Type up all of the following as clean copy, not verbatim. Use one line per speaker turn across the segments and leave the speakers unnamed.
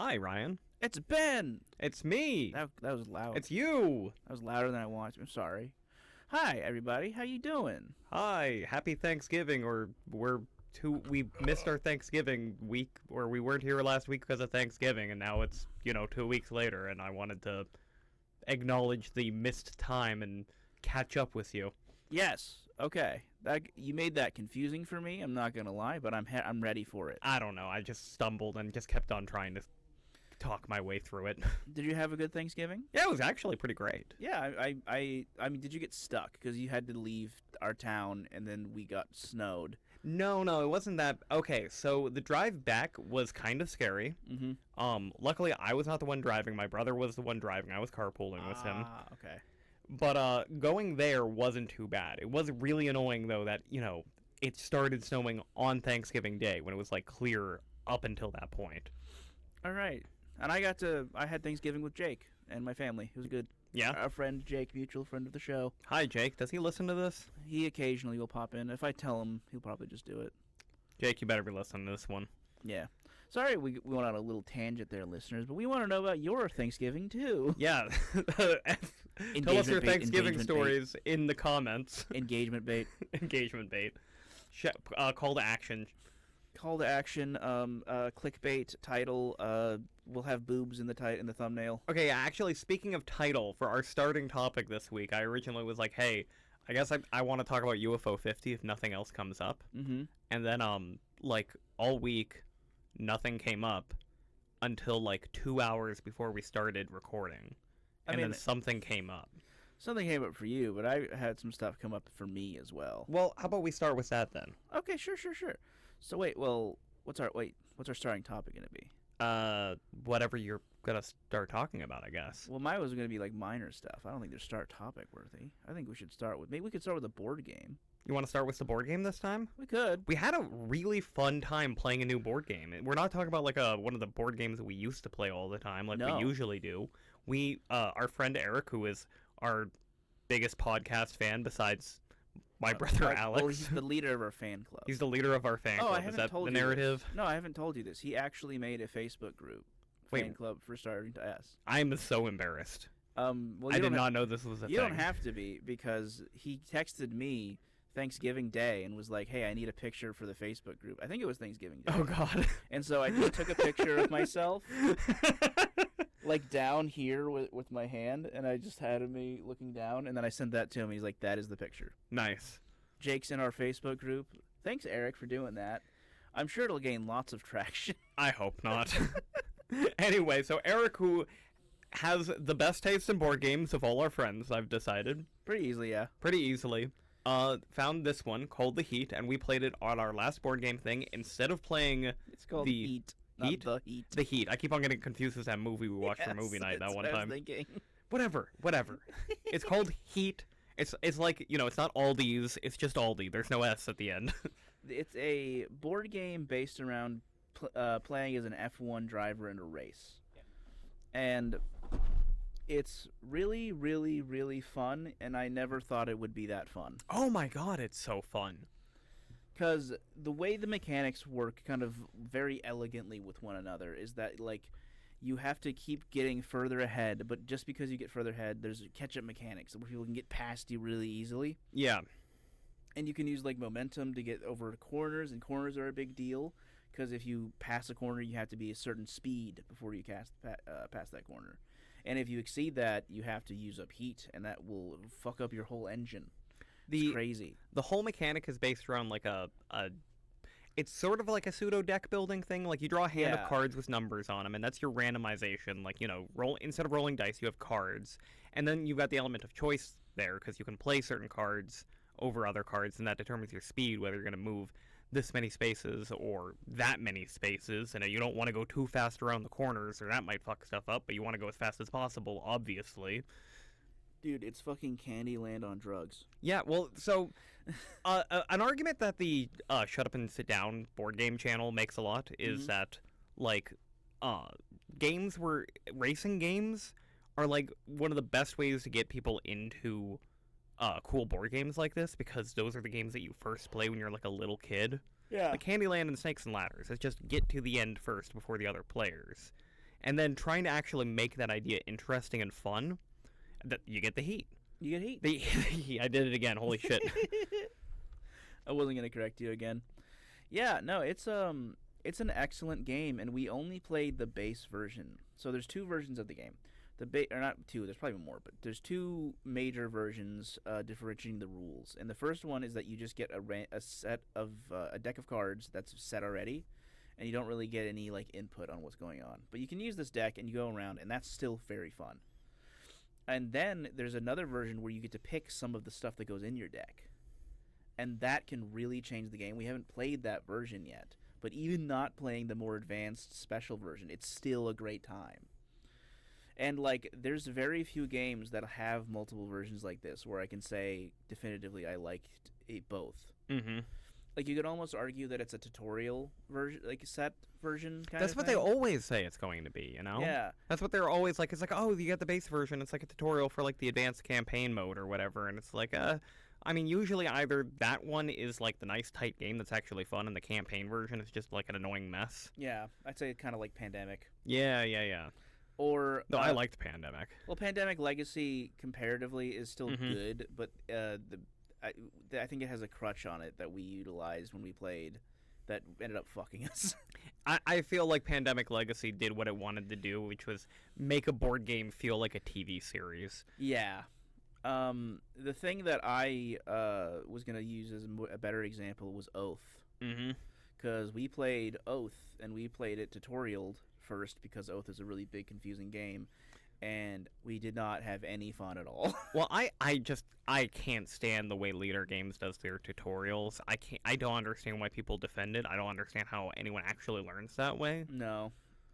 Hi, Ryan.
It's Ben!
It's me.
That was loud.
It's you.
That was louder than I wanted to. I'm sorry. Hi, everybody. How you doing?
Hi. Happy Thanksgiving. We missed our Thanksgiving week, or we weren't here last week because of Thanksgiving, and now it's 2 weeks later, and I wanted to acknowledge the missed time and catch up with you.
Yes. Okay. You made that confusing for me. I'm not gonna lie, but I'm ready for it.
I don't know. I just stumbled and just kept on trying to talk my way through it.
Did you have a good Thanksgiving?
Yeah, it was actually pretty great.
Yeah. I mean, did you get stuck because you had to leave our town and then we got snowed?
No, it wasn't that. Okay, so the drive back was kind of scary.
Mm-hmm.
Luckily I was not the one driving. My brother was the one driving. I was carpooling with him.
Ah, okay.
But going there wasn't too bad. It was really annoying though that it started snowing on Thanksgiving Day when it was like clear up until that point.
All right. And I had Thanksgiving with Jake and my family. It was good.
Yeah.
Our friend Jake, mutual friend of the show.
Hi Jake. Does he listen to this?
He occasionally will pop in. If I tell him, he'll probably just do it.
Jake, you better be listening to this one.
Yeah. Sorry we went on a little tangent there, listeners, but we want to know about your Thanksgiving, too.
Yeah. Tell us your Thanksgiving stories in the comments.
Engagement bait.
Engagement bait. Call to action.
Call to action, clickbait, title, we'll have boobs in the thumbnail.
Okay, actually, speaking of title, for our starting topic this week, I originally was like, hey, I guess I want to talk about UFO50 if nothing else comes up.
Mm-hmm.
And then, all week, nothing came up until, 2 hours before we started recording. And then something came up.
Something came up for you, but I had some stuff come up for me as well.
Well, how about we start with that then?
Okay, sure. So what's our starting topic going to be?
Whatever you're gonna start talking about, I guess.
Well, mine was going to be minor stuff. I don't think there's start topic worthy. I think we should maybe we could start with a board game.
You want to start with the board game this time?
We could.
We had a really fun time playing a new board game. We're not talking about one of the board games that we used to play all the time, we usually do. Our friend Eric, who is our biggest podcast fan besides my brother Alex.
Well, he's the leader of our fan club.
He's the leader of our fan club.
Is that the narrative? No, I haven't told you this. He actually made a Facebook group, fan club for Starting to S.
I'm so embarrassed.
Well,
I did not know this was a thing.
You don't have to be, because he texted me Thanksgiving Day and was like, hey, I need a picture for the Facebook group. I think it was Thanksgiving Day.
Oh, God.
And so I just took a picture of myself, down here with my hand, and I just had me looking down, and then I sent that to him. He's like, that is the picture.
Nice.
Jake's in our Facebook group. Thanks, Eric, for doing that. I'm sure it'll gain lots of traction.
I hope not. Anyway, so Eric, who has the best taste in board games of all our friends, I've decided.
Pretty easily, yeah.
Pretty easily. Found this one called The Heat, and we played it on our last board game thing. Instead of playing
It's called The Heat.
Heat?
Not The Heat.
The Heat. I keep on getting confused with that movie we watched for movie night that one time.
I was thinking.
Whatever. It's called Heat. It's like, it's not Aldi's, it's just Aldi. There's no S at the end.
It's a board game based around playing as an F1 driver in a race. Yeah. And it's really, really, really fun, and I never thought it would be that fun.
Oh my God, it's so fun.
Because the way the mechanics work kind of very elegantly with one another is that, you have to keep getting further ahead, but just because you get further ahead, there's catch-up mechanics where people can get past you really easily.
Yeah.
And you can use, momentum to get over corners, and corners are a big deal, because if you pass a corner, you have to be a certain speed before you pass that corner. And if you exceed that, you have to use up heat, and that will fuck up your whole engine. It's crazy.
The whole mechanic is based around, it's sort of like a pseudo deck building thing. You draw a hand of cards with numbers on them, and that's your randomization. Instead of rolling dice, you have cards, and then you've got the element of choice there because you can play certain cards over other cards, and that determines your speed, whether you're going to move this many spaces or that many spaces. And you don't want to go too fast around the corners, or that might fuck stuff up. But you want to go as fast as possible, obviously.
Dude, it's fucking Candyland on drugs.
Yeah, well, so an argument that the Shut Up and Sit Down board game channel makes a lot is that, racing games are, one of the best ways to get people into cool board games like this, because those are the games that you first play when you're, a little kid.
Yeah.
Like Candyland and Snakes and Ladders. It's just get to the end first before the other players. and then trying to actually make that idea interesting and fun, that you get the heat.
You get heat.
The heat. I did it again. Holy shit.
I wasn't gonna correct you again. Yeah, no, it's an excellent game, and we only played the base version. So there's two versions of the game. Or not two. There's probably more, but there's two major versions differentiating the rules. And the first one is that you just get a set of a deck of cards that's set already, and you don't really get any like input on what's going on. But you can use this deck and you go around, and that's still very fun. And then there's another version where you get to pick some of the stuff that goes in your deck, and that can really change the game. We haven't played that version yet, but even not playing the more advanced special version, it's still a great time. And, like, there's very few games that have multiple versions like this where I can say definitively I liked both.
Mm-hmm.
Like, you could almost argue that it's a tutorial version, like a set version kind
That's
of
what
thing.
they always say it's going to be, you know?
Yeah.
That's what they're always like. It's like, oh, you get the base version. It's like a tutorial for, like, the advanced campaign mode or whatever. And it's like, I mean, usually either that one is, like, the nice, tight game that's actually fun, and the campaign version is just, like, an annoying mess.
Yeah. I'd say kind of like Pandemic.
Yeah.
Or
No, I liked Pandemic.
Well, Pandemic Legacy comparatively is still
Mhm.
good, but I think it has a crutch on it that we utilized when we played that ended up fucking us.
I feel like Pandemic Legacy did what it wanted to do, which was make a board game feel like a TV series.
Yeah. The thing that I was going to use as a better example was Oath.
Mm-hmm.
Because we played Oath, and we played it tutorialed first because Oath is a really big, confusing game, and we did not have any fun at all.
Well, I can't stand the way Leader Games does their tutorials. I don't understand why people defend it. I don't understand how anyone actually learns that way.
No.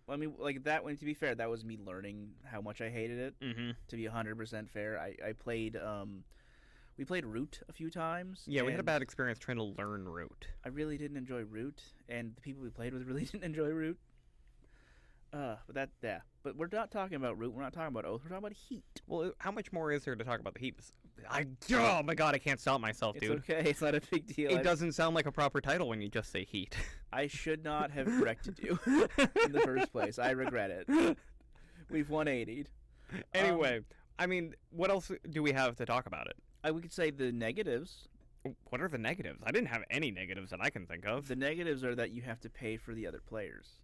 I mean, like, that one, to be fair, that was me learning how much I hated it.
Mm-hmm.
To be 100% fair, I played, we played Root a few times.
Yeah, we had a bad experience trying to learn Root.
I really didn't enjoy Root, and the people we played with really didn't enjoy Root. But we're not talking about Root, we're not talking about Oath, we're talking about Heat.
Well, how much more is there to talk about the Heat? Oh my god, I can't stop myself, dude.
It's okay, it's not a big deal.
It doesn't sound like a proper title when you just say Heat.
I should not have corrected you in the first place. I regret it. We've 180'd.
Anyway, I mean, what else do we have to talk about it?
We could say the negatives.
What are the negatives? I didn't have any negatives that I can think of.
The negatives are that you have to pay for the other players.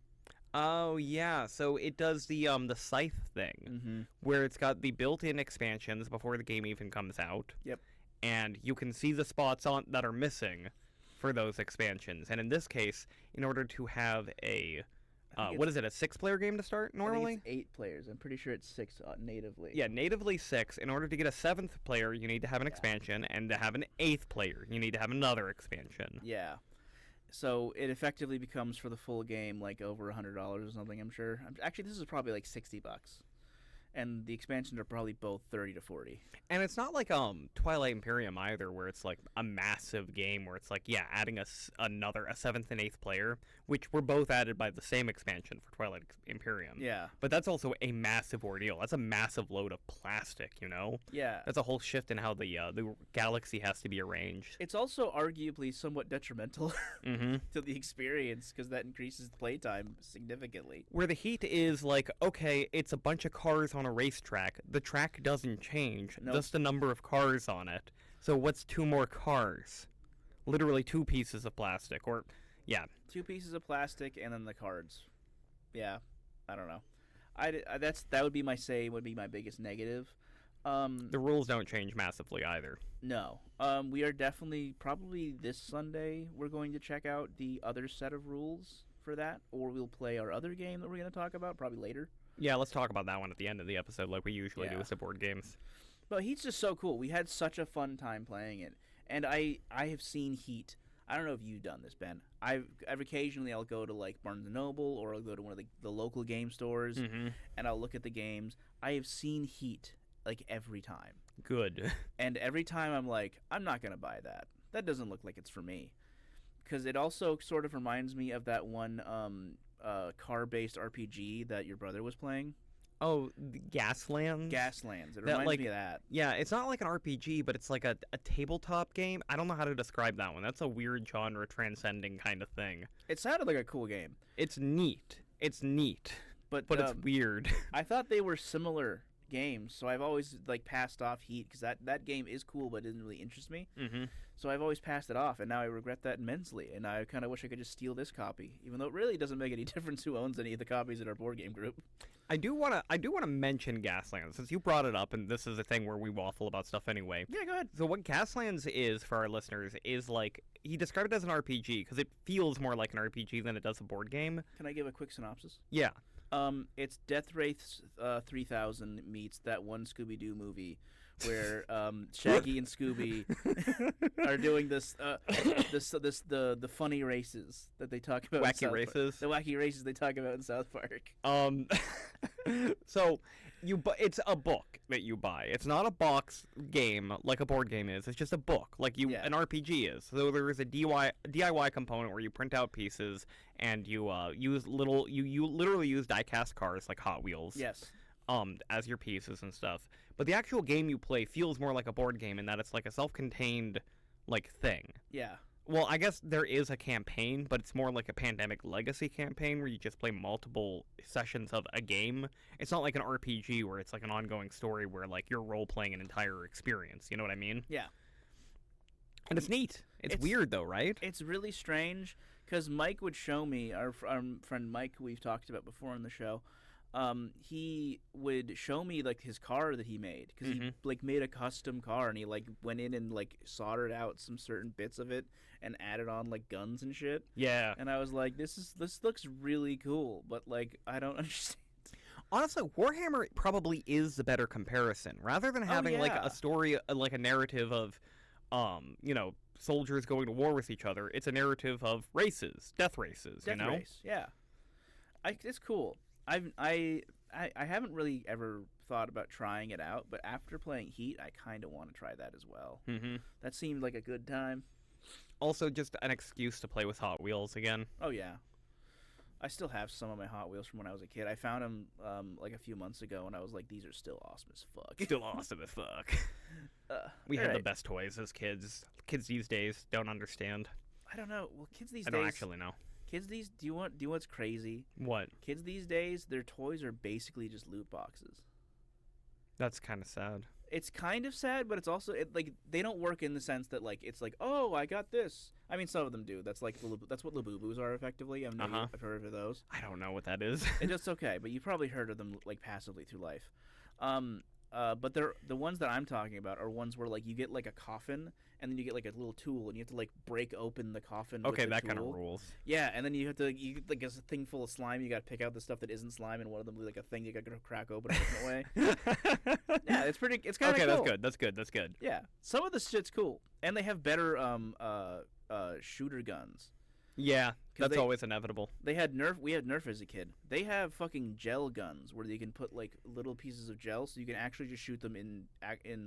Oh yeah, so it does the scythe thing, where it's got the built-in expansions before the game even comes out.
Yep.
And you can see the spots that are missing for those expansions. And in this case, in order to have a a 6-player game to start normally?
I think it's 8 players. I'm pretty sure it's 6 natively.
Yeah, natively 6. In order to get a 7th player, you need to have an expansion, and to have an 8th player, you need to have another expansion.
Yeah. So it effectively becomes for the full game like over $100 or something, I'm sure. Actually, this is probably like $60. And the expansions are probably both 30 to 40.
And it's not like Twilight Imperium either, where it's like a massive game where it's like, yeah, adding a 7th and 8th player, which were both added by the same expansion for Twilight Imperium.
Yeah.
But that's also a massive ordeal. That's a massive load of plastic, you know?
Yeah.
That's a whole shift in how the galaxy has to be arranged.
It's also arguably somewhat detrimental
Mm-hmm.
to the experience because that increases the playtime significantly.
Where the Heat is like, okay, it's a bunch of cars on a racetrack. The track doesn't change,
Nope.
just the number of cars on it. So what's 2 more cars? Literally 2 pieces of plastic, or, yeah.
2 pieces of plastic and then the cards. Yeah, I don't know. That would be my biggest negative.
The rules don't change massively either.
No. We are definitely, probably this Sunday, we're going to check out the other set of rules for that, or we'll play our other game that we're going to talk about probably later.
Yeah, let's talk about that one at the end of the episode like we usually do with the board games.
But Heat's just so cool. We had such a fun time playing it. And I have seen Heat. I don't know if you've done this, Ben. I've occasionally I'll go to like Barnes & Noble or I'll go to one of the local game stores and I'll look at the games. I have seen Heat like every time.
Good.
And every time I'm like, I'm not going to buy that. That doesn't look like it's for me. Because it also sort of reminds me of that one car-based RPG that your brother was playing.
Oh, Gaslands?
Gaslands. It reminds me of that.
Yeah, it's not like an RPG, but it's like a tabletop game. I don't know how to describe that one. That's a weird genre transcending kind of thing.
It sounded like a cool game.
It's neat. It's neat.
but
it's weird.
I thought they were similar games, so I've always like passed off Heat because that game is cool, but it didn't really interest me.
Mm-hmm.
So I've always passed it off, and now I regret that immensely. And I kind of wish I could just steal this copy, even though it really doesn't make any difference who owns any of the copies in our board game group.
I do want to mention Gaslands since you brought it up, and this is a thing where we waffle about stuff anyway.
Yeah, go ahead.
So what Gaslands is for our listeners is like he described it as an RPG because it feels more like an RPG than it does a board game.
Can I give a quick synopsis?
Yeah.
It's Death Race 3000 meets that one Scooby-Doo movie where Shaggy and Scooby are doing the funny races that they talk about.
Wacky races.
The wacky races they talk about in South Park.
So it's a book that you buy. It's not a box game like a board game is. It's just a book like an RPG is. So there is a DIY component where you print out pieces and you use you literally use die-cast cars like Hot Wheels.
Yes.
As your pieces and stuff. But the actual game you play feels more like a board game in that it's like a self-contained like thing.
Yeah.
Well, I guess there is a campaign, but it's more like a Pandemic Legacy campaign where you just play multiple sessions of a game. It's not like an RPG where it's like an ongoing story where like you're role-playing an entire experience. You know what I mean?
Yeah.
And it's neat. It's weird though, right?
It's really strange because Mike would show me, our friend Mike who we've talked about before on the show, he would show me like his car that he made because he like made a custom car and he like went in and like soldered out some certain bits of it and added on like guns and shit.
Yeah.
And I was like, this looks really cool, but like I don't understand.
Honestly, Warhammer probably is the better comparison rather than having like a story, like a narrative of, soldiers going to war with each other. It's a narrative of races, death races.
Death race, yeah. It's cool. I haven't really ever thought about trying it out, but after playing Heat, I kind of want to try that as well.
Mm-hmm.
That seemed like a good time.
Also, just an excuse to play with Hot Wheels again.
Oh yeah, I still have some of my Hot Wheels from when I was a kid. I found them like a few months ago, and I was like, these are still awesome as fuck.
Still awesome as fuck. We had the best toys as kids. Kids these days don't understand.
I don't know. Well, kids these
days.
I don't
actually know.
Kids do you know what's crazy?
What?
Kids these days, their toys are basically just loot boxes.
That's kind of sad.
It's kind of sad, but it's also like they don't work in the sense that like it's like, oh, I got this. I mean, some of them do. That's like that's what Labubus are effectively. I've heard of those.
I don't know what that is.
It's okay, but you've probably heard of them like passively through life. But they're the ones that I'm talking about are ones where like you get like a coffin and then you get like a little tool and you have to like break open the coffin.
Okay,
with the
that
tool.
kind of rules.
Yeah, and then you get like a thing full of slime. You got to pick out the stuff that isn't slime, and one of them like a thing you got to crack open a different way. Yeah, it's pretty. It's kind of cool.
Okay, that's good.
Yeah, some of the shit's cool, and they have better shooter guns.
Yeah, that's always inevitable.
We had Nerf as a kid. They have fucking gel guns where you can put like little pieces of gel, so you can actually just shoot them in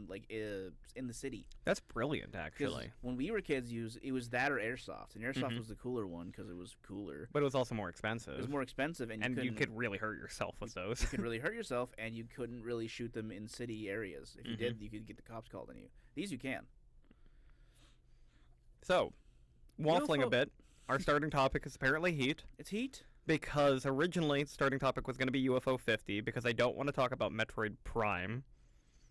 the city.
That's brilliant, actually.
When we were kids, it was that or airsoft, and airsoft was the cooler one because it was cooler.
But it was also more expensive.
It was more expensive, and
you could really hurt yourself with those.
You could really hurt yourself, and you couldn't really shoot them in city areas. If you did, you could get the cops called on you. These you can.
So, waffling a bit. Our starting topic is apparently Heat.
It's Heat?
Because originally the starting topic was going to be UFO50 because I don't want to talk about Metroid Prime.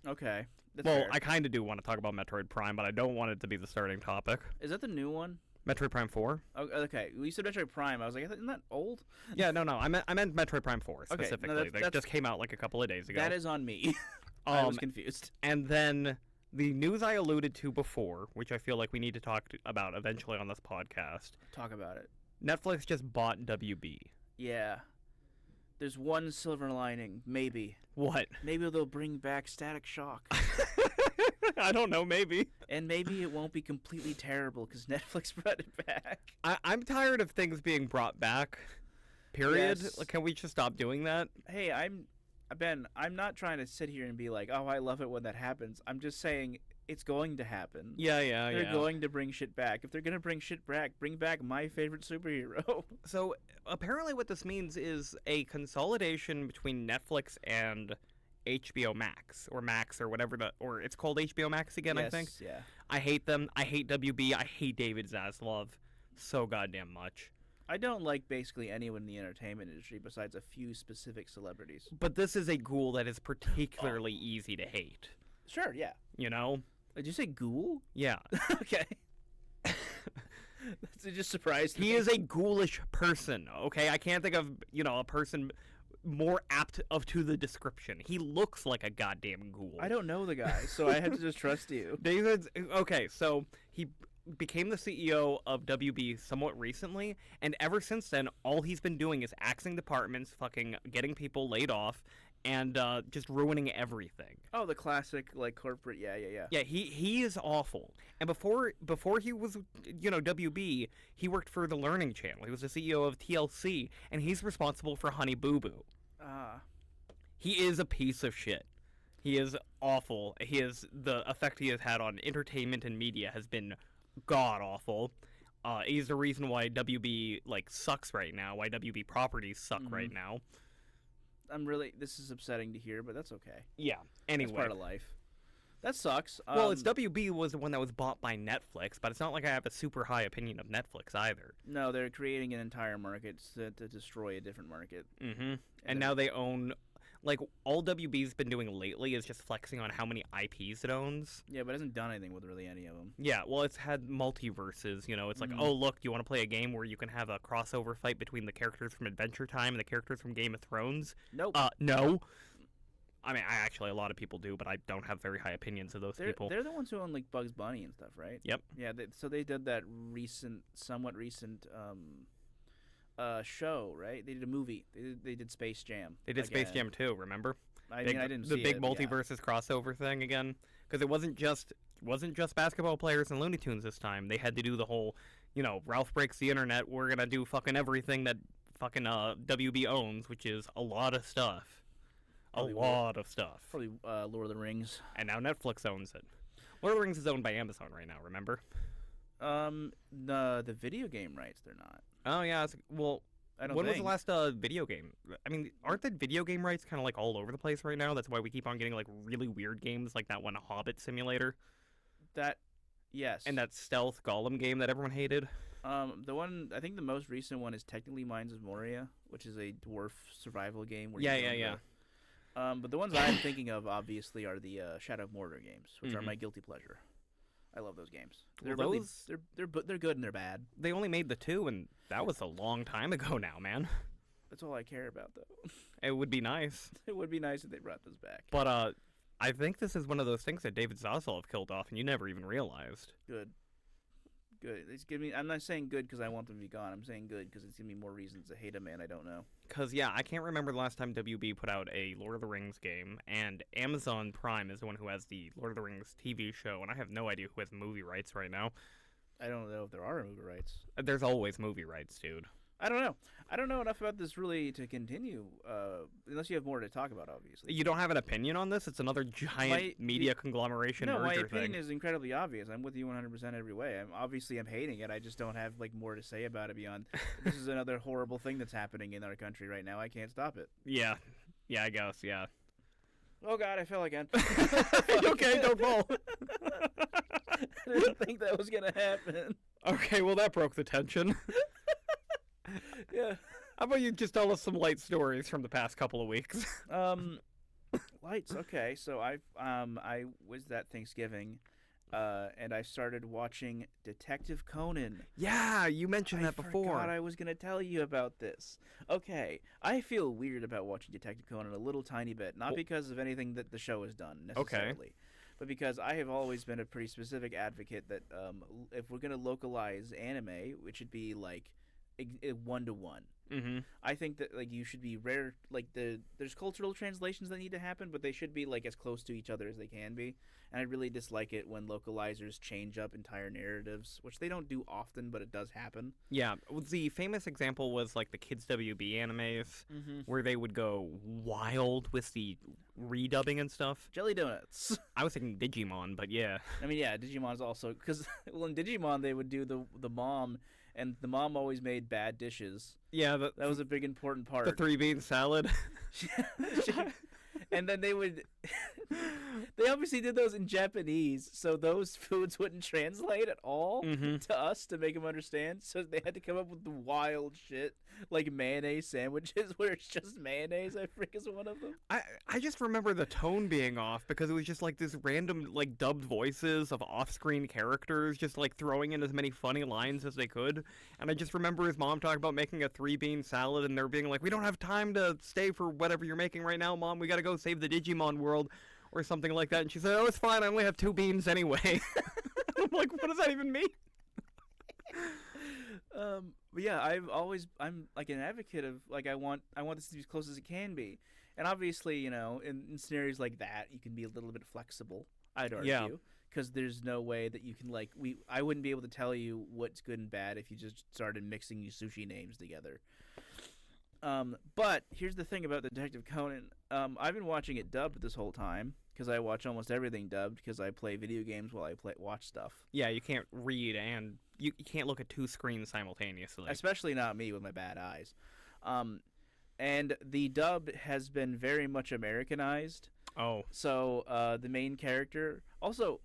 Okay.
That's fair. I kind of do want to talk about Metroid Prime, but I don't want it to be the starting topic.
Is that the new one?
Metroid Prime 4?
Oh, okay. Well, you said Metroid Prime. I was like, isn't that old?
Yeah, no. I meant Metroid Prime 4 specifically.
Okay,
that just came out like a couple of days ago.
That is on me. I was confused.
And then the news I alluded to before, which I feel like we need to talk about eventually on this podcast.
Talk about it.
Netflix just bought WB.
Yeah. There's one silver lining, maybe.
What?
Maybe they'll bring back Static Shock.
I don't know, maybe.
And maybe it won't be completely terrible because Netflix brought it back.
I'm tired of things being brought back, period.
Yes.
Like, can we just stop doing that?
Hey, Ben, I'm not trying to sit here and be like, oh, I love it when that happens. I'm just saying it's going to happen.
Yeah.
They're going to bring shit back. If they're going to bring shit back, bring back my favorite superhero.
So, apparently what this means is a consolidation between Netflix and HBO Max, or whatever or it's called HBO Max again,
yes,
I think.
Yeah.
I hate them. I hate WB. I hate David Zaslav so goddamn much.
I don't like basically anyone in the entertainment industry besides a few specific celebrities.
But this is a ghoul that is particularly easy to hate.
Sure, yeah.
You know?
Did you say ghoul?
Yeah.
Okay. It just surprised me.
He is a ghoulish person, okay? I can't think of, a person more apt to the description. He looks like a goddamn ghoul.
I don't know the guy, so I have to just trust you.
Okay, so he became the CEO of WB somewhat recently, and ever since then, all he's been doing is axing departments, fucking getting people laid off, and just ruining everything.
Oh, the classic, like, corporate, yeah.
Yeah, he is awful. And before he was, WB, he worked for the Learning Channel. He was the CEO of TLC, and he's responsible for Honey Boo Boo. He is a piece of shit. He is awful. The effect he has had on entertainment and media has been god awful. He's the reason why WB sucks right now. Why WB properties suck right now.
This is upsetting to hear, but that's okay.
Yeah. Anyway,
that's part of life. That sucks.
Well, it's WB was the one that was bought by Netflix, but it's not like I have a super high opinion of Netflix either.
No, they're creating an entire market to destroy a different market.
Mm-hmm. And now they own, all WB's been doing lately is just flexing on how many IPs it owns.
Yeah, but it hasn't done anything with really any of them.
Yeah, well, it's had multiverses, It's like, oh, look, you want to play a game where you can have a crossover fight between the characters from Adventure Time and the characters from Game of Thrones?
Nope.
No. I mean, actually, a lot of people do, but I don't have very high opinions of those people.
They're the ones who own, Bugs Bunny and stuff, right?
Yep.
Yeah, so they did that somewhat recent show, right? They did a movie. They did Space Jam.
They did Space Jam 2, remember?
I didn't see
the big multiverses crossover thing again, because it wasn't just basketball players and Looney Tunes this time. They had to do the whole, Ralph breaks the internet. We're gonna do fucking everything that fucking WB owns, which is a lot of stuff. Probably Lord of the Rings. And now Netflix owns it. Lord of the Rings is owned by Amazon right now, remember?
The video game rights, they're not.
Oh, yeah. When was the last video game? I mean, aren't the video game rights kind of all over the place right now? That's why we keep on getting really weird games like that one Hobbit Simulator.
Yes.
And that stealth Golem game that everyone hated.
The one, I think the most recent one is technically Mines of Moria, which is a dwarf survival game. Where
Yeah.
But the ones I'm thinking of, obviously, are the Shadow of Mordor games, which are my guilty pleasure. I love those games. They're they're good and they're bad.
They only made the 2, and that was a long time ago now, man.
That's all I care about, though.
It would be nice.
It would be nice if they brought those back.
But I think this is one of those things that David Zaslav killed off, and you never even realized.
Good. I'm not saying good because I want them to be gone. I'm saying good because it's giving me more reasons to hate a man I don't know.
Because, yeah, I can't remember the last time WB put out a Lord of the Rings game, and Amazon Prime is the one who has the Lord of the Rings TV show, and I have no idea who has movie rights right now.
I don't know if there are movie rights.
There's always movie rights, dude.
I don't know. I don't know enough about this really to continue, unless you have more to talk about, obviously.
You don't have an opinion on this? It's another giant media conglomeration merger
my
thing.
opinion is incredibly obvious. I'm with you 100% every way. I'm hating it. I just don't have more to say about it beyond this is another horrible thing that's happening in our country right now. I can't stop it.
Yeah, I guess, yeah.
Oh, God, I fell again.
Okay, don't fall.
I didn't think that was going to happen.
Okay, well, that broke the tension.
Yeah.
How about you just tell us some light stories from the past couple of weeks?
Lights. Okay, so I was that Thanksgiving, and I started watching Detective Conan.
Yeah, you mentioned that before.
I forgot I was gonna tell you about this. Okay, I feel weird about watching Detective Conan a little tiny bit, not because of anything that the show has done necessarily, but because I have always been a pretty specific advocate that if we're gonna localize anime, it should be 1-to-1.
Mm-hmm.
I think that you should be rare. There's cultural translations that need to happen, but they should be as close to each other as they can be. And I really dislike it when localizers change up entire narratives, which they don't do often, but it does happen.
Yeah, the famous example was the Kids WB animes, where they would go wild with the redubbing and stuff.
Jelly Donuts.
I was thinking Digimon, but yeah.
I mean, yeah, Digimon's also because in Digimon they would do the mom. And the mom always made bad dishes.
Yeah,
that was a big important part.
The 3-bean salad.
And then they would, They obviously did those in Japanese, so those foods wouldn't translate at all to us to make them understand. So they had to come up with the wild shit, like mayonnaise sandwiches, where it's just mayonnaise. I think is one of them.
I just remember the tone being off because it was just like this random like dubbed voices of off-screen characters just like throwing in as many funny lines as they could. And I just remember his mom talking about making a 3-bean salad and they're being like, "We don't have time to stay for whatever you're making right now, Mom. We got to go save the Digimon world." Or something like that, and she said, "Oh, it's fine. I only have 2 beans anyway." I'm like, what does that even mean?
But yeah, I'm like an advocate of like I want this to be as close as it can be, and obviously, you know, in scenarios like that, you can be a little bit flexible. I'd argue, because there's no way that you can like I wouldn't be able to tell you what's good and bad if you just started mixing your sushi names together. But here's the thing about Detective Conan. I've been watching it dubbed this whole time because I watch almost everything dubbed because I play video games while I watch stuff.
Yeah, you can't read and you can't look at 2 screens simultaneously.
Especially not me with my bad eyes. And the dub has been very much Americanized.
Oh.
So the main character... Also,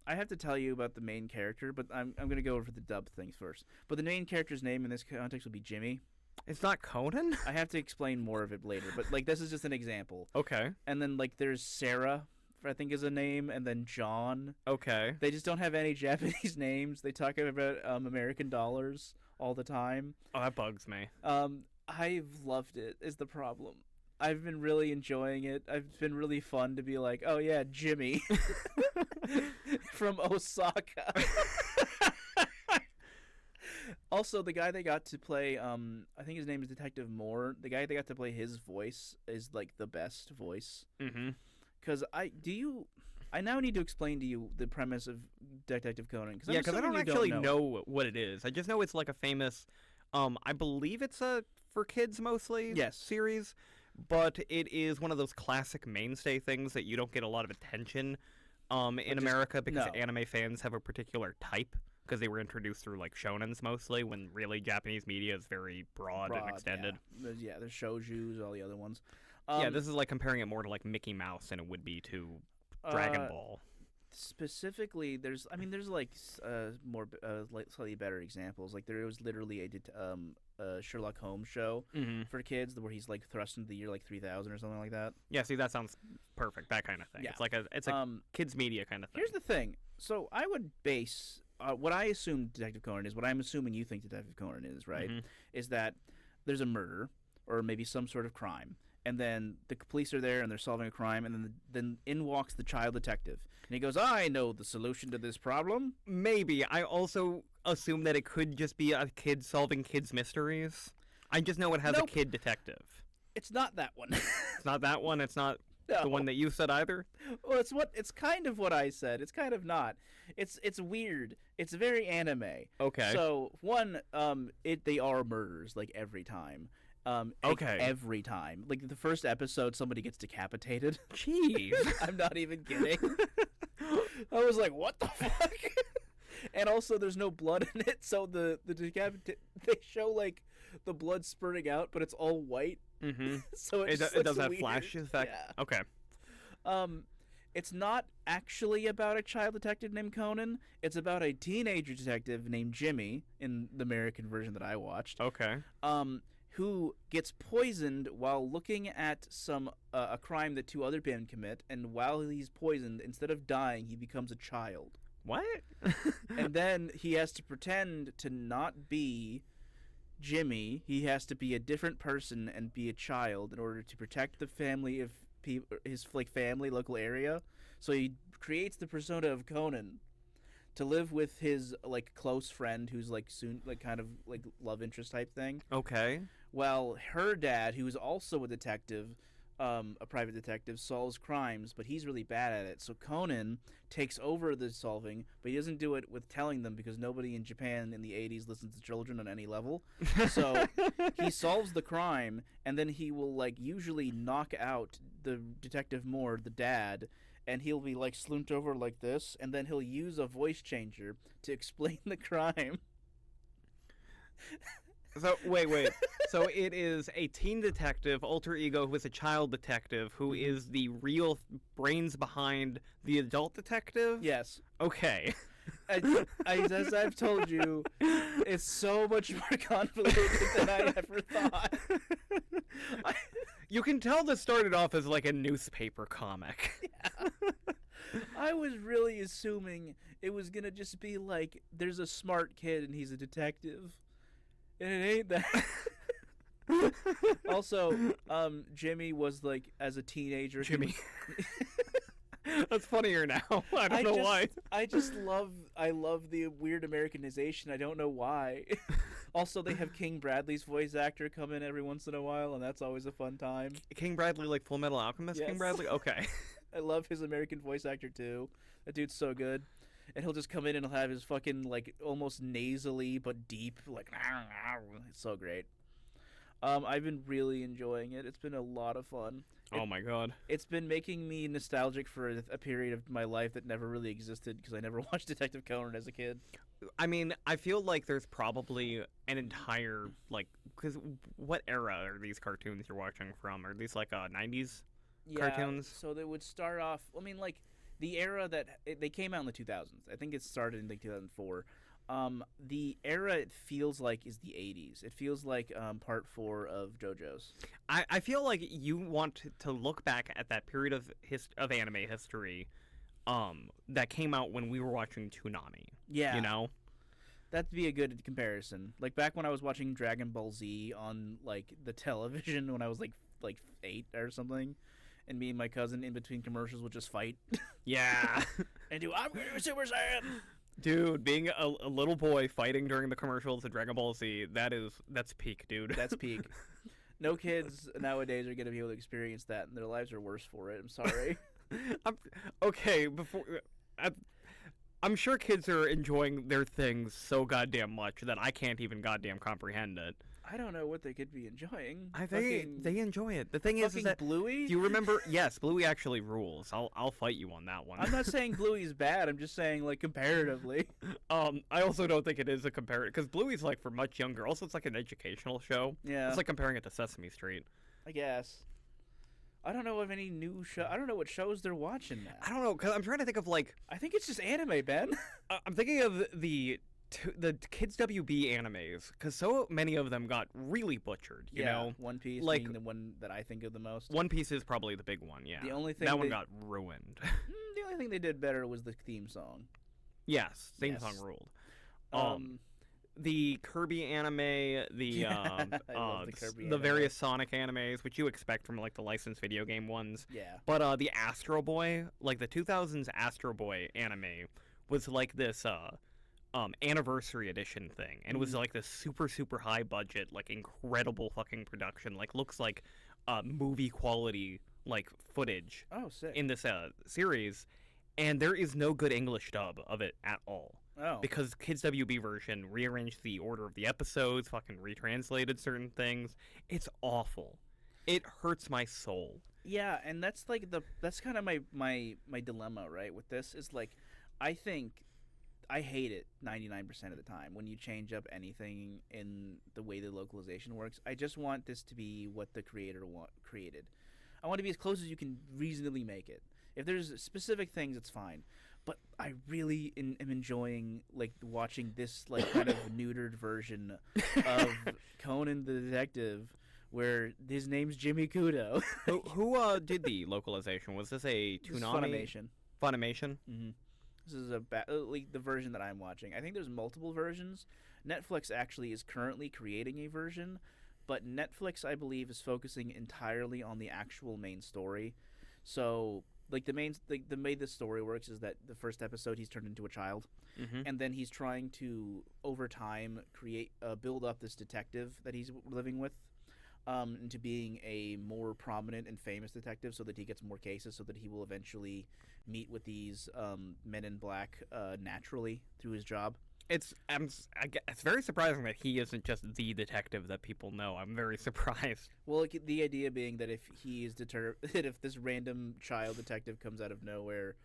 I have to tell you about the main character, but I'm going to go over the dub things first. But the main character's name in this context will be Jimmy.
It's not Conan?
I have to explain more of it later, but like this is just an example.
Okay.
And then like there's Sarah, I think is a name, and then John.
Okay.
They just don't have any Japanese names. They talk about American dollars all the time.
Oh, that bugs me.
I've loved it, is the problem. I've been really enjoying it. It's been really fun to be like, oh yeah, Jimmy from Osaka. Also, the guy they got to play, I think his name is Detective Moore. The guy they got to play his voice is like the best voice.
Mm-hmm.
Because I now need to explain to you the premise of Detective Conan.
Yeah, because I don't actually know what it is. I just know it's like a famous, I believe it's a for kids mostly series, but it is one of those classic mainstay things that you don't get a lot of attention in America because anime fans have a particular type. Because they were introduced through like shonens mostly, when really Japanese media is very broad and extended.
Yeah, there's shoujus, all the other ones.
Yeah, this is like comparing it more to like Mickey Mouse than it would be to Dragon Ball.
Specifically, there's like more like slightly better examples. Like there was literally a Sherlock Holmes show for kids where he's like thrust into the year like 3000 or something like that.
Yeah, see, that sounds perfect. That kind of thing. Yeah. It's a kids media kind of thing.
Here's the thing. So I would base what I assume Detective Conan is, what I'm assuming you think Detective Conan is, right? Is that there's a murder or maybe some sort of crime, and then the police are there and they're solving a crime, and then in walks the child detective, and he goes, "I know the solution to this problem."
Maybe. I also assume that it could just be a kid solving kids' mysteries. I just know it has a kid detective.
It's not that one.
It's not that one. It's not the one that you said either.
Well, it's kind of what I said. It's kind of not. It's weird. It's very anime.
Okay.
So one, they are murders like every time.
Okay.
Every time. Like the first episode, somebody gets decapitated.
Jeez.
I'm not even kidding. I was like, what the fuck? And also, there's no blood in it, so they show like the blood spurting out, but it's all white.
Mm-hmm.
So it
does that flash effect.
Yeah.
Okay.
It's not actually about a child detective named Conan. It's about a teenager detective named Jimmy in the American version that I watched.
Okay.
Who gets poisoned while looking at a crime that 2 other men commit, and while he's poisoned, instead of dying, he becomes a child.
What?
And then he has to pretend to not be Jimmy. He has to be a different person and be a child in order to protect the family of his family local area. So he creates the persona of Conan to live with his like close friend who's like soon like kind of like love interest type thing.
Okay.
Well, her dad, who is also a detective, a private detective, solves crimes, but he's really bad at it. So Conan takes over the solving, but he doesn't do it with telling them because nobody in Japan in the 80s listens to children on any level. So he solves the crime, and then he will like usually knock out the Detective Moore, the dad, and he'll be like slumped over like this, and then he'll use a voice changer to explain the crime.
So wait. So it is a teen detective alter ego who is a child detective who is the real brains behind the adult detective.
Yes.
Okay.
As I've told you, it's so much more convoluted than I ever thought.
You can tell this started off as like a newspaper comic.
Yeah. I was really assuming it was gonna just be like, there's a smart kid and he's a detective, and it ain't that. Also, Jimmy was like, as a teenager.
Jimmy. That's funnier now. I don't know why.
I love the weird Americanization. I don't know why. Also, they have King Bradley's voice actor come in every once in a while, and that's always a fun time.
King Bradley, like Full Metal Alchemist?
Yes.
King Bradley? Okay.
I love his American voice actor, too. That dude's so good. And he'll just come in and he'll have his fucking, like, almost nasally but deep, like, it's so great. I've been really enjoying it. It's been a lot of fun.
Oh my god.
It's been making me nostalgic for a period of my life that never really existed because I never watched Detective Conan as a kid.
I mean, I feel like there's probably an entire, like, because what era are these cartoons you're watching from? Are these like 90s cartoons?
So they would start off, I mean, like, the era that they came out in the 2000s. I think it started in like 2004. The era it feels like is the 80s. It feels like part 4 of JoJo's.
I feel like you want to look back at that period of anime history that came out when we were watching Toonami.
Yeah.
You know?
That'd be a good comparison. Like back when I was watching Dragon Ball Z on like the television when I was like 8 or something, and me and my cousin in between commercials would just fight.
Yeah.
And do I'm going to Super Saiyan.
Dude, being a little boy fighting during the commercials of Dragon Ball Z, that's peak, dude.
That's peak. No kids nowadays are going to be able to experience that, and their lives are worse for it. I'm sorry.
I'm sure kids are enjoying their things so goddamn much that I can't even goddamn comprehend it.
I don't know what they could be enjoying.
They enjoy it. The thing is that
Bluey?
Do you remember? Yes, Bluey actually rules. I'll fight you on that one.
I'm not saying Bluey's bad. I'm just saying like comparatively.
I also don't think it is a comparative because Bluey's like for much younger. Also, it's like an educational show.
Yeah.
It's like comparing it to Sesame Street.
I guess. I don't know of any new show. I don't know what shows they're watching now.
I don't know because I'm trying to think of like.
I think it's just anime, Ben.
I'm thinking of the Kids WB animes because so many of them got really butchered. You know,
One Piece
like
being the one that I think of the most.
One Piece is probably the big one. Yeah,
the only thing
that one got ruined.
The only thing they did better was the theme song.
Yes, theme song ruled. The Kirby anime, the various Sonic animes, which you expect from like the licensed video game ones.
Yeah.
But the Astro Boy, like the 2000s Astro Boy anime, was like this anniversary edition thing, and it was like this super high budget, like incredible fucking production, like looks like movie quality like footage.
Oh, sick.
In this series, and there is no good English dub of it at all.
Oh.
Because Kids WB version rearranged the order of the episodes, fucking retranslated certain things. It's awful. It hurts my soul.
Yeah, and that's like that's kind of my dilemma, right, with this is like I think I hate it 99% of the time when you change up anything in the way the localization works. I just want this to be what the creator created. I want to be as close as you can reasonably make it. If there's specific things, it's fine. But I really am enjoying like watching this like kind of neutered version of Conan the Detective, where his name's Jimmy Kudo.
Who did the localization? Was this a Toonami?
Funimation.
Funimation.
Mm-hmm. This is like the version that I'm watching. I think there's multiple versions. Netflix actually is currently creating a version, but Netflix, I believe, is focusing entirely on the actual main story. So, like the way the story works is that the first episode he's turned into a child, and then he's trying to over time build up this detective that he's living with, into being a more prominent and famous detective, so that he gets more cases, so that he will eventually meet with these men in black naturally through his job.
It's very surprising that he isn't just the detective that people know. I'm very surprised.
Well, like, the idea being that if he is if this random child detective comes out of nowhere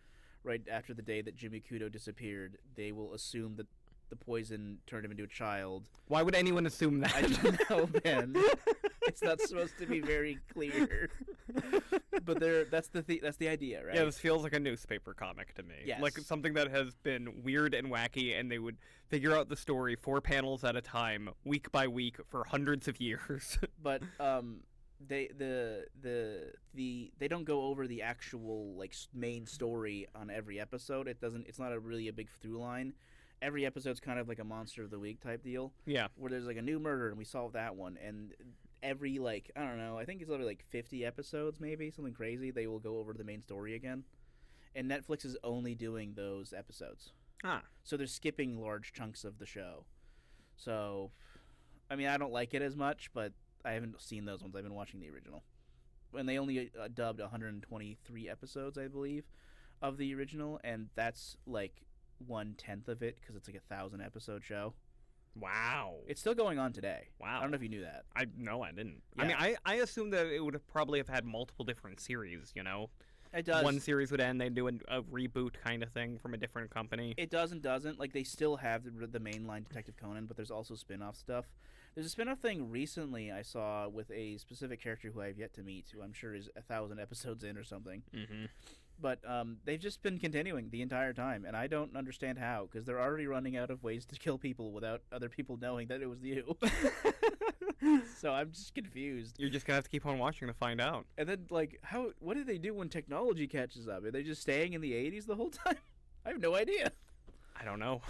right after the day that Jimmy Kudo disappeared, they will assume that the poison turned him into a child.
Why would anyone assume that?
I don't know, Ben. It's not supposed to be very clear. But that's the idea, right?
Yeah, this feels like a newspaper comic to me.
Yes.
Like something that has been weird and wacky, and they would figure out the story 4 panels at a time, week by week, for hundreds of years.
But they don't go over the actual like main story on every episode. It's not really a big through line. Every episode's kind of like a monster of the week type deal.
Yeah.
Where there's like a new murder and we solve that one, and every like I don't know, I think it's literally like 50 episodes maybe, something crazy, they will go over the main story again. And Netflix is only doing those episodes. So they're skipping large chunks of the show. So I mean, I don't like it as much, but I haven't seen those ones. I've been watching the original. And they only dubbed 123 episodes, I believe, of the original, and that's like 1/10 of it because it's like a 1,000 episode show.
Wow.
It's still going on today.
Wow.
I don't know if you knew that.
No, I didn't.
Yeah.
I mean, I assumed that it would have probably have had multiple different series, you know?
It does.
One series would end, they'd do a reboot kind of thing from a different company.
It does and doesn't. Like, they still have the mainline Detective Conan, but there's also spin-off stuff. There's a spin-off thing recently I saw with a specific character who I have yet to meet, who I'm sure is 1,000 episodes in or something.
Mm-hmm.
But they've just been continuing the entire time, and I don't understand how, because they're already running out of ways to kill people without other people knowing that it was you. So I'm just confused.
You're just gonna have to keep on watching to find out.
And then, like, what do they do when technology catches up? Are they just staying in the 80s the whole time? I have no idea.
I don't know.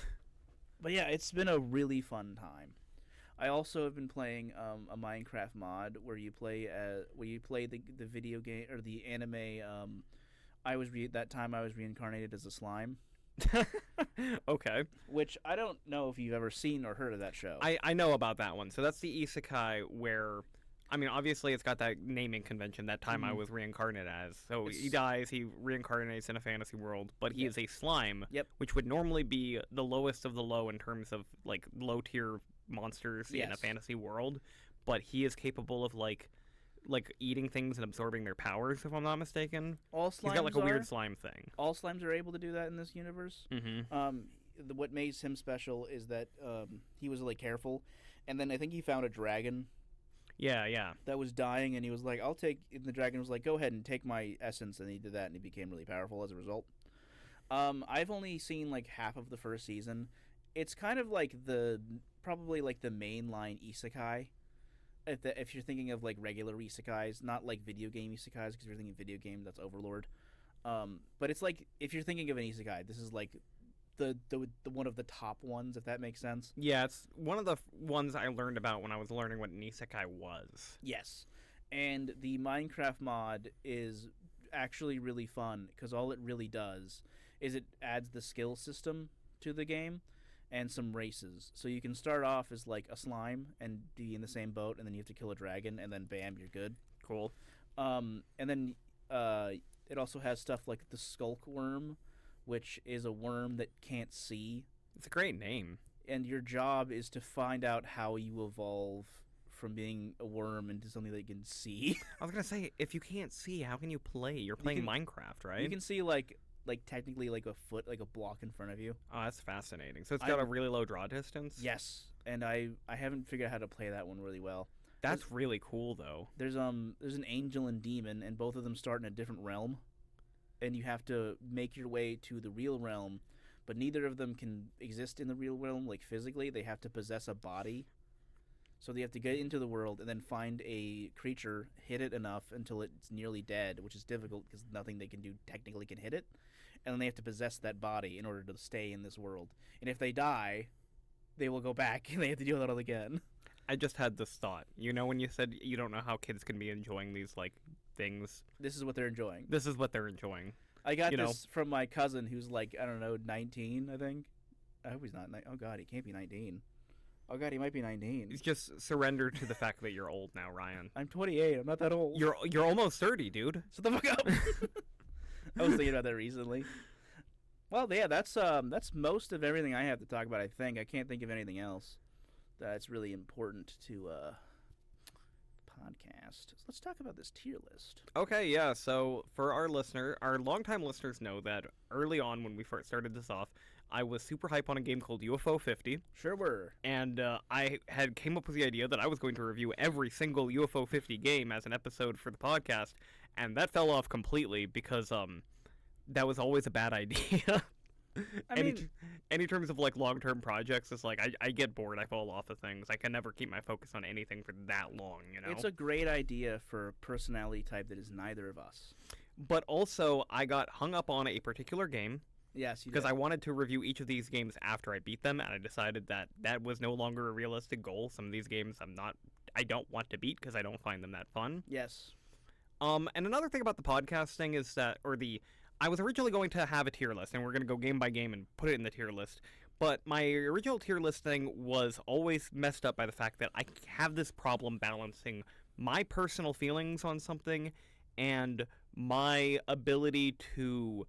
But yeah, it's been a really fun time. I also have been playing a Minecraft mod where you play the video game or the anime. That time I was reincarnated as a slime.
Okay.
Which I don't know if you've ever seen or heard of that show.
I know about that one. So that's the isekai where, I mean, obviously it's got that naming convention, that time I was reincarnated as. So he dies, he reincarnates in a fantasy world, but he is a slime, which would normally be the lowest of the low in terms of, like, low-tier monsters in a fantasy world. But he is capable of, like eating things and absorbing their powers, if I'm not mistaken.
All slimes
He's got like a weird slime thing.
All slimes are able to do that in this universe.
Mm-hmm.
What makes him special is that he was like careful, and then I think he found a dragon.
Yeah.
That was dying, and he was like, and the dragon was like, go ahead and take my essence, and he did that, and he became really powerful as a result. I've only seen like half of the first season. It's kind of like probably like the mainline isekai. If you're thinking of like regular isekais, not like video game isekais, because if you're thinking video game, that's Overlord. But it's like if you're thinking of an isekai, this is like the one of the top ones, if that makes sense.
Yeah, it's one of the ones I learned about when I was learning what an isekai was.
Yes, and the Minecraft mod is actually really fun because all it really does is it adds the skill system to the game. And some races. So you can start off as like a slime and be in the same boat, and then you have to kill a dragon, and then bam, you're good.
Cool.
And then it also has stuff like the skulk worm, which is a worm that can't see.
It's a great name.
And your job is to find out how you evolve from being a worm into something that you can see.
I was gonna say, if you can't see, how can you play? You're playing Minecraft, right?
You can see like technically like a foot, like a block in front of you.
Oh, that's fascinating. So it's got a really low draw distance?
Yes, and I haven't figured out how to play that one really well.
That's really cool, though.
There's an angel and demon, and both of them start in a different realm, and you have to make your way to the real realm, but neither of them can exist in the real realm, like physically. They have to possess a body. So they have to get into the world and then find a creature, hit it enough until it's nearly dead, which is difficult because nothing they can do technically can hit it. And then they have to possess that body in order to stay in this world. And if they die, they will go back and they have to do that all again.
I just had this thought. You know when you said you don't know how kids can be enjoying these, like, things?
This is what they're enjoying.
This is what they're enjoying.
I got this from my cousin who's like, I don't know, 19, I think. I hope he's not. Oh, God, he can't be 19. Oh, God, he might be 19.
Just surrender to the fact that you're old now, Ryan.
I'm 28. I'm not that old.
You're almost 30, dude.
Shut the fuck up. I was thinking about that recently. Well, yeah, that's most of everything I have to talk about, I think. I can't think of anything else that's really important to podcast. So let's talk about this tier list.
Okay, yeah. So for our longtime listeners know that early on when we first started this off, I was super hype on a game called UFO50,
Sure were.
and I had came up with the idea that I was going to review every single UFO50 game as an episode for the podcast, and that fell off completely because that was always a bad idea.
I mean,
any terms of like long-term projects, it's like I get bored, I fall off of things. I can never keep my focus on anything for that long, you know.
it's a great idea for a personality type that is neither of us.
But also, I got hung up on a particular game
Yes, you
because
did.
I wanted to review each of these games after I beat them, and I decided that that was no longer a realistic goal. Some of these games I don't want to beat because I don't find them that fun.
Yes.
And another thing about the podcasting is that, I was originally going to have a tier list, and we're going to go game by game and put it in the tier list. But my original tier list thing was always messed up by the fact that I have this problem balancing my personal feelings on something and my ability to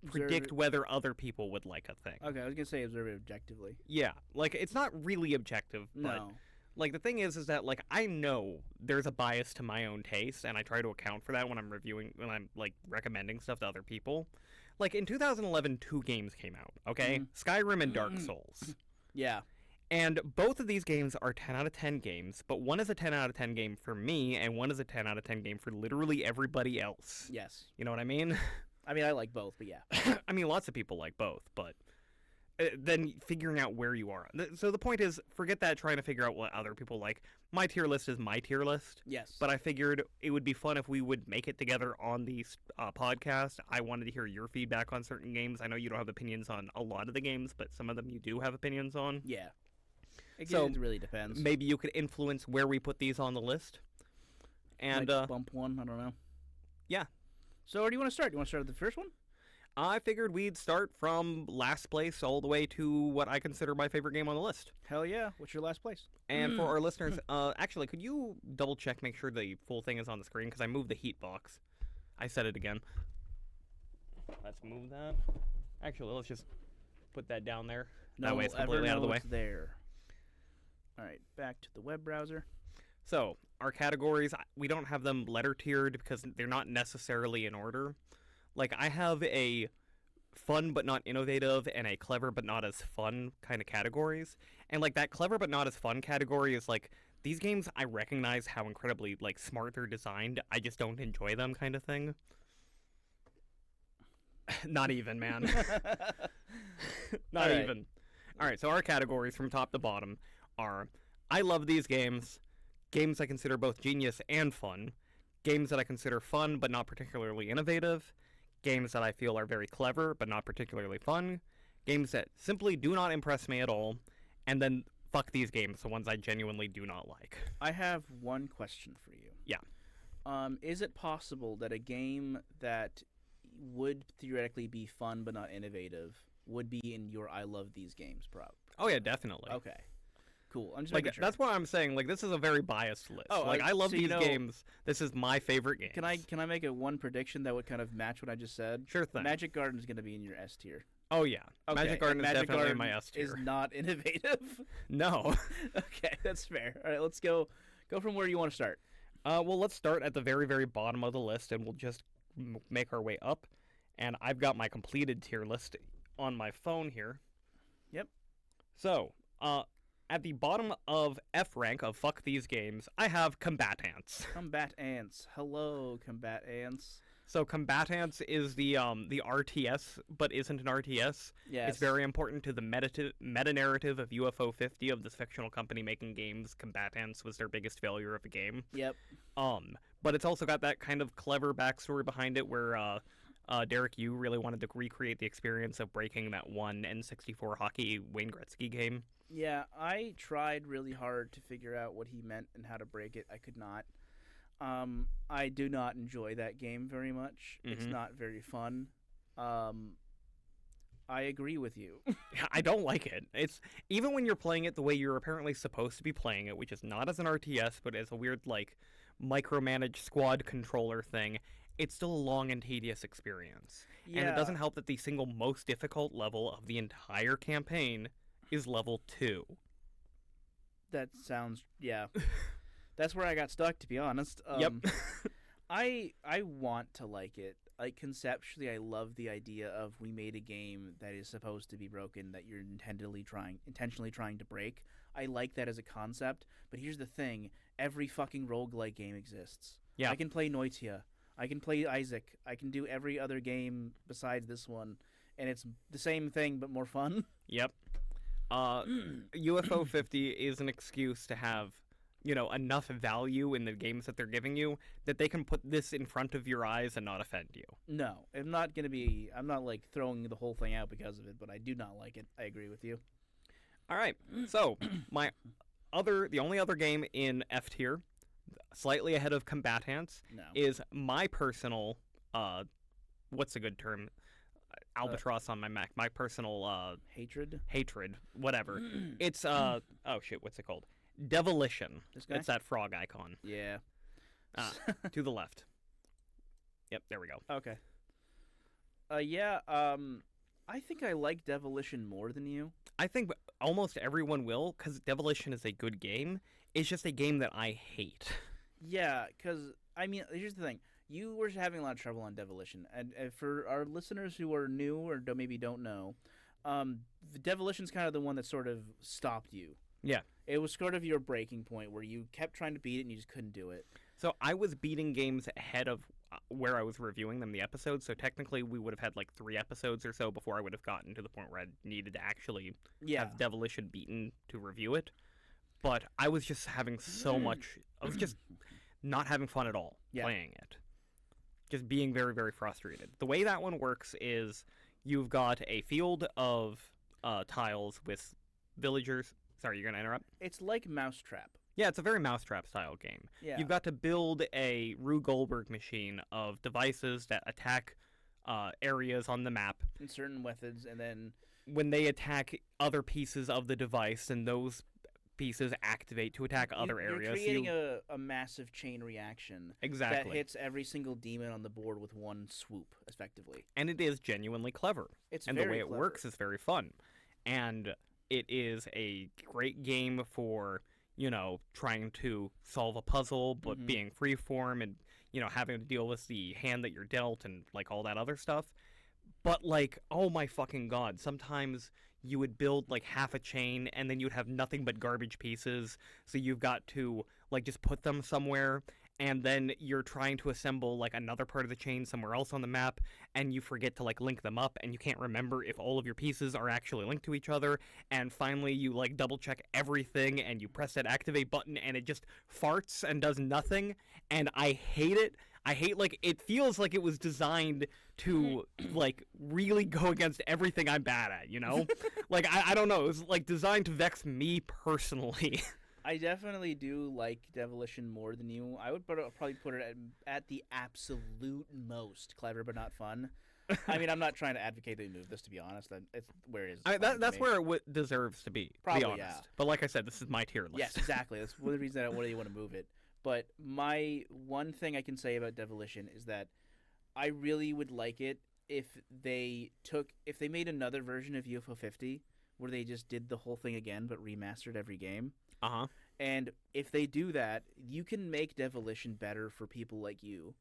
predict whether other people would like a thing.
Okay, I was gonna say observe it objectively.
Yeah, like it's not really objective, but
No.
like the thing is that like I know there's a bias to my own taste, and I try to account for that when I'm like recommending stuff to other people. Like in 2011, 2 games came out. Okay, Skyrim and Dark Souls.
Yeah.
And both of these games are 10 out of 10 games, but one is a 10 out of 10 game for me, and one is a 10 out of 10 game for literally everybody else.
Yes.
You know what I mean?
I mean, I like both, but yeah.
I mean, lots of people like both, but then figuring out where you are. So the point is, forget that trying to figure out what other people like. My tier list is my tier list.
Yes.
But I figured it would be fun if we would make it together on the podcast. I wanted to hear your feedback on certain games. I know you don't have opinions on a lot of the games, but some of them you do have opinions on.
Yeah. It really depends.
Maybe you could influence where we put these on the list. And
like bump one, I don't know.
Yeah.
So where do you want to start? Do you want to start with the first one?
I figured we'd start from last place all the way to what I consider my favorite game on the list.
Hell yeah. What's your last place?
And for our listeners, actually, could you double check, make sure the full thing is on the screen? Because I moved the heat box. I said it again. Let's move that. Actually, let's just put that down there. That way it's completely out of the way.
There. All right, back to the web browser.
So, our categories, we don't have them letter tiered because they're not necessarily in order. Like, I have a fun but not innovative and a clever but not as fun kind of categories. And, like, that clever but not as fun category is, like, these games, I recognize how incredibly, like, smart they're designed. I just don't enjoy them kind of thing. Not even, man. Not even. All right, so our categories from top to bottom are I love these games, games I consider both genius and fun, games that I consider fun but not particularly innovative, games that I feel are very clever but not particularly fun, games that simply do not impress me at all, and then fuck these games, the ones I genuinely do not like.
I have one question for you.
Yeah.
Is it possible that a game that would theoretically be fun but not innovative would be in your I love these games prop?
Oh yeah, definitely.
Okay. Cool. I'm just
like
making sure.
that's why I'm saying like this is a very biased list.
Oh,
like I love these games. This is my favorite game.
Can I make a one prediction that would kind of match what I just said?
Sure thing.
Magic Garden is going to be in your S tier.
Oh yeah.
Okay.
Magic Garden is definitely
Garden
in my S tier.
Is not innovative.
No.
Okay, that's fair. All right, let's go from where you want to start.
Well, let's start at the very, very bottom of the list, and we'll just make our way up. And I've got my completed tier list on my phone here.
Yep.
So, at the bottom of F rank of fuck these games, I have Combat Ants.
Combat Ants. Hello, Combat Ants.
So Combat Ants is the RTS, but isn't an RTS.
Yes.
It's very important to the meta-narrative of UFO50 of this fictional company making games. Combat Ants was their biggest failure of a game.
Yep.
But it's also got that kind of clever backstory behind it where Derek Yu really wanted to recreate the experience of breaking that one N64 hockey Wayne Gretzky game.
Yeah, I tried really hard to figure out what he meant and how to break it. I could not. I do not enjoy that game very much.
Mm-hmm.
It's not very fun. I agree with you.
I don't like it. It's even when you're playing it the way you're apparently supposed to be playing it, which is not as an RTS, but as a weird like micromanaged squad controller thing. It's still a long and tedious experience.
Yeah.
And it doesn't help that the single most difficult level of the entire campaign is level 2.
That sounds, yeah. That's where I got stuck, to be honest.
Yep.
I want to like it. like conceptually, I love the idea of we made a game that is supposed to be broken that you're intentionally trying to break. I like that as a concept, but here's the thing: every fucking roguelike game exists.
Yeah.
I can play Noitia, I can play Isaac, I can do every other game besides this one, and it's the same thing but more fun.
Yep. UFO50 is an excuse to have, enough value in the games that they're giving you that they can put this in front of your eyes and not offend you.
No, I'm not like throwing the whole thing out because of it, but I do not like it. I agree with you.
All right. So, the only other game in F tier, slightly ahead of Combatants,
No.
is my personal, what's a good term? Albatross on my Mac. My personal,
Hatred?
hatred, whatever. It's, oh shit, what's it called? Devilition.
This guy?
It's that frog icon.
Yeah.
To the left. Yep, there we go.
Okay. I think I like Devilition more than you.
I think almost everyone will, because Devilition is a good game. It's just a game that I hate.
Yeah, because, I mean, here's the thing. You were having a lot of trouble on Devilition, and for our listeners who are new or maybe don't know, the Devilition's kind of the one that sort of stopped you.
Yeah.
It was sort of your breaking point where you kept trying to beat it and you just couldn't do it.
So I was beating games ahead of where I was reviewing them, the episodes, so technically we would have had like 3 episodes or so before I would have gotten to the point where I needed to actually have Devilition beaten to review it. But I was just having so much... I was just not having fun at all playing it. Just being very, very frustrated. The way that one works is you've got a field of tiles with villagers. Sorry, you're going to interrupt?
It's like Mousetrap.
Yeah, it's a very Mousetrap style game.
Yeah.
You've got to build a Rube Goldberg machine of devices that attack areas on the map.
And certain methods, and then...
When they attack other pieces of the device, and those pieces activate to attack other areas.
You're creating a massive chain reaction
exactly.
that hits every single demon on the board with one swoop, effectively.
And it is genuinely clever.
It's
and
very
the way
clever.
It works is very fun. And it is a great game for, trying to solve a puzzle, but being freeform and, having to deal with the hand that you're dealt and, like, all that other stuff. But, like, oh my fucking god, sometimes you would build, like, half a chain, and then you'd have nothing but garbage pieces, so you've got to, like, just put them somewhere, and then you're trying to assemble, like, another part of the chain somewhere else on the map, and you forget to, like, link them up, and you can't remember if all of your pieces are actually linked to each other, and finally you, like, double-check everything, and you press that activate button, and it just farts and does nothing, and I hate it. I hate, like, it feels like it was designed to, like, really go against everything I'm bad at, Like, I don't know. It was, like, designed to vex me personally.
I definitely do like Devilition more than you. I would probably put it at the absolute most clever but not fun. I mean, I'm not trying to advocate that you move this, to be honest. It's where it is.
That's where it deserves to be,
probably,
to be honest.
Yeah.
But like I said, this is my tier list.
Yes, exactly. That's one of the reasons I really want to move it. But my one thing I can say about Devilition is that I really would like it if they made another version of UFO50 where they just did the whole thing again but remastered every game.
Uh-huh.
And if they do that, you can make Devilition better for people like you,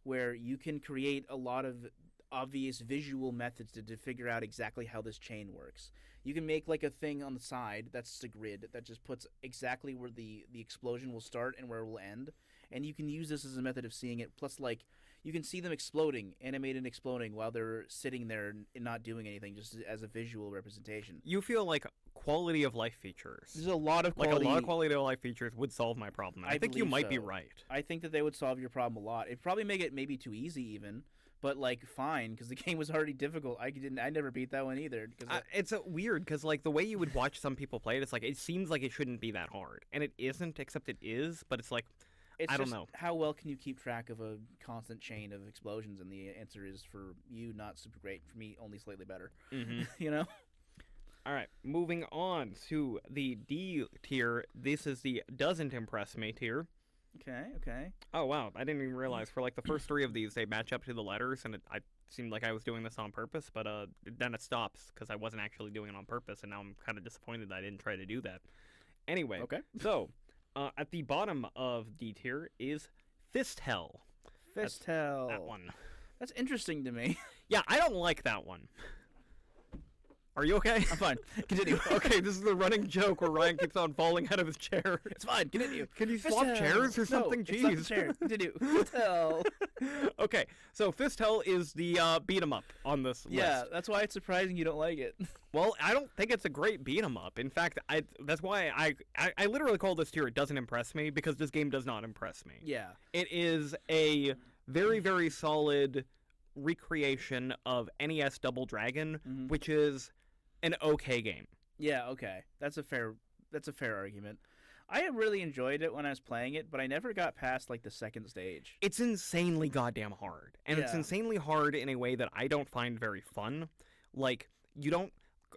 where you can create a lot of obvious visual methods to figure out exactly how this chain works. You can make like a thing on the side that's just a grid that just puts exactly where the explosion will start and where it will end. And you can use this as a method of seeing it. Plus, like, you can see them exploding, animated exploding while they're sitting there and not doing anything, just as a visual representation.
You feel like quality of life features.
There's a lot of quality.
Like, a lot of quality of life features would solve my problem. I think you might be right.
I think that they would solve your problem a lot. It'd probably make it maybe too easy even. But, like, fine, because the game was already difficult. I never beat that one either.
It's weird, because, like, the way you would watch some people play it, it's like, it seems like it shouldn't be that hard. And it isn't, except it is, but it's like, I don't know.
How well can you keep track of a constant chain of explosions? And the answer is, for you, not super great. For me, only slightly better.
Mm-hmm. All right, moving on to the D tier. This is the doesn't impress me tier.
Okay.
Oh, wow. I didn't even realize. For, like, the first 3 of these, they match up to the letters, and I seemed like I was doing this on purpose, but then it stops, because I wasn't actually doing it on purpose, and now I'm kind of disappointed that I didn't try to do that. Anyway,
okay.
So, at the bottom of D tier is Fist Hell.
Fist Hell.
That one.
That's interesting to me.
Yeah, I don't like that one. Are you okay?
I'm fine. Continue.
Okay, this is the running joke where Ryan keeps on falling out of his chair.
It's fine. Continue.
Can you swap chairs or something?
No,
Jeez.
it's not the chair. Continue. Hell.
Okay, so Fist Hell is the beat 'em up on this
Yeah,
list.
that's why it's surprising you don't like it.
Well, I don't think it's a great beat 'em up. In fact, that's why I literally call this tier "It doesn't impress me" because this game does not impress me.
Yeah.
It is a very, very solid recreation of NES Double Dragon, which is an okay game.
Yeah, okay. That's a fair argument. I really enjoyed it when I was playing it, but I never got past like the second stage.
It's insanely goddamn hard. And it's insanely hard in a way that I don't find very fun. Like, you don't...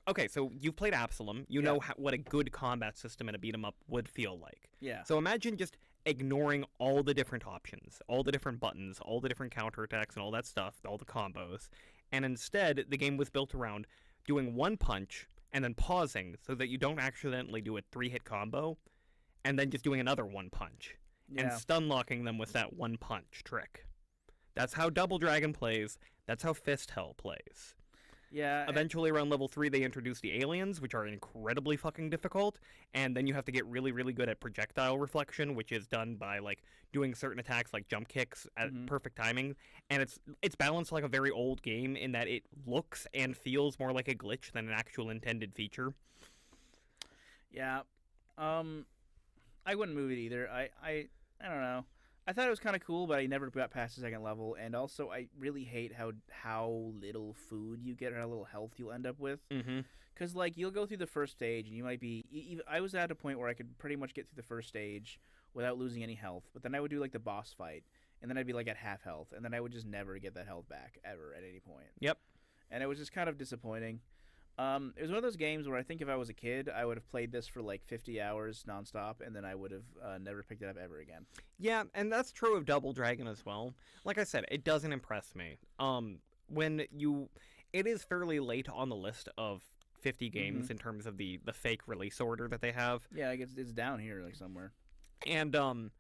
Okay, so you've played Absalom. You know what a good combat system in a beat 'em up would feel like.
Yeah.
So imagine just ignoring all the different options, all the different buttons, all the different counterattacks and all that stuff, all the combos. And instead, the game was built around doing one punch and then pausing so that you don't accidentally do a 3-hit combo, and then just doing another one punch and stun locking them with that one punch trick. That's how Double Dragon plays. That's how Fist Hell plays.
Yeah.
Eventually, around level 3, they introduce the aliens, which are incredibly fucking difficult, and then you have to get really, really good at projectile reflection, which is done by like doing certain attacks like jump kicks at perfect timing. And it's balanced like a very old game in that it looks and feels more like a glitch than an actual intended feature.
Yeah. I wouldn't move it either. I don't know. I thought it was kind of cool, but I never got past the second level. And also, I really hate how little food you get or how little health you'll end up with. Because, like, you'll go through the first stage, and you might be... I was at a point where I could pretty much get through the first stage without losing any health. But then I would do, like, the boss fight, and then I'd be, like, at half health. And then I would just never get that health back, ever, at any point.
Yep.
And it was just kind of disappointing. It was one of those games where I think if I was a kid, I would have played this for like 50 hours nonstop, and then I would have never picked it up ever again.
Yeah, and that's true of Double Dragon as well. Like I said, it doesn't impress me. It is fairly late on the list of 50 games in terms of the fake release order that they have.
Yeah, I guess it's down here like somewhere.
And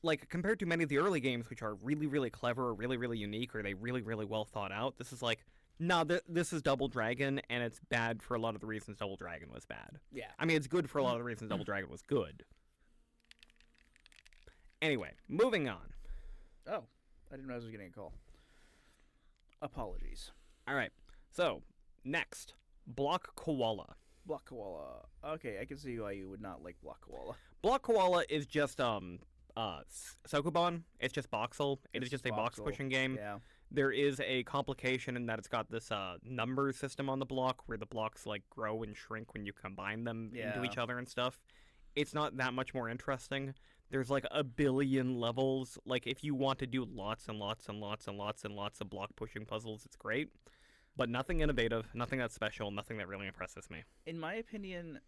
like compared to many of the early games, which are really, really clever or really, really unique, or they really, really well thought out, this is like, no, this is Double Dragon, and it's bad for a lot of the reasons Double Dragon was bad.
Yeah.
I mean, it's good for a lot of the reasons Double Dragon was good. Anyway, moving on.
Oh, I didn't realize I was getting a call. Apologies.
All right, so Next, Block Koala.
Block Koala. Okay, I can see why you would not like Block Koala.
Block Koala is just Sokoban. It's just Boxel. It is just a box pushing game.
Yeah.
There is a complication in that it's got this number system on the block where the blocks like grow and shrink when you combine them into each other and stuff. It's not that much more interesting. There's like a billion levels. Like if you want to do lots and lots and lots and lots and lots of block pushing puzzles, it's great. But nothing innovative, nothing that's special, nothing that really impresses me.
In my opinion,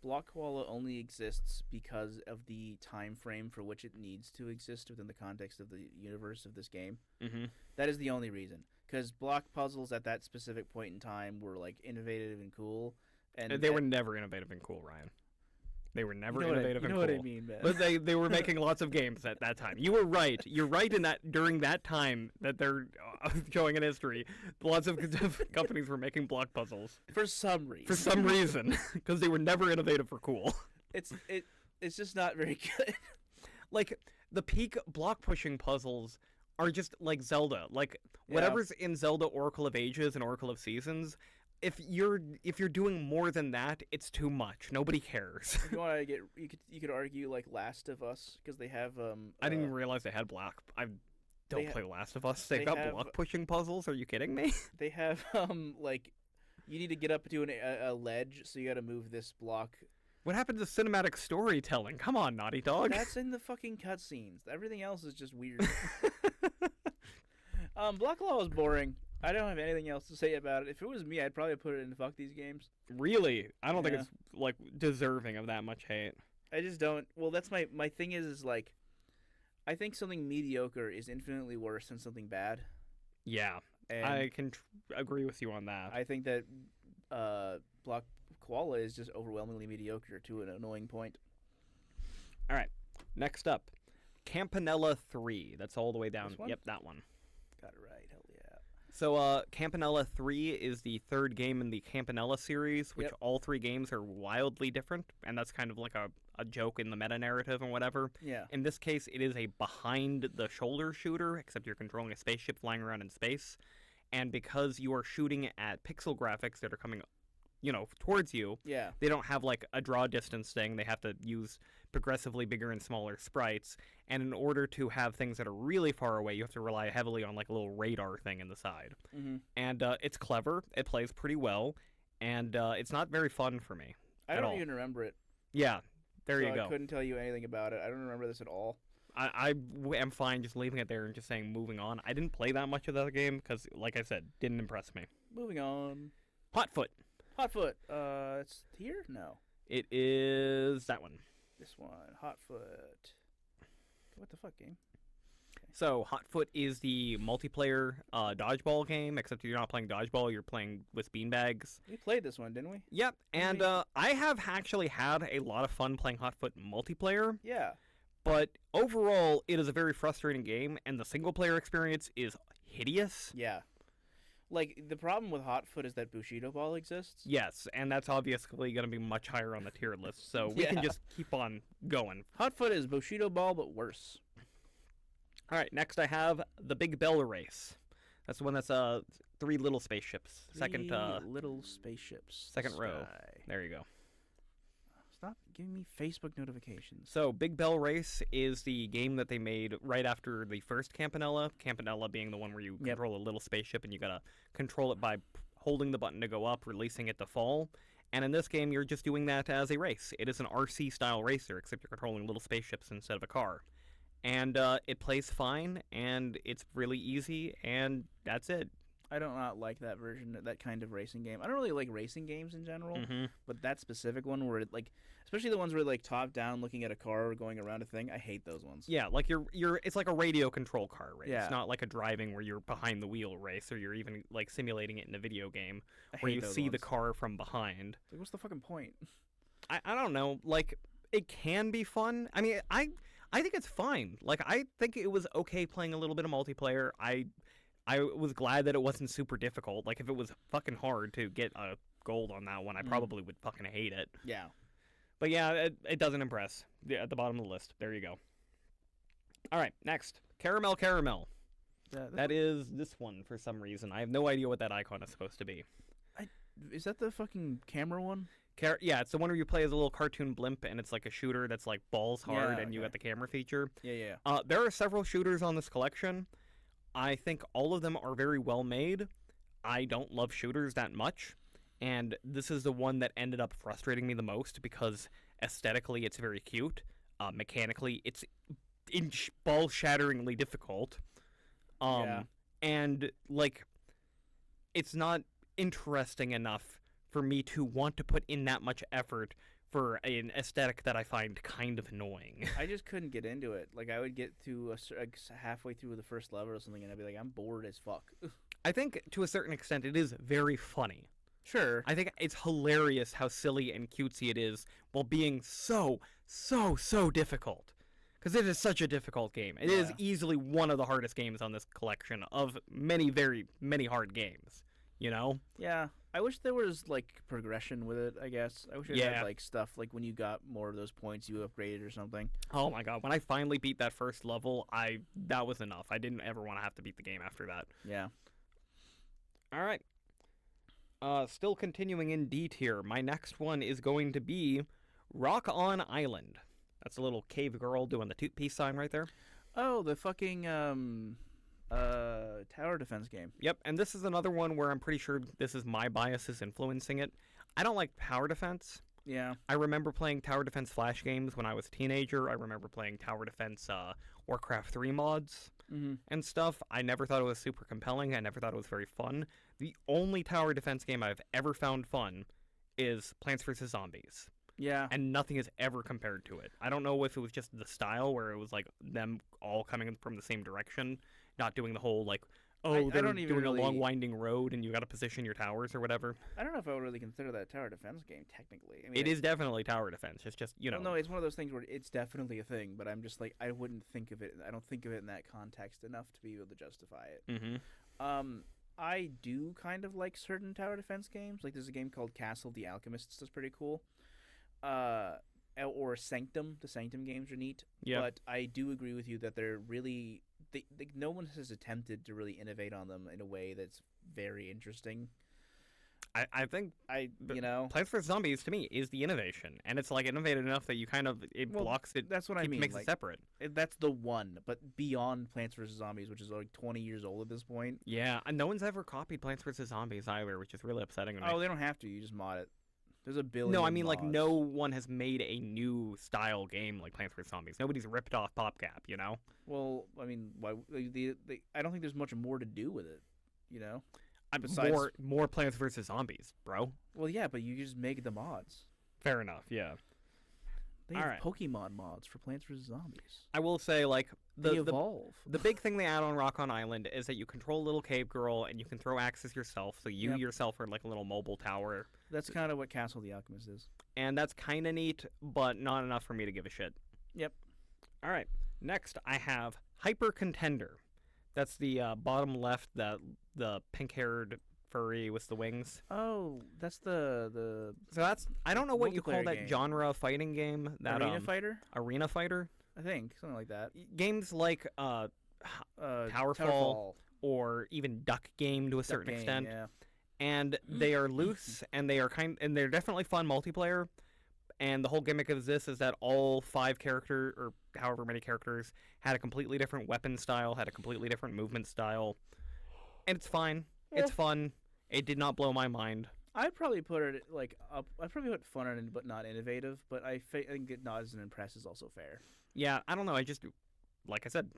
Block Koala only exists because of the time frame for which it needs to exist within the context of the universe of this game.
Mm-hmm.
That is the only reason. Because block puzzles at that specific point in time were like innovative and cool. And
they were never innovative and cool, Ryan. They were never innovative and cool.
You know what I mean, man.
But they were making lots of games at that time. You were right. You're right in that during that time that they're showing in history, lots of companies were making block puzzles.
For some reason.
For some reason. Because they were never innovative or cool.
It's just not very good.
Like, the peak block pushing puzzles are just like Zelda. Like, whatever's in Zelda Oracle of Ages and Oracle of Seasons... If you're doing more than that, it's too much. Nobody cares.
If you want to get, you could argue like Last of Us because they have.
I didn't even realize they had block. I don't play Last of Us. They've got block pushing puzzles. Are you kidding me?
They have like, you need to get up to a ledge, so you got to move this block.
What happened to cinematic storytelling? Come on, Naughty Dog.
That's in the fucking cutscenes. Everything else is just weird. Block Law is boring. I don't have anything else to say about it. If it was me, I'd probably put it in fuck these games.
Really? I don't think it's like deserving of that much hate.
I just don't. Well, that's my thing is like, I think something mediocre is infinitely worse than something bad.
Yeah, and I can agree with you on that.
I think that Block Koala is just overwhelmingly mediocre to an annoying point.
All right, next up, Campanella 3. That's all the way down.
This one?
Yep, that one.
Got it right. Hell yeah.
So, Campanella 3 is the third game in the Campanella series, which
Yep.
all three games are wildly different, and that's kind of like a joke in the meta-narrative and whatever.
Yeah.
In this case, it is a behind-the-shoulder shooter, except you're controlling a spaceship flying around in space, and because you are shooting at pixel graphics that are coming, towards you,
Yeah.
they don't have like a draw distance thing. They have to use progressively bigger and smaller sprites. And in order to have things that are really far away, you have to rely heavily on like a little radar thing in the side.
Mm-hmm.
And it's clever. It plays pretty well. And it's not very fun for me.
I
at
don't
all.
even remember it.
Yeah, there
so
you go.
I couldn't tell you anything about it. I don't remember this at all.
I am fine just leaving it there and just saying moving on. I didn't play that much of that game because, like I said, didn't impress me.
Moving on.
Hotfoot.
Hotfoot. It's here? No.
It is that one.
This one. Hotfoot. What the fuck game?
So, Hotfoot is the multiplayer dodgeball game, except you're not playing dodgeball, you're playing with beanbags.
We played this one, didn't we?
Yep, and I have actually had a lot of fun playing Hotfoot multiplayer,
Yeah.
but overall, it is a very frustrating game, and the single-player experience is hideous.
Yeah. Like, the problem with Hotfoot is that Bushido Ball exists.
Yes, and that's obviously going to be much higher on the tier list, so we
Yeah.
can just keep on going.
Hotfoot is Bushido Ball, but worse.
All right, next I have the Big Bell Race. That's the one that's three little spaceships. Second
little spaceships.
second row.
Sky.
There you go.
Stop giving me Facebook notifications.
So, Big Bell Race is the game that they made right after the first Campanella. Campanella being the one where you control a little spaceship and you gotta control it by holding the button to go up, releasing it to fall. And in this game, you're just doing that as a race. It is an RC-style racer, except you're controlling little spaceships instead of a car. And it plays fine, and it's really easy, and that's it.
I do not like that version, that kind of racing game. I don't really like racing games in general,
Mm-hmm.
but that specific one where it, like, especially the ones where like top down looking at a car or going around a thing, I hate those ones.
Yeah, like it's like a radio control car race.
Yeah.
It's not like a driving where you're behind the wheel race, or you're even like simulating it in a video game
I
where
hate
you
those
see the
ones.
car from behind.
Like, what's the fucking point?
I don't know. Like, it can be fun. I mean, I think it's fine. Like, I think it was okay playing a little bit of multiplayer. I was glad that it wasn't super difficult. Like, if it was fucking hard to get a gold on that one, I probably would fucking hate it.
Yeah.
But yeah, it doesn't impress. Yeah, at the bottom of the list. There you go. All right, next. Caramel Caramel. That is this one for some reason. I have no idea what that icon is supposed to be.
Is that the fucking camera one?
Yeah, it's the one where you play as a little cartoon blimp, and it's like a shooter that's like balls hard,
Yeah,
and you
okay.
got the camera feature.
Yeah.
There are several shooters on this collection. I think all of them are very well made. I don't love shooters that much, and this is the one that ended up frustrating me the most because aesthetically it's very cute. Mechanically, it's ball-shatteringly difficult.
Yeah.
And like, it's not interesting enough for me to want to put in that much effort for an aesthetic that I find kind of annoying.
I just couldn't get into it. Like, I would get to halfway through the first level or something, and I'd be like, I'm bored as fuck.
I think to a certain extent it is very funny.
Sure.
I think it's hilarious how silly and cutesy it is while being so difficult. Because it is such a difficult game. It is
Yeah.
easily one of the hardest games on this collection of many, very many hard games. You know?
Yeah. I wish there was, like, progression with it, I guess. I wish it
Yeah.
had, like, stuff, like, when you got more of those points, you upgraded or something.
Oh my god, when I finally beat that first level, that was enough. I didn't ever want to have to beat the game after that.
Yeah.
All right. Still continuing in D tier, my next one is going to be Rock On Island. That's a little cave girl doing the peace sign right there.
Oh, the fucking, tower defense game.
Yep, and this is another one where I'm pretty sure this is my biases influencing it. I don't like tower defense.
Yeah.
I remember playing tower defense flash games when I was a teenager. I remember playing tower defense Warcraft 3 mods
Mm-hmm.
and stuff. I never thought it was super compelling. I never thought it was very fun. The only tower defense game I've ever found fun is Plants vs. Zombies.
Yeah.
And nothing is ever compared to it. I don't know if it was just the style where it was like them all coming from the same direction, not doing the whole like,
I
they're
don't even
doing a long
really-
winding road and you got to position your towers or whatever.
I don't know if I would really consider that a tower defense game, technically. I mean,
It is definitely tower defense. It's just, you know.
Well, no, it's one of those things where it's definitely a thing, but I'm just like, I wouldn't think of it. I don't think of it in that context enough to be able to justify it.
Mm-hmm.
I do kind of like certain tower defense games. Like there's a game called Castle of the Alchemists that's pretty cool. Uh, or Sanctum. The Sanctum games are neat.
Yeah.
But I do agree with you that they're really no one has attempted to really innovate on them in a way that's very interesting.
I think
you know,
Plants vs Zombies to me is the innovation, and it's like innovative enough that you kind of blocks it.
That's what I mean.
Makes
like,
it separate.
That's the one, but beyond Plants vs Zombies, which is like 20 years old at this point.
Yeah, and no one's ever copied Plants vs Zombies either, which is really upsetting to me.
Oh, they don't have to. You just mod it. There's a billion.
No, I mean
mods.
like no one has made a new style game like Plants vs Zombies. Nobody's ripped off PopCap, you know.
Well, I mean, why? I don't think there's much more to do with it. You know.
Besides, more Plants vs Zombies, bro.
Well, yeah, but you just make the mods.
Fair enough. Yeah.
They have Pokemon mods for Plants vs Zombies.
I will say, like
they evolve.
The big thing they add on Rock on Island is that you control a little cave girl and you can throw axes yourself. So you yourself are like a little mobile tower.
That's kind of what Castle of the Alchemist is.
And that's kind of neat, but not enough for me to give a shit.
Yep.
All right. Next, I have Hyper Contender. That's the bottom left, the pink-haired furry with the wings.
Oh, that's the.
So that's I don't know what you call that genre of fighting game. That
arena fighter.
Arena fighter.
I think something like that.
Games like Towerfall or even Duck Game to a certain extent.
Yeah.
And they are loose and they're definitely fun multiplayer. And the whole gimmick of this is that all 5 characters, or however many characters, had a completely different weapon style, had a completely different movement style. And it's fine. Yeah. It's fun. It did not blow my mind.
I'd probably put it like up. I'd probably put fun in it, but not innovative. But I think it not as an impress is also fair.
Yeah, I don't know. I just, like I said,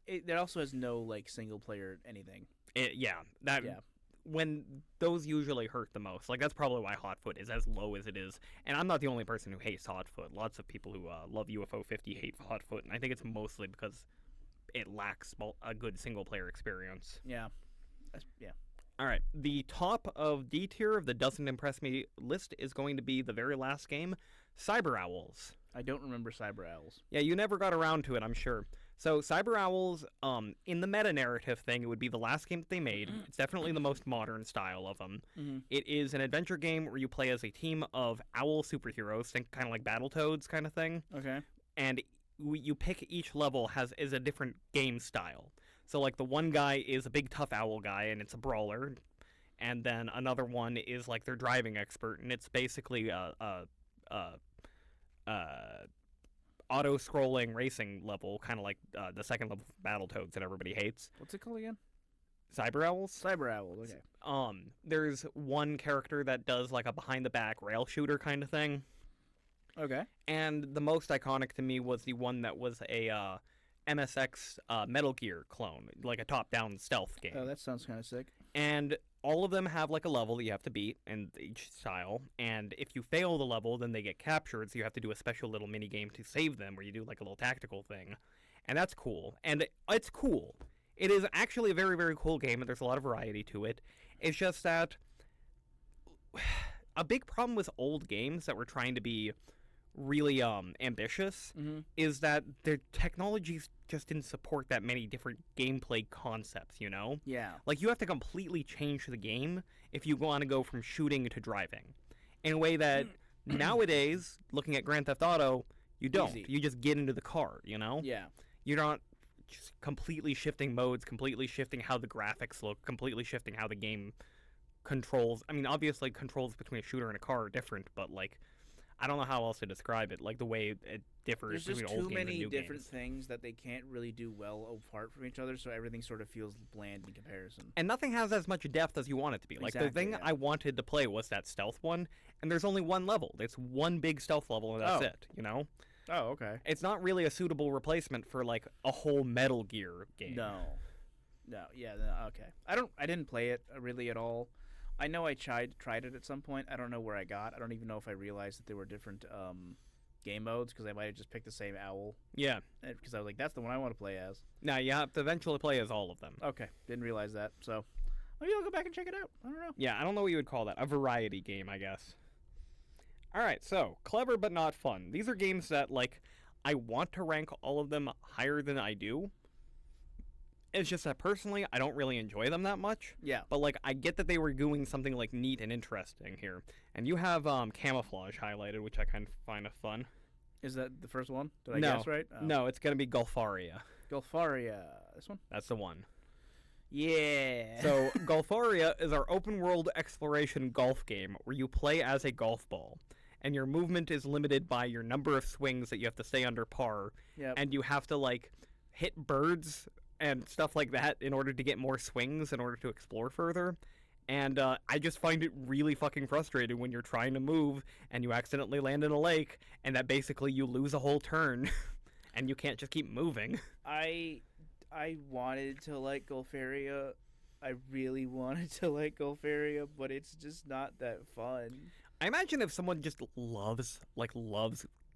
it also has no like single player anything.
When those usually hurt the most. Like, that's probably why Hotfoot is as low as it is. And I'm not the only person who hates Hotfoot. Lots of people who love UFO50 hate Hotfoot, and I think it's mostly because it lacks a good single-player experience.
Yeah. Yeah.
All right. The top of D tier of the doesn't impress me list is going to be the very last game, Cyber Owls.
I don't remember Cyber Owls.
Yeah, you never got around to it, I'm sure. So Cyber Owls, in the meta-narrative thing, it would be the last game that they made. It's definitely the most modern style of them.
Mm-hmm.
It is an adventure game where you play as a team of owl superheroes, think kind of like Battletoads kind of thing.
Okay.
And you pick each level is a different game style. So like the one guy is a big tough owl guy, and it's a brawler. And then another one is like their driving expert, and it's basically auto-scrolling racing level, kind of like the second level of Battletoads that everybody hates.
What's it called again?
Cyber Owls?
Cyber Owls, okay.
There's one character that does like a behind-the-back rail shooter kind of thing.
Okay.
And the most iconic to me was the one that was a MSX Metal Gear clone, like a top-down stealth game.
Oh, that sounds kind of sick.
And all of them have like a level that you have to beat in each style, and if you fail the level, then they get captured, so you have to do a special little mini game to save them, where you do like a little tactical thing, and that's cool. And it's cool. It is actually a very, very cool game, and there's a lot of variety to it. It's just that a big problem with old games that were trying to be really ambitious is that their technologies just didn't support that many different gameplay concepts, you know?
Yeah.
Like, you have to completely change the game if you want to go from shooting to driving. In a way that nowadays, looking at Grand Theft Auto, you don't.
Easy.
You just get into the car, you know?
Yeah.
You're not just completely shifting modes, completely shifting how the graphics look, completely shifting how the game controls. I mean, obviously, controls between a shooter and a car are different, but, like, I don't know how else to describe it, like the way it differs
between
old games and new games.
There's just too many different things that they can't really do well apart from each other, so everything sort of feels bland in comparison.
And nothing has as much depth as you want it to be. Like, the thing I wanted to play was that stealth one, and there's only one level. It's one big stealth level, and that's it, you know?
Oh, okay.
It's not really a suitable replacement for, like, a whole Metal Gear game.
No, yeah, okay. I didn't play it really at all. I know I tried it at some point. I don't know where I got. I don't even know if I realized that there were different game modes, because I might have just picked the same owl.
Yeah.
Because I was like, that's the one I want to play as.
Now, you have to eventually play as all of them.
Okay. Didn't realize that. So maybe I'll go back and check it out. I don't know.
Yeah, I don't know what you would call that. A variety game, I guess. All right, so clever but not fun. These are games that, like, I want to rank all of them higher than I do. It's just that personally, I don't really enjoy them that much.
Yeah.
But like, I get that they were doing something like neat and interesting here. And you have camouflage highlighted, which I kind of find fun.
Is that the first one? Did I
No.
guess right? Oh.
No, it's gonna be Golfaria.
Golfaria. This one?
That's the one.
Yeah.
So Golfaria is our open world exploration golf game where you play as a golf ball. And your movement is limited by your number of swings that you have to stay under par.
Yep.
And you have to like hit birds and stuff like that in order to get more swings in order to explore further. And I just find it really fucking frustrating when you're trying to move and you accidentally land in a lake and that basically you lose a whole turn and you can't just keep moving.
I wanted to like Golfaria. I really wanted to like Golfaria, but it's just not that fun.
I imagine if someone just loves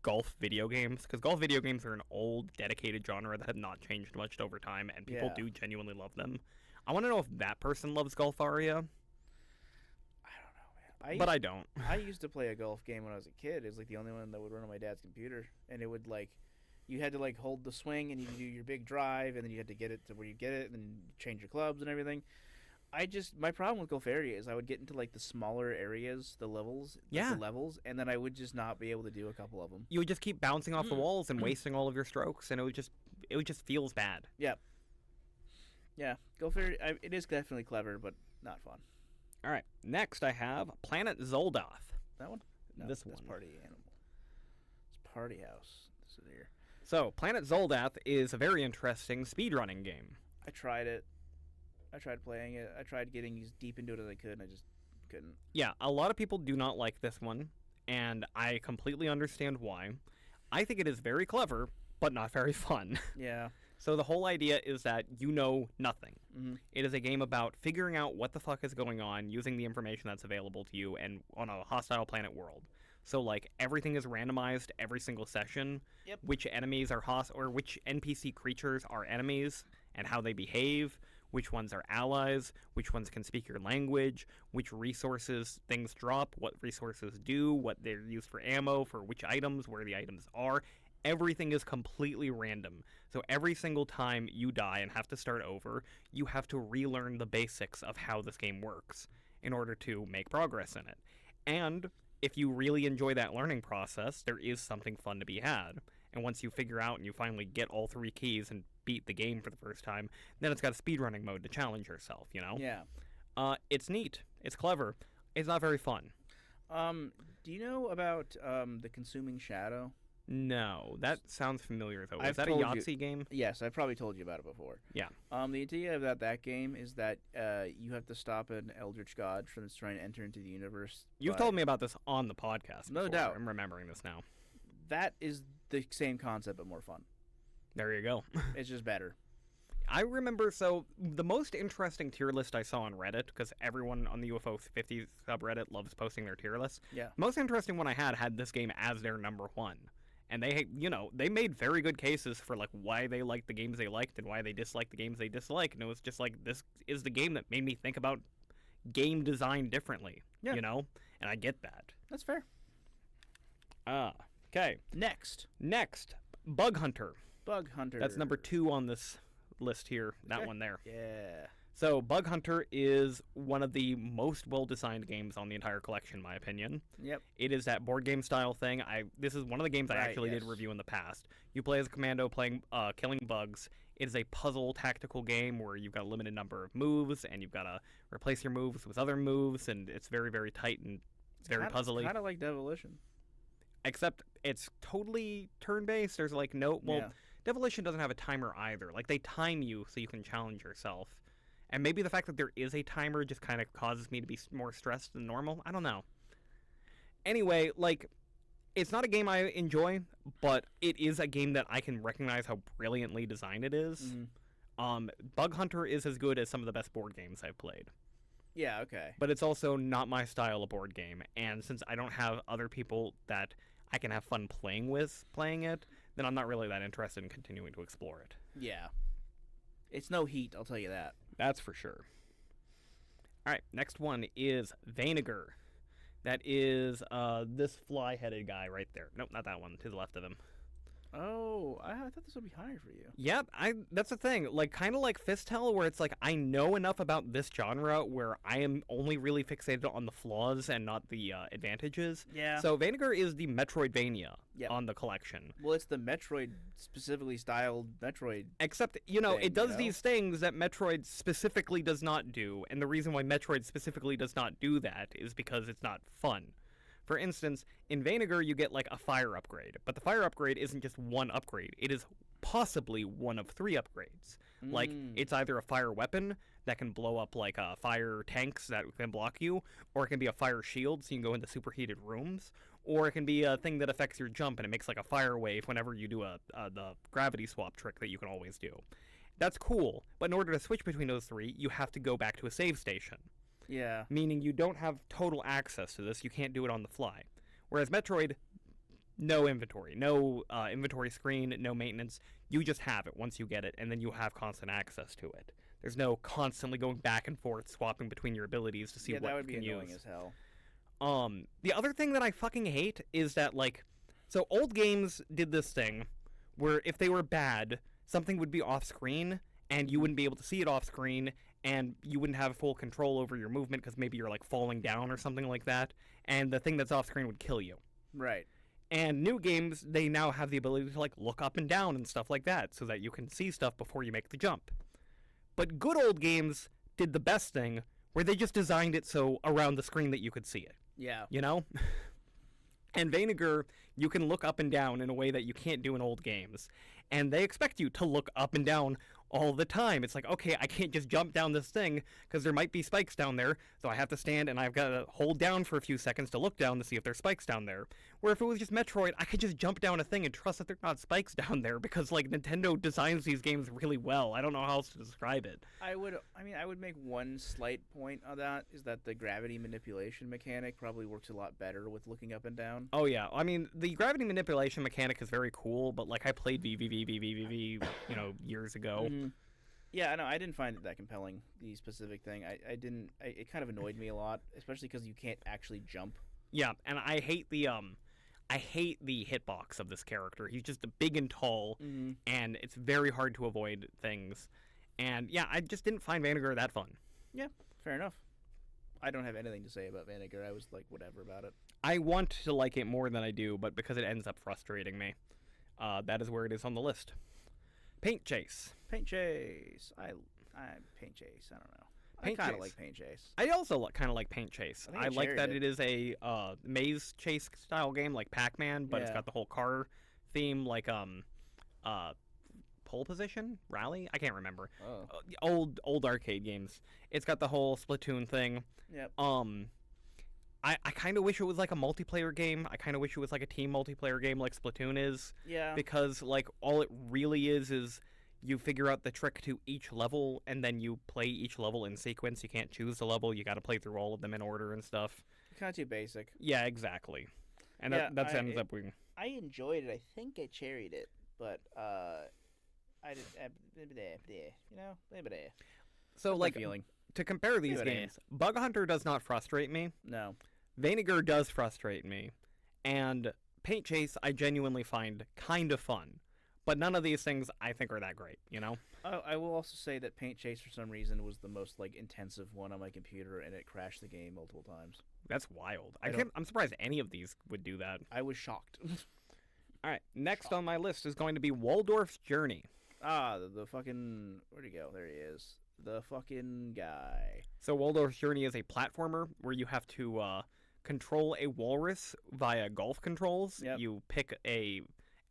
golf video games, because golf video games are an old, dedicated genre that have not changed much over time, and people do genuinely love them. I want to know if that person loves Golfaria.
I don't know, man.
But I don't.
I used to play a golf game when I was a kid. It was like the only one that would run on my dad's computer, and it would like, you had to like hold the swing and you do your big drive, and then you had to get it to where you get it, and then change your clubs and everything. My problem with Golfaria is I would get into like the smaller areas, the levels, and then I would just not be able to do a couple of them.
You would just keep bouncing off the walls and wasting all of your strokes, and it would just feels bad.
Yep. Yeah, Golfaria. It is definitely clever, but not fun.
All right, next I have Planet Zoldoth.
That one? No,
this
that's
one.
Party Animal. It's Party House. This is here.
So Planet Zoldoth is a very interesting speedrunning game.
I tried it. I tried playing it. I tried getting as deep into it as I could, and I just couldn't.
Yeah, a lot of people do not like this one, and I completely understand why. I think it is very clever, but not very fun.
Yeah.
So the whole idea is that you know nothing.
Mm-hmm.
It is a game about figuring out what the fuck is going on using the information that's available to you and on a hostile planet world. So like everything is randomized every single session.
Yep.
Which enemies are or which NPC creatures are enemies and how they behave, which ones are allies, which ones can speak your language, which resources things drop, what resources do, what they're used for ammo, for which items, where the items are. Everything is completely random. So every single time you die and have to start over, you have to relearn the basics of how this game works in order to make progress in it. And if you really enjoy that learning process, there is something fun to be had. And once you figure out and you finally get all 3 keys and beat the game for the first time, then it's got a speedrunning mode to challenge yourself, you know?
Yeah.
It's neat. It's clever. It's not very fun.
Do you know about the Consuming Shadow?
No. That sounds familiar, though. Is
I've
that a
told
Yahtzee game?
Yes, I've probably told you about it before.
Yeah.
The idea of that game is that you have to stop an eldritch god from trying to enter into the universe.
You've told me about this on the podcast
No
before.
doubt.
I'm remembering this now.
That is the same concept, but more fun.
There you go.
It's just better.
I remember, so the most interesting tier list I saw on Reddit, because everyone on the UFO50 subreddit loves posting their tier lists.
Yeah.
Most interesting one I had this game as their number 1. And they made very good cases for like why they liked the games they liked and why they disliked the games they disliked. And it was just like, this is the game that made me think about game design differently, you know? And I get that.
That's fair.
Okay.
Next,
Bug Hunter.
Bug Hunter.
That's number 2 on this list here. That one there.
Yeah.
So Bug Hunter is one of the most well-designed games on the entire collection, in my opinion.
Yep.
It is that board game style thing. This is one of the games I actually did review in the past. You play as a commando killing bugs. It is a puzzle tactical game where you've got a limited number of moves, and you've got to replace your moves with other moves, and it's very, very tight and very puzzly.
Kind of like Devolution.
Except it's totally turn-based. There's like Devolution doesn't have a timer either. Like they time you so you can challenge yourself. And maybe the fact that there is a timer just kind of causes me to be more stressed than normal. I don't know. Anyway, like, it's not a game I enjoy, but it is a game that I can recognize how brilliantly designed it is.
Mm-hmm.
Bug Hunter is as good as some of the best board games I've played.
Yeah, okay.
But it's also not my style of board game. And since I don't have other people that I can have fun playing with playing it, then I'm not really that interested in continuing to explore it.
Yeah. It's no Heat, I'll tell you that.
That's for sure. All right, next one is Vainiger. That is this fly-headed guy right there. Nope, not that one. To the left of him.
Oh, I thought this would be higher for you.
Yep, that's the thing. Like, kind of like Fistel, where it's like I know enough about this genre where I am only really fixated on the flaws and not the advantages.
Yeah.
So Vinegar is the Metroidvania
Yep.
on the collection.
Well, it's the Metroid specifically styled Metroid.
Except, it does these things that Metroid specifically does not do, and the reason why Metroid specifically does not do that is because it's not fun. For instance, in Vinegar, you get like a fire upgrade, but the fire upgrade isn't just one upgrade. It is possibly one of 3 upgrades. Like, it's either a fire weapon that can blow up like fire tanks that can block you, or it can be a fire shield so you can go into superheated rooms, or it can be a thing that affects your jump and it makes like a fire wave whenever you do the gravity swap trick that you can always do. That's cool, but in order to switch between those 3, you have to go back to a save station.
Yeah.
Meaning you don't have total access to this. You can't do it on the fly. Whereas Metroid, no inventory. No inventory screen, no maintenance. You just have it once you get it, and then you have constant access to it. There's no constantly going back and forth, swapping between your abilities to see what you can use.
Yeah, that would be annoying as hell.
The other thing that I fucking hate is that, like, so old games did this thing where if they were bad, something would be off-screen, and you wouldn't be able to see it off-screen, and you wouldn't have full control over your movement because maybe you're like falling down or something like that, and the thing that's off screen would kill you.
Right.
And new games, they now have the ability to like look up and down and stuff like that so that you can see stuff before you make the jump. But good old games did the best thing where they just designed it so around the screen that you could see it.
Yeah.
You know? And Vinegar, you can look up and down in a way that you can't do in old games. And they expect you to look up and down all the time. It's like, okay, I can't just jump down this thing because there might be spikes down there, so I have to stand and I've got to hold down for a few seconds to look down to see if there's spikes down there. Where if it was just Metroid, I could just jump down a thing and trust that there's not spikes down there because, like, Nintendo designs these games really well. I don't know how else to describe it.
I would make one slight point on that, is that the gravity manipulation mechanic probably works a lot better with looking up and down.
Oh, yeah. I mean, the gravity manipulation mechanic is very cool, but, like, I played VVVVVVV, years ago.
Mm-hmm. Yeah, no, I didn't find it that compelling, the specific thing. It kind of annoyed me a lot, especially because you can't actually jump.
Yeah, and I hate the hitbox of this character. He's just big and tall, and it's very hard to avoid things. And yeah, I just didn't find Vinegar that fun.
Yeah, fair enough. I don't have anything to say about Vinegar. I was like, whatever about it.
I want to like it more than I do, but because it ends up frustrating me, that is where it is on the list. Paint Chase.
Paint Chase. I Paint Chase. I don't know.
Paint
I kind of
Chase.
like Paint Chase.
I also kind of like Paint Chase.
I think I
like
shared
that
it.
it is a maze chase style game like Pac-Man, but it's
Yeah.
got the whole car theme, like pole position rally. I can't remember.
Oh.
Old arcade games. It's got the whole Splatoon thing.
Yep.
I kind of wish it was like a multiplayer game. I kind of wish it was like a team multiplayer game like Splatoon is.
Yeah.
Because like all it really is you figure out the trick to each level and then you play each level in sequence. You can't choose the level. You got to play through all of them in order and stuff.
Kind of too basic.
Yeah, exactly. And
Yeah,
that ends up being...
I enjoyed it. I think I cherried it, but I did.
So like
feeling.
to compare these
Bleh.
games, Bug Hunter does not frustrate me.
No.
Vinegar does frustrate me. And Paint Chase I genuinely find kind of fun. But none of these things I think are that great,
I will also say that Paint Chase for some reason was the most like intensive one on my computer, and it crashed the game multiple times.
That's wild.
I don't-
I'm surprised any of these would do that.
I was shocked.
All right, next on my list is going to be Waldorf's Journey.
The fucking, where'd he go? There he is. The fucking guy.
So Waldorf's Journey is a platformer where you have to control a walrus via golf controls.
Yep.
You pick a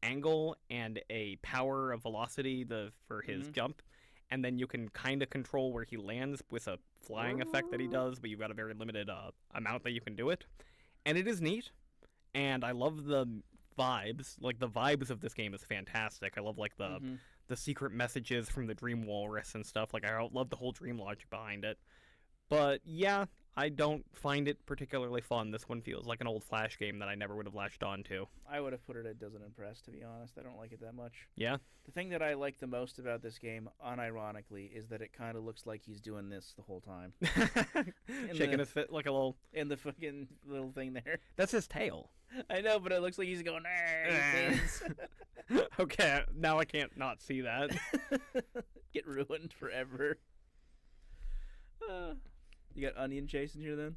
angle and a power of velocity for his jump, and then you can kind of control where he lands with a flying effect that he does, but you've got a very limited amount that you can do it. And it is neat, and I love the vibes. Like, the vibes of this game is fantastic. I love, like, the secret messages from the Dream Walrus and stuff. Like, I love the whole dream logic behind it. But, yeah, I don't find it particularly fun. This one feels like an old Flash game that I never would have latched on to.
I would have put it at doesn't impress, to be honest. I don't like it that much.
Yeah?
The thing that I like the most about this game, unironically, is that it kind of looks like he's doing this the whole time.
Shaking his fit like a little...
In the fucking little thing there.
That's his tail.
I know, but it looks like he's going.
Okay, now I can't not see that.
Get ruined forever. You got Onion Chase in here then?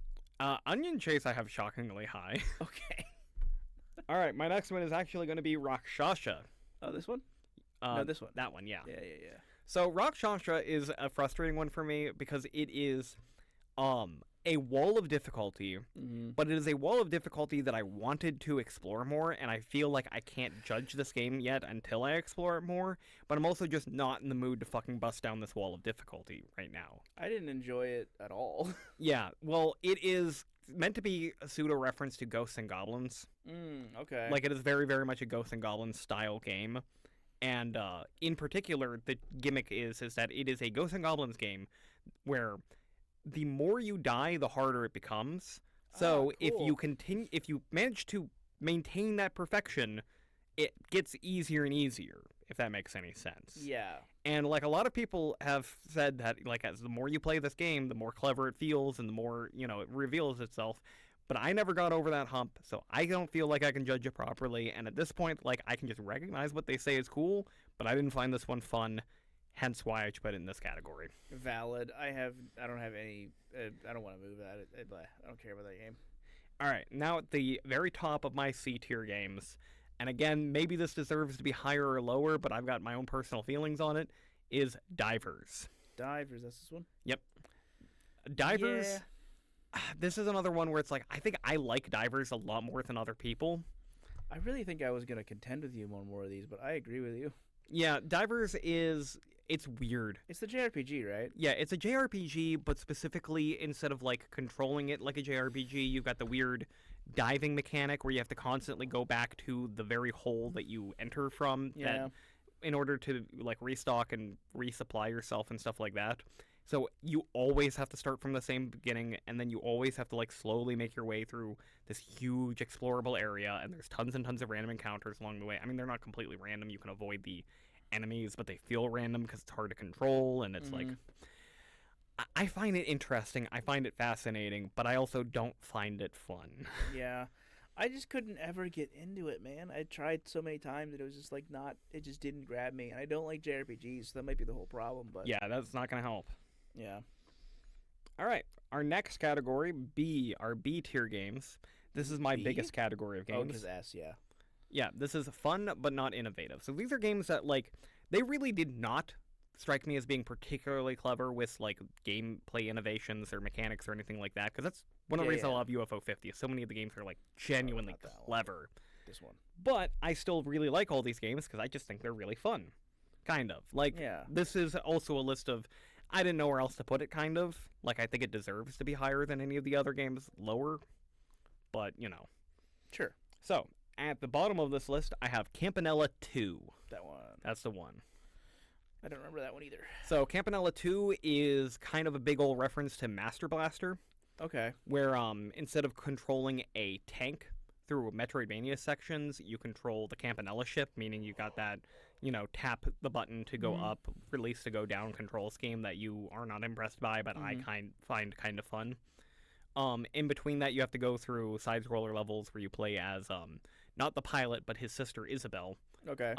Onion Chase I have shockingly high.
Okay.
All right, my next one is actually going to be Rakshasha.
Oh, this one? No, this one.
That one, yeah.
Yeah.
So Rakshasha is a frustrating one for me because it is a wall of difficulty, but it is a wall of difficulty that I wanted to explore more, and I feel like I can't judge this game yet until I explore it more, but I'm also just not in the mood to fucking bust down this wall of difficulty right now.
I didn't enjoy it at all.
Yeah, well, it is meant to be a pseudo-reference to Ghosts and Goblins.
Okay.
Like, it is very, very much a Ghosts and Goblins style game. And in particular, the gimmick is that it is a Ghosts and Goblins game where the more you die, the harder it becomes. So if you manage to maintain that perfection, it gets easier and easier, if that makes any sense.
Yeah.
And like a lot of people have said that like as the more you play this game, the more clever it feels and the more, it reveals itself. But I never got over that hump, so I don't feel like I can judge it properly. And at this point, like, I can just recognize what they say is cool, but I didn't find this one fun, hence why I put it in this category.
Valid. I don't have any. I don't want to move that. I don't care about that game.
All right, now at the very top of my C tier games, and again, maybe this deserves to be higher or lower, but I've got my own personal feelings on it, is Divers.
Divers, that's this one?
Yep. Divers.
Yeah.
This is another one where it's like, I think I like Divers a lot more than other people.
I really think I was going to contend with you on more of these, but I agree with you.
Yeah, Divers it's weird.
It's the JRPG, right?
Yeah, it's a JRPG, but specifically instead of like controlling it like a JRPG, you've got the weird diving mechanic where you have to constantly go back to the very hole that you enter from in order to like restock and resupply yourself and stuff like that. So you always have to start from the same beginning, and then you always have to like slowly make your way through this huge explorable area, and there's tons and tons of random encounters along the way. I mean, they're not completely random. You can avoid the enemies, but they feel random because it's hard to control, and it's like... I find it interesting. I find it fascinating, but I also don't find it fun.
Yeah. I just couldn't ever get into it, man. I tried so many times that it was just like it just didn't grab me. And I don't like JRPGs, so that might be the whole problem. But
yeah, that's not going to help.
Yeah.
All right. Our next category, B, are B tier games. This is my biggest category of games.
Oh, because S, yeah.
Yeah, this is fun but not innovative. So these are games that, like, they really did not strike me as being particularly clever with, like, gameplay innovations or mechanics or anything like that, because that's one of the reasons I love UFO50. So many of the games are, like, genuinely clever.
This one.
But I still really like all these games because I just think they're really fun. Kind of. Like, this is also a list of... I didn't know where else to put it, kind of. Like, I think it deserves to be higher than any of the other games, lower. But,
Sure.
So, at the bottom of this list, I have Campanella 2.
That one.
That's the one.
I don't remember that one either.
So, Campanella 2 is kind of a big old reference to Master Blaster.
Okay.
Where, instead of controlling a tank through Metroidvania sections, you control the Campanella ship, meaning you got that... tap the button to go up, release to go down control scheme that you are not impressed by, but I find kind of fun. In between that, you have to go through side-scroller levels where you play as, not the pilot, but his sister Isabel.
Okay.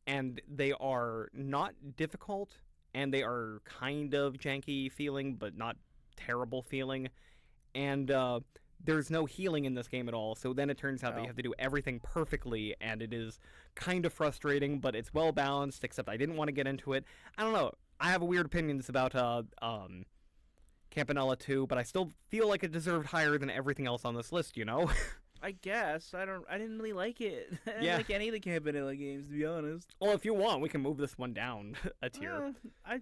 And they are not difficult, and they are kind of janky feeling, but not terrible feeling. And, there's no healing in this game at all, so then it turns out that you have to do everything perfectly, and it is kind of frustrating, but it's well balanced, except I didn't want to get into it. I don't know. I have weird opinions about Campanella 2, but I still feel like it deserved higher than everything else on this list,
I guess. I didn't really like it. I didn't like any of the Campanella games, to be honest.
Well, if you want, we can move this one down a tier.
I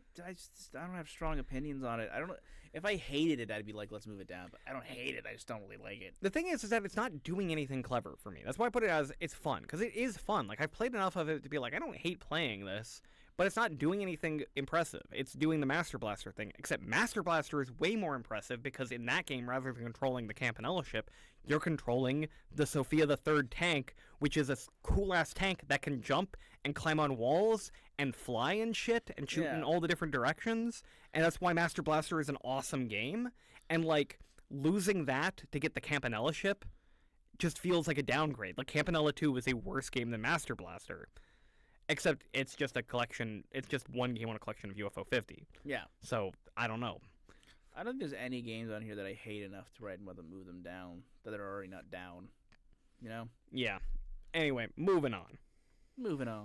don't have strong opinions on it. I don't know. If I hated it, I'd be like, let's move it down. But I don't hate it. I just don't really like it.
The thing is that it's not doing anything clever for me. That's why I put it as it's fun, because it is fun. Like, I've played enough of it to be like, I don't hate playing this, but it's not doing anything impressive. It's doing the Master Blaster thing, except Master Blaster is way more impressive because in that game, rather than controlling the Campanella ship, you're controlling the Sophia the Third tank, which is a cool-ass tank that can jump and climb on walls and fly and shit and shoot in all the different directions. And that's why Master Blaster is an awesome game. And, like, losing that to get the Campanella ship just feels like a downgrade. Like Campanella 2 is a worse game than Master Blaster. Except it's just a collection. It's just one game on a collection of UFO50.
Yeah.
So I don't know.
I don't think there's any games on here that I hate enough to where I'd want to move them down that are already not down. You know?
Yeah. Anyway, moving on.
Moving right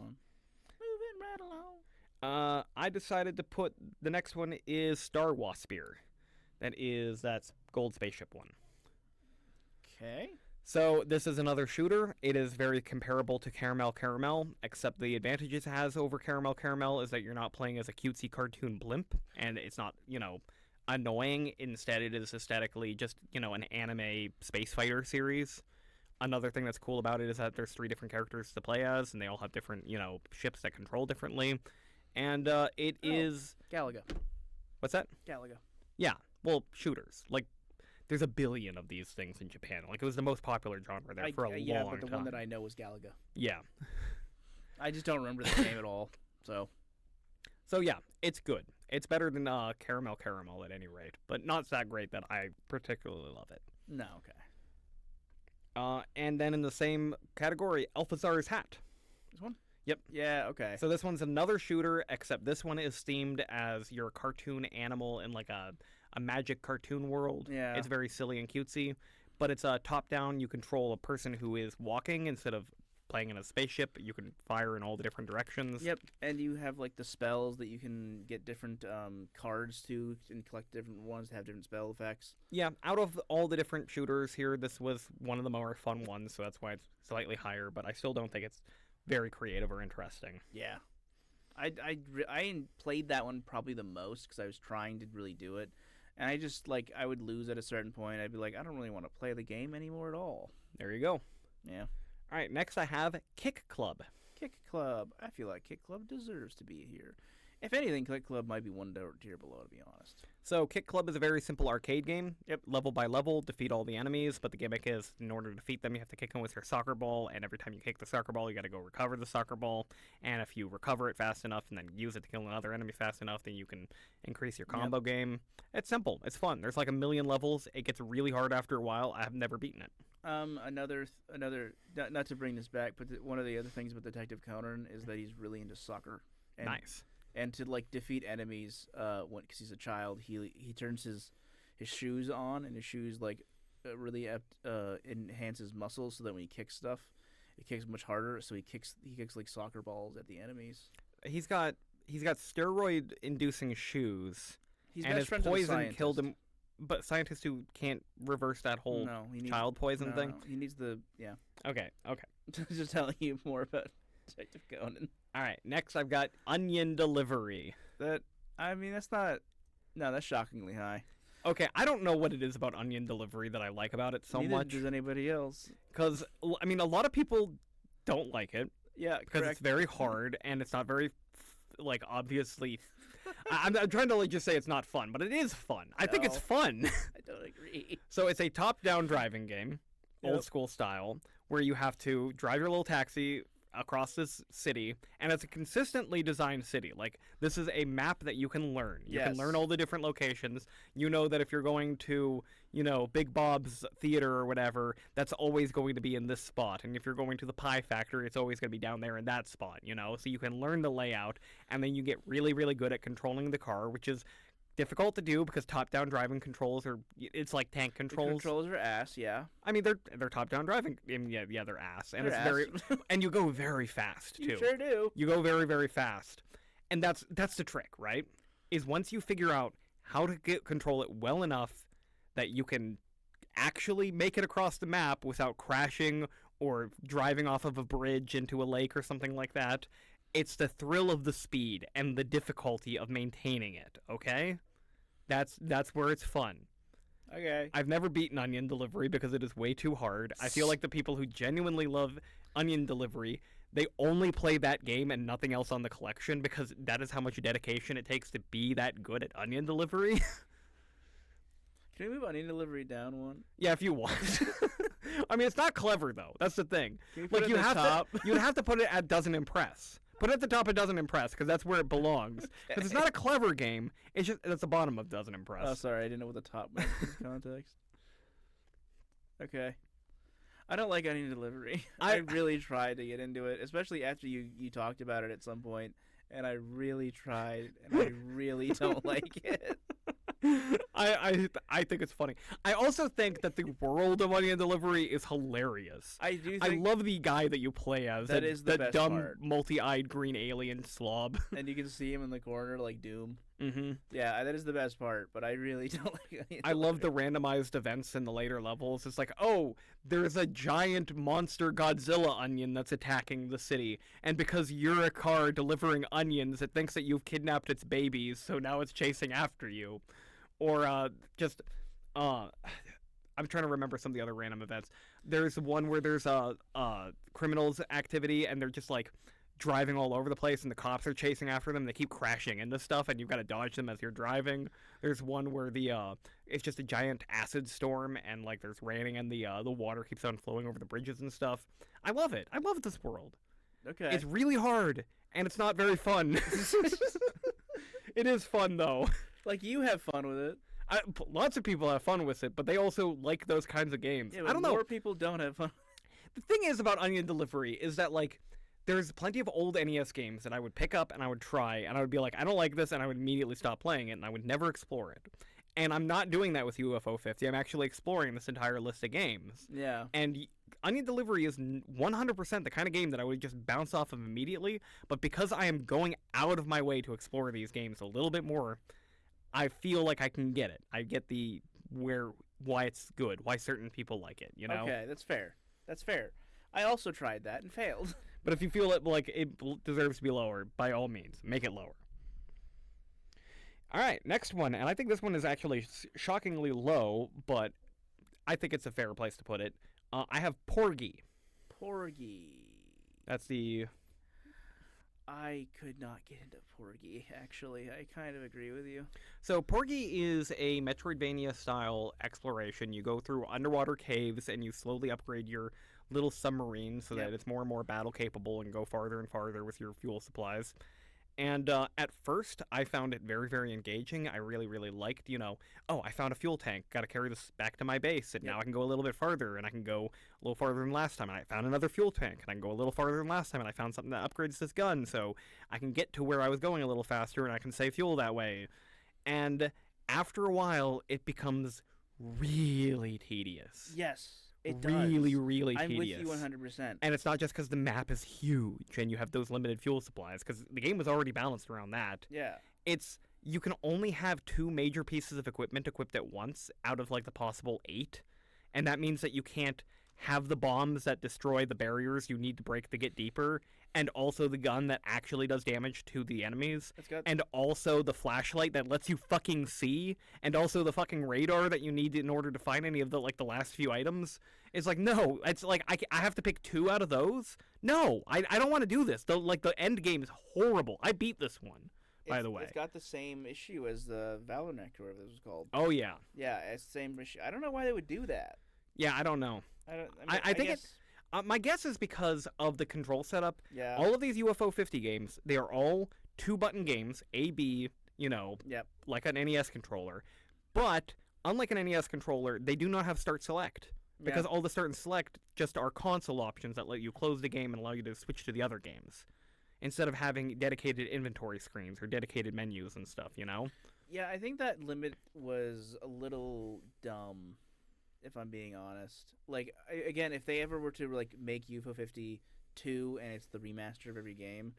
along.
I decided to put the next one is Star Waspir. That's Gold Spaceship one.
Okay.
So this is another shooter. It is very comparable to Caramel Caramel, except the advantages it has over Caramel Caramel is that you're not playing as a cutesy cartoon blimp, and it's not, annoying. Instead, it is aesthetically just, an anime space fighter series. Another thing that's cool about it is that there's 3 different characters to play as, and they all have different, ships that control differently. And it is...
Galaga.
What's that?
Galaga.
Yeah, well, shooters. Like, there's a billion of these things in Japan. Like, it was the most popular genre there for a long time.
Yeah, but the one that I know is Galaga.
Yeah.
I just don't remember the name at all, so...
So, yeah, it's good. It's better than Caramel Caramel at any rate, but not that great that I particularly love it.
No, okay.
And then in the same category, Alphazar's Hat.
This one?
Yep.
Yeah, okay.
So this one's another shooter, except this one is themed as your cartoon animal in like a magic cartoon world.
Yeah.
It's very silly and cutesy, but it's a top-down. You control a person who is walking instead of playing in a spaceship. You can fire in all the different directions.
Yep, and you have like the spells that you can get different cards to and collect different ones to have different spell effects.
Yeah, out of all the different shooters here, this was one of the more fun ones, so that's why it's slightly higher, but I still don't think it's very creative or interesting.
Yeah. I played that one probably the most because I was trying to really do it. And I just, I would lose at a certain point. I'd be like, I don't really want to play the game anymore at all.
There you go.
Yeah.
All right, next I have Kick Club.
Kick Club. I feel like Kick Club deserves to be here. If anything, Kick Club might be one tier below, to be honest.
So Kick Club is a very simple arcade game.
Yep.
Level by level, defeat all the enemies, but the gimmick is in order to defeat them, you have to kick them with your soccer ball, and every time you kick the soccer ball, you got to go recover the soccer ball, and if you recover it fast enough and then use it to kill another enemy fast enough, then you can increase your combo game. It's simple. It's fun. There's like a million levels. It gets really hard after a while. I have never beaten it.
Another not to bring this back, but one of the other things with Detective Conan is that he's really into soccer. And,
nice.
And to defeat enemies, because he's a child, he turns his shoes on, and his shoes really enhance his muscles, so that when he kicks stuff, it kicks much harder. So he kicks like soccer balls at the enemies.
He's got steroid inducing shoes.
He's
and his poison killed him. But scientists who can't reverse that whole child poison thing?
He needs the... Yeah.
Okay.
Just telling you more about Detective Conan.
All right, next I've got Onion Delivery.
That's not... No, that's shockingly high.
Okay, I don't know what it is about Onion Delivery that I like about it so
Neither
much.
does anybody else.
Because, a lot of people don't like it.
Yeah,
because it's very hard, and it's not very, obviously... I'm trying to just say it's not fun, but it is fun. I think it's fun.
I don't agree.
So it's a top-down driving game,
Yep.
old school style, where you have to drive your little taxi across this city, and it's a consistently designed city. This is a map that you can learn. You can learn all the different locations. You know that if you're going to, Big Bob's Theater or whatever, that's always going to be in this spot. And if you're going to the Pie Factory, it's always going to be down there in that spot, So you can learn the layout, and then you get really, really good at controlling the car, which is difficult to do because top-down driving controls it's like tank controls.
The controls are ass, yeah.
They're top-down driving. Yeah, they're ass, and
they're
very, and you go very fast too.
You sure do.
You go very, very fast, and that's the trick, right? Is once you figure out how to control it well enough that you can actually make it across the map without crashing or driving off of a bridge into a lake or something like that. It's the thrill of the speed and the difficulty of maintaining it, okay? That's where it's fun.
Okay.
I've never beaten Onion Delivery because it is way too hard. I feel like the people who genuinely love Onion Delivery, they only play that game and nothing else on the collection because that is how much dedication it takes to be that good at Onion Delivery.
Can we move Onion Delivery down one?
Yeah, if you want. It's not clever, though. That's the thing.
Can we put it at the top?
You'd have to put it at Doesn't Impress. Put it at the top of Doesn't Impress, because that's where it belongs. Because it's not a clever game. It's just that's the bottom of Doesn't Impress.
Oh, sorry. I didn't know what the top meant in context. Okay. I don't like onion delivery. I really tried to get into it, especially after you talked about it at some point, and I really tried, and I really don't like it.
I think it's funny. I also think that the world of Onion Delivery is hilarious.
I do.
I love the guy that you play as.
That is the
that
best
dumb,
part.
multi-eyed green alien slob.
And you can see him in the corner like Doom.
Mm-hmm.
Yeah, that is the best part. But I really don't like Onion
I love the
Delivery.
randomized events in the later levels. It's like, oh, there's a giant monster Godzilla onion that's attacking the city, and because you're a car delivering onions, it thinks that you've kidnapped its babies, so now it's chasing after you. Or I'm trying to remember some of the other random events. There's one where there's criminals activity, and they're just like driving all over the place, and the cops are chasing after them. They keep crashing into stuff, and you've got to dodge them as you're driving. There's one where it's just a giant acid storm, and like there's raining, and the water keeps on flowing over the bridges and stuff. I love it. I love this world.
Okay.
It's really hard, and it's not very fun. It is fun though.
Like, you have fun with it.
Lots of people have fun with it, but they also like those kinds of games.
Yeah, but
I don't know.
more people don't have fun.
The thing is about Onion Delivery is that, like, there's plenty of old NES games that I would pick up and I would try, and I would be like, I don't like this, and I would immediately stop playing it, and I would never explore it. And I'm not doing that with UFO50. I'm actually exploring this entire list of games.
Yeah.
And Onion Delivery is 100% the kind of game that I would just bounce off of immediately, but because I am going out of my way to explore these games a little bit more, I feel like I can get it. I get why it's good, why certain people like it, you know?
Okay, that's fair. That's fair. I also tried that and failed.
But if you feel it like it deserves to be lower, by all means, make it lower. All right, next one, and I think this one is actually shockingly low, but I think it's a fair place to put it. I have Porgy.
Porgy.
That's the...
I could not get into Porgy, actually. I kind of agree with you.
So Porgy is a Metroidvania-style exploration. You go through underwater caves, and you slowly upgrade your little submarine so that it's more and more battle-capable and go farther and farther with your fuel supplies. And at first, I found it very, very engaging. I really, really liked, I found a fuel tank. Got to carry this back to my base, and now I can go a little bit farther, and I can go a little farther than last time. And I found another fuel tank, and I can go a little farther than last time, and I found something that upgrades this gun, so I can get to where I was going a little faster, and I can save fuel that way. And after a while, it becomes really tedious.
Yes. It does.
Really, really
I'm
tedious.
with you 100%.
And it's not just because the map is huge and you have those limited fuel supplies, because the game was already balanced around that.
Yeah.
You can only have 2 major pieces of equipment equipped at once out of like the possible 8, and that means that you can't have the bombs that destroy the barriers you need to break to get deeper, and also the gun that actually does damage to the enemies, and also the flashlight that lets you fucking see, and also the fucking radar that you need in order to find any of the like the last few items. It's like, no, it's like I have to pick 2 out of those? No, I don't want to do this. The end game is horrible. I beat this one, by the way.
It's got the same issue as the Valorant, or whatever this was called.
Oh, yeah.
Yeah, it's the same issue. I don't know why they would do that.
Yeah, I don't know. I think my guess is because of the control setup.
Yeah.
All of these UFO50 games, they are all 2-button games, A, B, like an NES controller. But unlike an NES controller, they do not have start select. Because all the start and select just are console options that let you close the game and allow you to switch to the other games, instead of having dedicated inventory screens or dedicated menus and stuff,
Yeah, I think that limit was a little dumb, if I'm being honest. Like, again, if they ever were to like make UFO50 2 and it's the remaster of every game,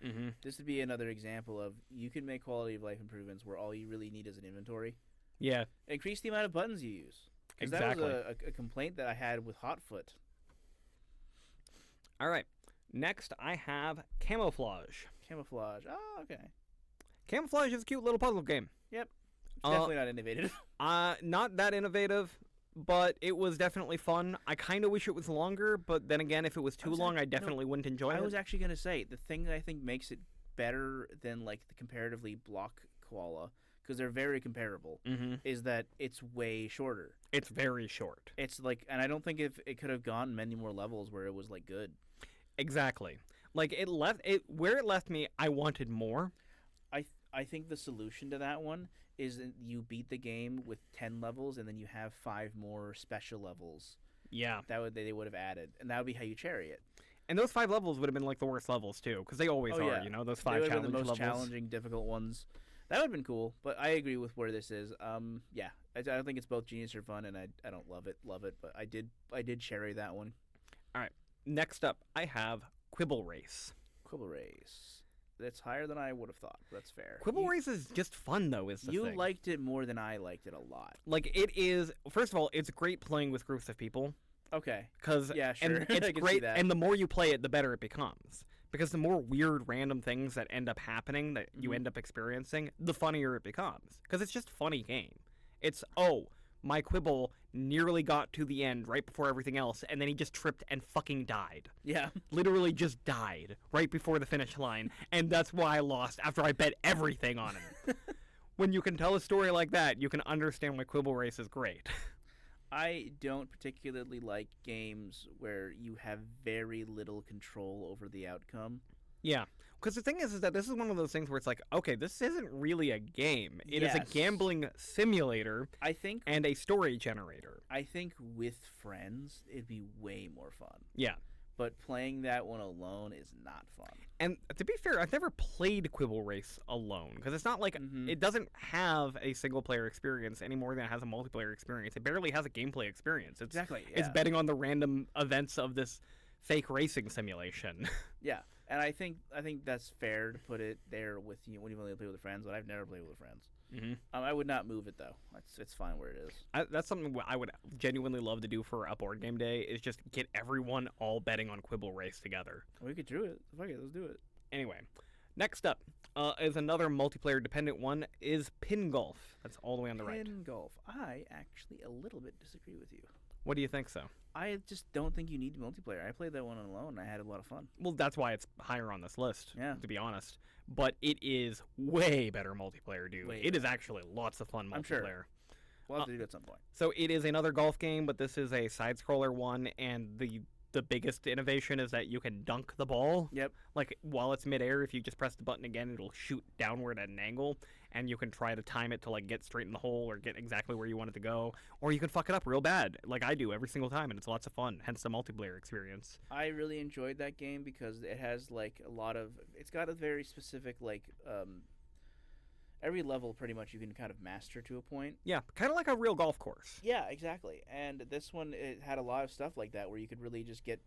this would be another example of you can make quality of life improvements where all you really need is an inventory.
Yeah.
Increase the amount of buttons you use. Because that was a complaint that I had with Hotfoot.
All right. Next, I have Camouflage.
Camouflage. Oh, okay.
Camouflage is a cute little puzzle game.
Yep. It's definitely not innovative.
Not that innovative, but it was definitely fun. I kind of wish it was longer, but then again, if it was too long, I definitely wouldn't enjoy it.
I was actually going to say, the thing that I think makes it better than like the comparatively block koala, because they're very comparable, is that it's way shorter.
It's very short.
It's like, and I don't think if it could have gone many more levels where it was like good.
Exactly. Like where it left me, I wanted more.
I think the solution to that one is that you beat the game with 10 levels and then you have 5 more special levels.
Yeah.
They would have added, and that would be how you cherry it.
And those 5 levels would have been like the worst levels too, because they always are. You know, those 5
they
challenge
the most
levels.
challenging, difficult ones. That would have been cool, but I agree with where this is. Yeah, I don't think it's both genius or fun, and I don't love it, but I did cherry that one.
All right, next up I have Quibble Race.
Quibble Race. That's higher than I would have thought. That's fair.
Quibble Race is just fun though. Is the thing.
You liked it more than I liked it a lot.
Like it is. First of all, it's great playing with groups of people.
Okay.
Because
yeah, sure.
And it's great, and the more you play it, the better it becomes. Because the more weird, random things that end up happening that you end up experiencing, the funnier it becomes. Because it's just a funny game. It's, oh, my Quibble nearly got to the end right before everything else, and then he just tripped and fucking died.
Yeah.
Literally just died right before the finish line, and that's why I lost after I bet everything on him. When you can tell a story like that, you can understand why Quibble Race is great.
I don't particularly like games where you have very little control over the outcome.
Yeah, because the thing is that this is one of those things where it's like, okay, this isn't really a game. It is a gambling simulator,
I think,
and a story generator.
I think with friends, it'd be way more fun.
Yeah.
But playing that one alone is not fun.
And to be fair, I've never played Quibble Race alone, because it's not like it doesn't have a single-player experience any more than it has a multiplayer experience. It barely has a gameplay experience. It's,
exactly. Yeah.
It's betting on the random events of this fake racing simulation.
Yeah, and I think that's fair to put it there with you when you only play with friends. But I've never played with friends. I would not move it though. It's fine where it is.
That's something I would genuinely love to do for a board game day. Is just get everyone all betting on Quibble Race together.
We could do it. Fuck it, let's do it.
Anyway, next up is another multiplayer dependent one. Is Pin Golf. That's all the way on the right.
Pin Golf. I actually a little bit disagree with you.
What do you think so?
I just don't think you need multiplayer. I played that one alone. I had a lot of fun.
Well, that's why it's higher on this list, to be honest. But it is way better multiplayer, dude. It is actually lots of fun multiplayer.
I'm sure. We'll have to do it at some point.
So it is another golf game, but this is a side-scroller one, and the biggest innovation is that you can dunk the ball.
Yep.
Like, while it's midair, if you just press the button again, it'll shoot downward at an angle, and you can try to time it to, like, get straight in the hole or get exactly where you want it to go. Or you can fuck it up real bad, like I do every single time, and it's lots of fun, hence the multiplayer experience.
I really enjoyed that game because it has, like, a lot of... It's got a very specific, like... every level, pretty much, you can kind of master to a point.
Yeah, kind of like a real golf course.
Yeah, exactly. And this one, it had a lot of stuff like that where you could really just get...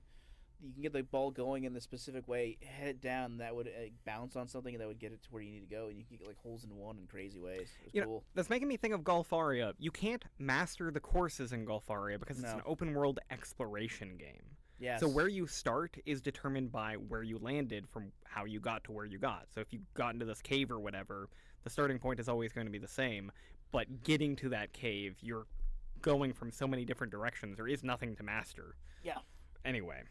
You can get the ball going in the specific way, head down, that would bounce on something, and that would get it to where you need to go, and you can get like holes in one in crazy ways. It was cool.
That's making me think of Golfaria. You can't master the courses in Golfaria because it's an open world exploration game.
Yes.
So where you start is determined by where you landed from how you got to where you got. So if you got into this cave or whatever, the starting point is always going to be the same. But getting to that cave, you're going from so many different directions. There is nothing to master.
Yeah.
Anyway.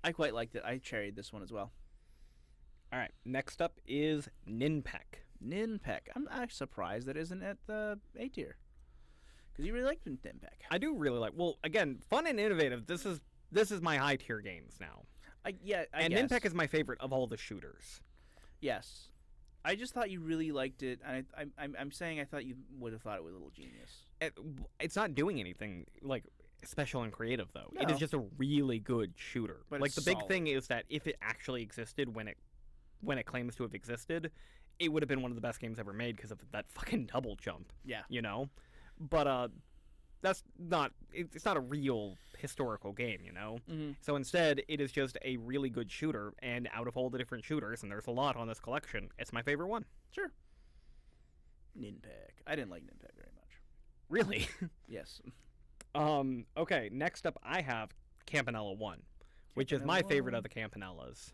I quite liked it. I cherried this one as well.
All right. Next up is Ninpek.
Ninpek. I'm actually surprised that isn't at the A tier. Because you really liked Ninpek.
I do really like. Well, again, fun and innovative. This is my high tier games now.
I
and
guess.
Ninpek is my favorite of all the shooters.
Yes. I just thought you really liked it. I'm saying I thought you would have thought it was a little genius.
It's not doing anything like special and creative though.
No.
It is just a really good shooter.
But
like
it's
the big
solid.
thing is that if it actually existed when it claims to have existed, it would have been one of the best games ever made because of that fucking double jump.
Yeah.
You know? But that's not it's not a real historical game, you know?
Mm-hmm.
So instead, it is just a really good shooter, and out of all the different shooters, and there's a lot on this collection, it's my favorite one.
Sure. Ninpek. I didn't like Ninpek very much.
Really?
Yes.
Okay, next up I have Campanella 1, which is my favorite of the Campanellas.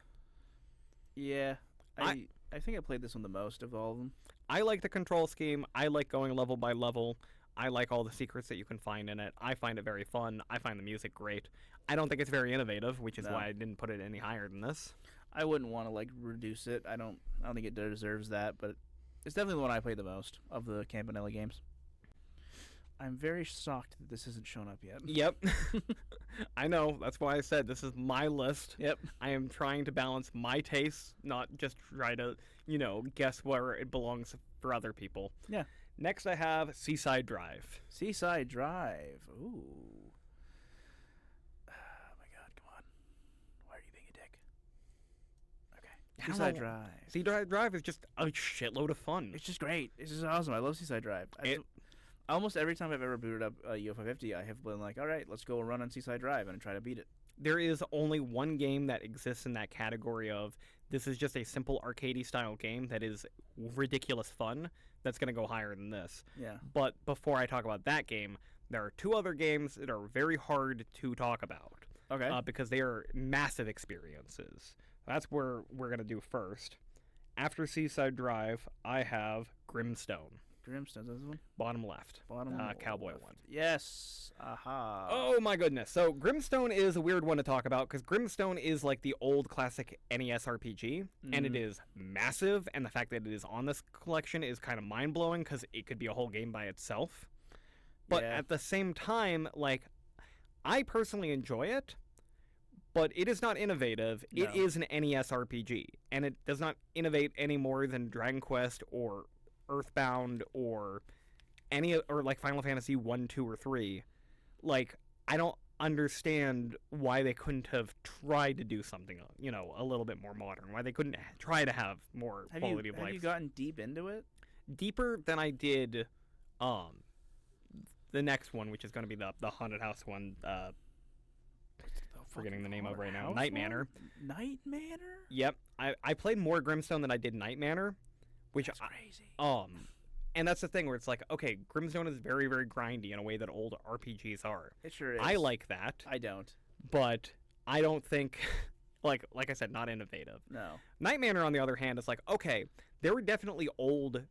Yeah. I think I played this one the most of all of them.
I like the control scheme. I like going level by level. I like all the secrets that you can find in it. I find it very fun. I find the music great. I don't think it's very innovative, which is why I didn't put it any higher than this.
I wouldn't want to like reduce it. I don't think it deserves that, but it's definitely the one I played the most of the Campanella games. I'm very shocked that this hasn't shown up yet.
Yep. I know. That's why I said this is my list.
Yep.
I am trying to balance my tastes, not just try to, guess where it belongs for other people.
Yeah.
Next, I have Seaside Drive.
Seaside Drive. Ooh. Oh my God! Come on. Why are you being a dick? Okay. Seaside Drive.
Seaside Drive is just a shitload of fun.
It's just great. It's just awesome. I love Seaside Drive. Almost every time I've ever booted up UFO50, I have been like, all right, let's go run on Seaside Drive and try to beat it.
There is only one game that exists in that category of this is just a simple arcadey style game that is ridiculous fun that's going to go higher than this.
Yeah.
But before I talk about that game, there are two other games that are very hard to talk about.
Okay.
Because they are massive experiences. That's where we're going to do first. After Seaside Drive, I have Grimstone.
Grimstone's this one?
Bottom left.
Bottom
cowboy
left.
one.
Yes. Aha.
Oh my goodness. So Grimstone is a weird one to talk about because Grimstone is like the old classic NES RPG, and it is massive, and the fact that it is on this collection is kind of mind-blowing because it could be a whole game by itself. But at the same time, like, I personally enjoy it, but it is not innovative. No. It is an NES RPG, and it does not innovate any more than Dragon Quest or Earthbound or like Final Fantasy 1, 2, or 3. Like, I don't understand why they couldn't have tried to do something, a little bit more modern. Why they couldn't try to have more quality of life.
Have you gotten deep into it?
Deeper than I did the next one, which is going to be the haunted house one. Forgetting the name of right now. Night Manor.
Night Manor?
Yep. I played more Grimstone than I did Night Manor. Which
That's crazy.
And that's the thing where it's like, okay, Grimstone is very, very grindy in a way that old RPGs are.
It sure is.
I like that.
I don't.
But I don't think, like I said, not innovative.
No.
Night Manor, on the other hand, is like, okay, there were definitely old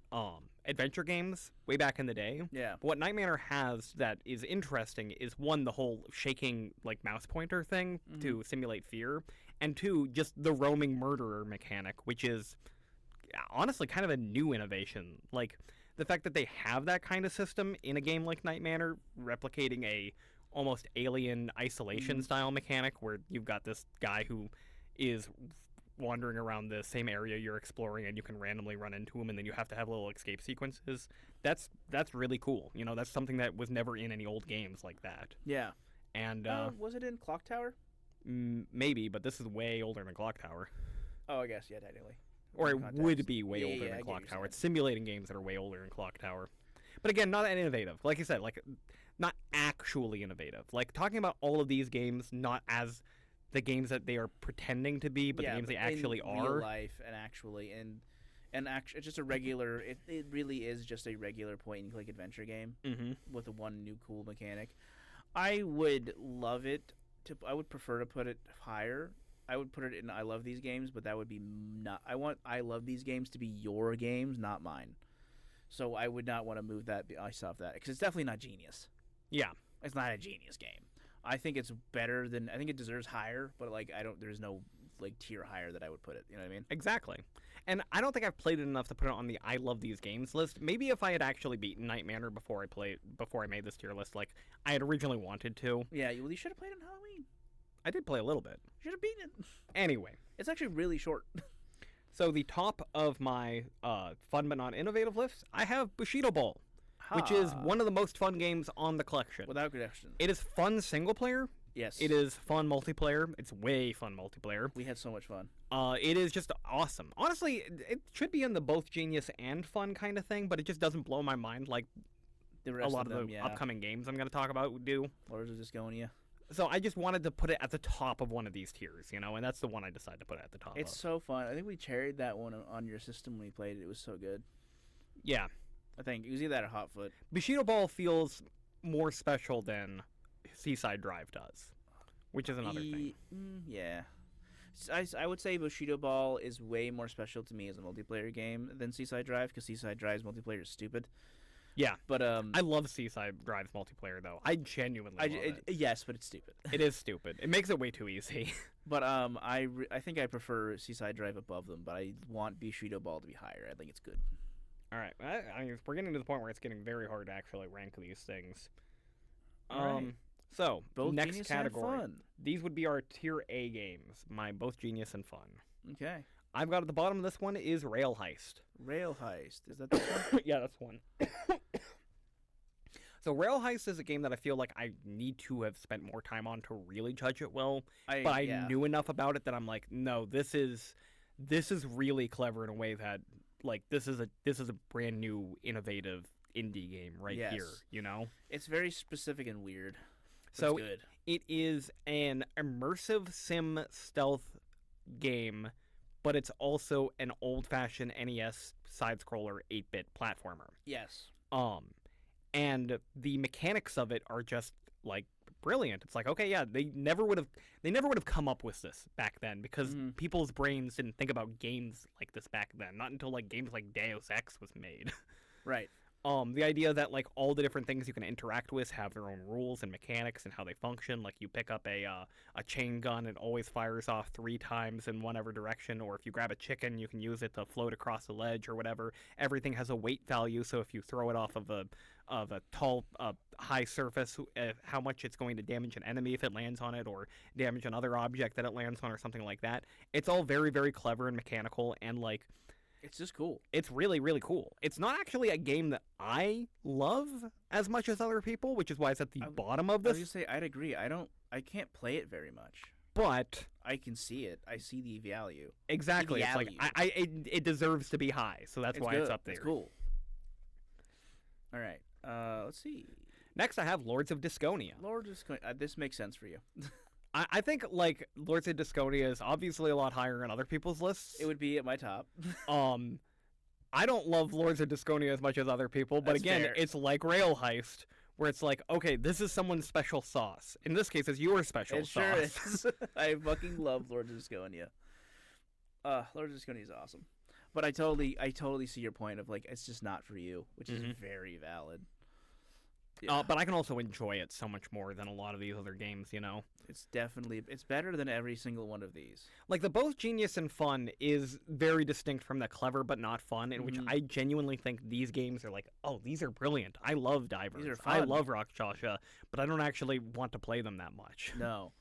adventure games way back in the day.
Yeah.
But what Night Manor has that is interesting is, one, the whole shaking like mouse pointer thing to simulate fear, and two, just the roaming murderer mechanic, which is honestly kind of a new innovation. Like, the fact that they have that kind of system in a game like Night Manor, replicating a almost alien isolation style mechanic where you've got this guy who is wandering around the same area you're exploring and you can randomly run into him and then you have to have little escape sequences. That's really cool. That's something that was never in any old games like that.
Yeah.
And
was it in Clock Tower?
Maybe, but this is way older than Clock Tower.
Oh, I guess, yeah, technically.
Or it would be way older than Clock Tower. It's simulating games that are way older than Clock Tower. But again, not that innovative. Like you said, like, not actually innovative. Like, talking about all of these games not as the games that they are pretending to be, but the games they actually are.
Real life and actually, it's just a regular. It really is just a regular point and click adventure game with one new cool mechanic. I would love it. I would prefer to put it higher. I would put it in I love these games, but that would be not. I want I love these games to be your games, not mine. So I would not want to move that ice off that because it's definitely not Genius.
Yeah,
it's not a Genius game. I think it's better than. I think it deserves higher, but like I don't. There's no like tier higher that I would put it. You know what I mean?
Exactly. And I don't think I've played it enough to put it on the I love these games list. Maybe if I had actually beaten Night Manor before I made this tier list, like I had originally wanted to.
Yeah, you should have played on Halloween.
I did play a little bit.
You should have beaten it.
Anyway,
it's actually really short.
So the top of my fun but not innovative list, I have Bushido Ball, which is one of the most fun games on the collection.
Without question.
It is fun single player.
Yes.
It is fun multiplayer. It's way fun multiplayer.
We had so much fun.
It is just awesome. Honestly, it should be in the both genius and fun kind of thing, but it just doesn't blow my mind like
the rest
a lot
of
the upcoming games I'm going to talk about do.
Or is it just going, yeah?
So I just wanted to put it at the top of one of these tiers, and that's the one I decided to put at the top.
It's so fun. I think we cherried that one on your system when we played it. It was so good.
Yeah.
I think it was either that or Hotfoot.
Bushido Ball feels more special than Seaside Drive does, which is another thing.
Yeah. I would say Bushido Ball is way more special to me as a multiplayer game than Seaside Drive, because Seaside Drive's multiplayer is stupid.
Yeah,
but
I love Seaside Drive's multiplayer though. I genuinely love it.
Yes, but it's stupid.
It is stupid. It makes it way too easy.
But I think I prefer Seaside Drive above them, but I want Bushido Ball to be higher. I think it's good.
All right, I mean, we're getting to the point where it's getting very hard to actually rank these things.
Right.
So
both
next
genius
category,
and fun.
These would be our tier A games. My both genius and fun.
Okay.
I've got at the bottom of this one is Rail Heist.
Rail Heist. Is that this one?
Yeah, that's one. So Rail Heist is a game that I feel like I need to have spent more time on to really judge it well. But I knew enough about it that I'm like, no, this is really clever in a way that like this is a brand new innovative indie game right here, you know?
It's very specific and weird.
So
it's good.
It is an immersive sim stealth game, but it's also an old-fashioned NES side-scroller 8-bit platformer.
Yes.
And the mechanics of it are just like brilliant. It's like, okay, yeah, they never would have come up with this back then because people's brains didn't think about games like this back then. Not until like games like Deus Ex was made.
Right.
The idea that like all the different things you can interact with have their own rules and mechanics and how they function. Like you pick up a chain gun, it always fires off 3 times in whatever direction, or if you grab a chicken, you can use it to float across the ledge or whatever. Everything has a weight value, so if you throw it off of a tall, high surface, how much it's going to damage an enemy if it lands on it, or damage another object that it lands on, or something like that. It's all very, very clever and mechanical, and like.
It's just cool.
It's really, really cool. It's not actually a game that I love as much as other people, which is why it's at the bottom of this.
I was gonna say, I'd agree. I can't play it very much.
But
I can see it. I see the value.
Exactly. It's like it deserves to be high, so that's why it's up there.
It's cool. All right. Let's see.
Next, I have Lords of Disconia.
Lords of Disconia. This makes sense for you.
I think like Lords of Disconia is obviously a lot higher on other people's lists.
It would be at my top.
I don't love Lords of Disconia as much as other people, but
That's
again,
fair.
it's like Rail Heist, where it's like, okay, this is someone's special sauce. In this case, it's your special sauce.
Sure is. I fucking love Lords of Disconia. Lords of Disconia is awesome, but I totally see your point of like it's just not for you, which is very valid. Yeah.
But I can also enjoy it so much more than a lot of these other games, you know?
It's better than every single one of these.
Like, the both genius and fun is very distinct from the clever but not fun, in which I genuinely think these games are like, oh, these are brilliant. I love Divers.
These are fun.
I love Rakshasha, but I don't actually want to play them that much.
No.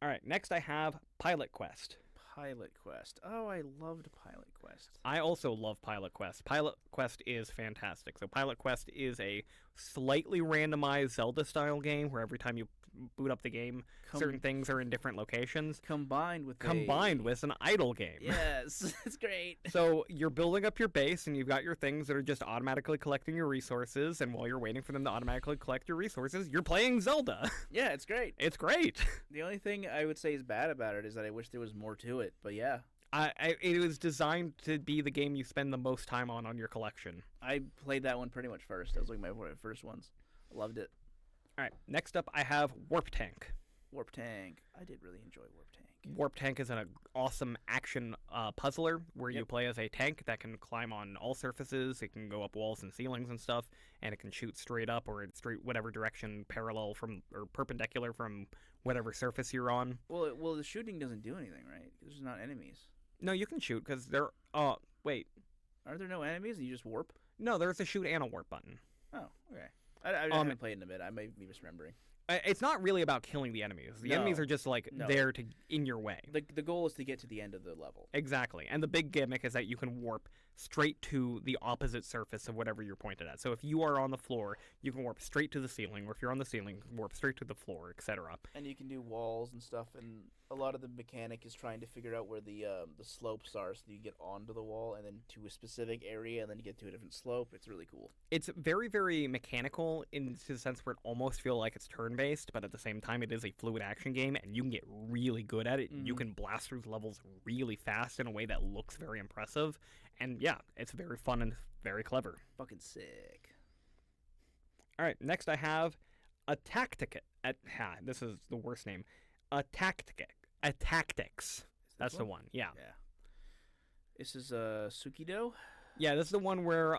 All right, next I have Pilot Quest.
Pilot Quest. Oh, I loved Pilot Quest.
I also love Pilot Quest. Pilot Quest is fantastic. So Pilot Quest is a slightly randomized Zelda-style game where every time you boot up the game, certain things are in different locations.
Combined with
an idle game.
Yes, it's great.
So you're building up your base, and you've got your things that are just automatically collecting your resources, and while you're waiting for them to automatically collect your resources, you're playing Zelda.
Yeah, it's great.
It's great.
The only thing I would say is bad about it is that I wish there was more to it, but yeah.
It was designed to be the game you spend the most time on your collection.
I played that one pretty much first. That was like one of my first ones. I loved it.
All right, next up I have Warp Tank.
Warp Tank. I did really enjoy Warp Tank.
Warp Tank is an awesome action puzzler where you play as a tank that can climb on all surfaces. It can go up walls and ceilings and stuff, and it can shoot straight up or straight whatever direction, parallel from or perpendicular from whatever surface you're on.
Well, the shooting doesn't do anything, right? There's not enemies.
No, you can shoot because there. Wait.
Are there no enemies and you just warp?
No, there's a shoot and a warp button.
Oh, okay. I haven't played in a bit. I might be misremembering.
It's not really about killing the enemies. The enemies are just like there to in your way.
The goal is to get to the end of the level.
Exactly. And the big gimmick is that you can warp straight to the opposite surface of whatever you're pointed at. So if you are on the floor, you can warp straight to the ceiling, or if you're on the ceiling, you can warp straight to the floor, etc.
And you can do walls and stuff, and a lot of the mechanic is trying to figure out where the slopes are so you get onto the wall and then to a specific area and then you get to a different slope. It's really cool.
It's very, very mechanical in the sense where it almost feels like it's turn-based, but at the same time it is a fluid action game, and you can get really good at it. You can blast through levels really fast in a way that looks very impressive. And yeah, it's very fun and very clever.
Fucking sick.
All right, next I have a tactic. This is the worst name. A tactics. That's the one. Yeah.
Yeah. This is Sukido.
Yeah, this is the one where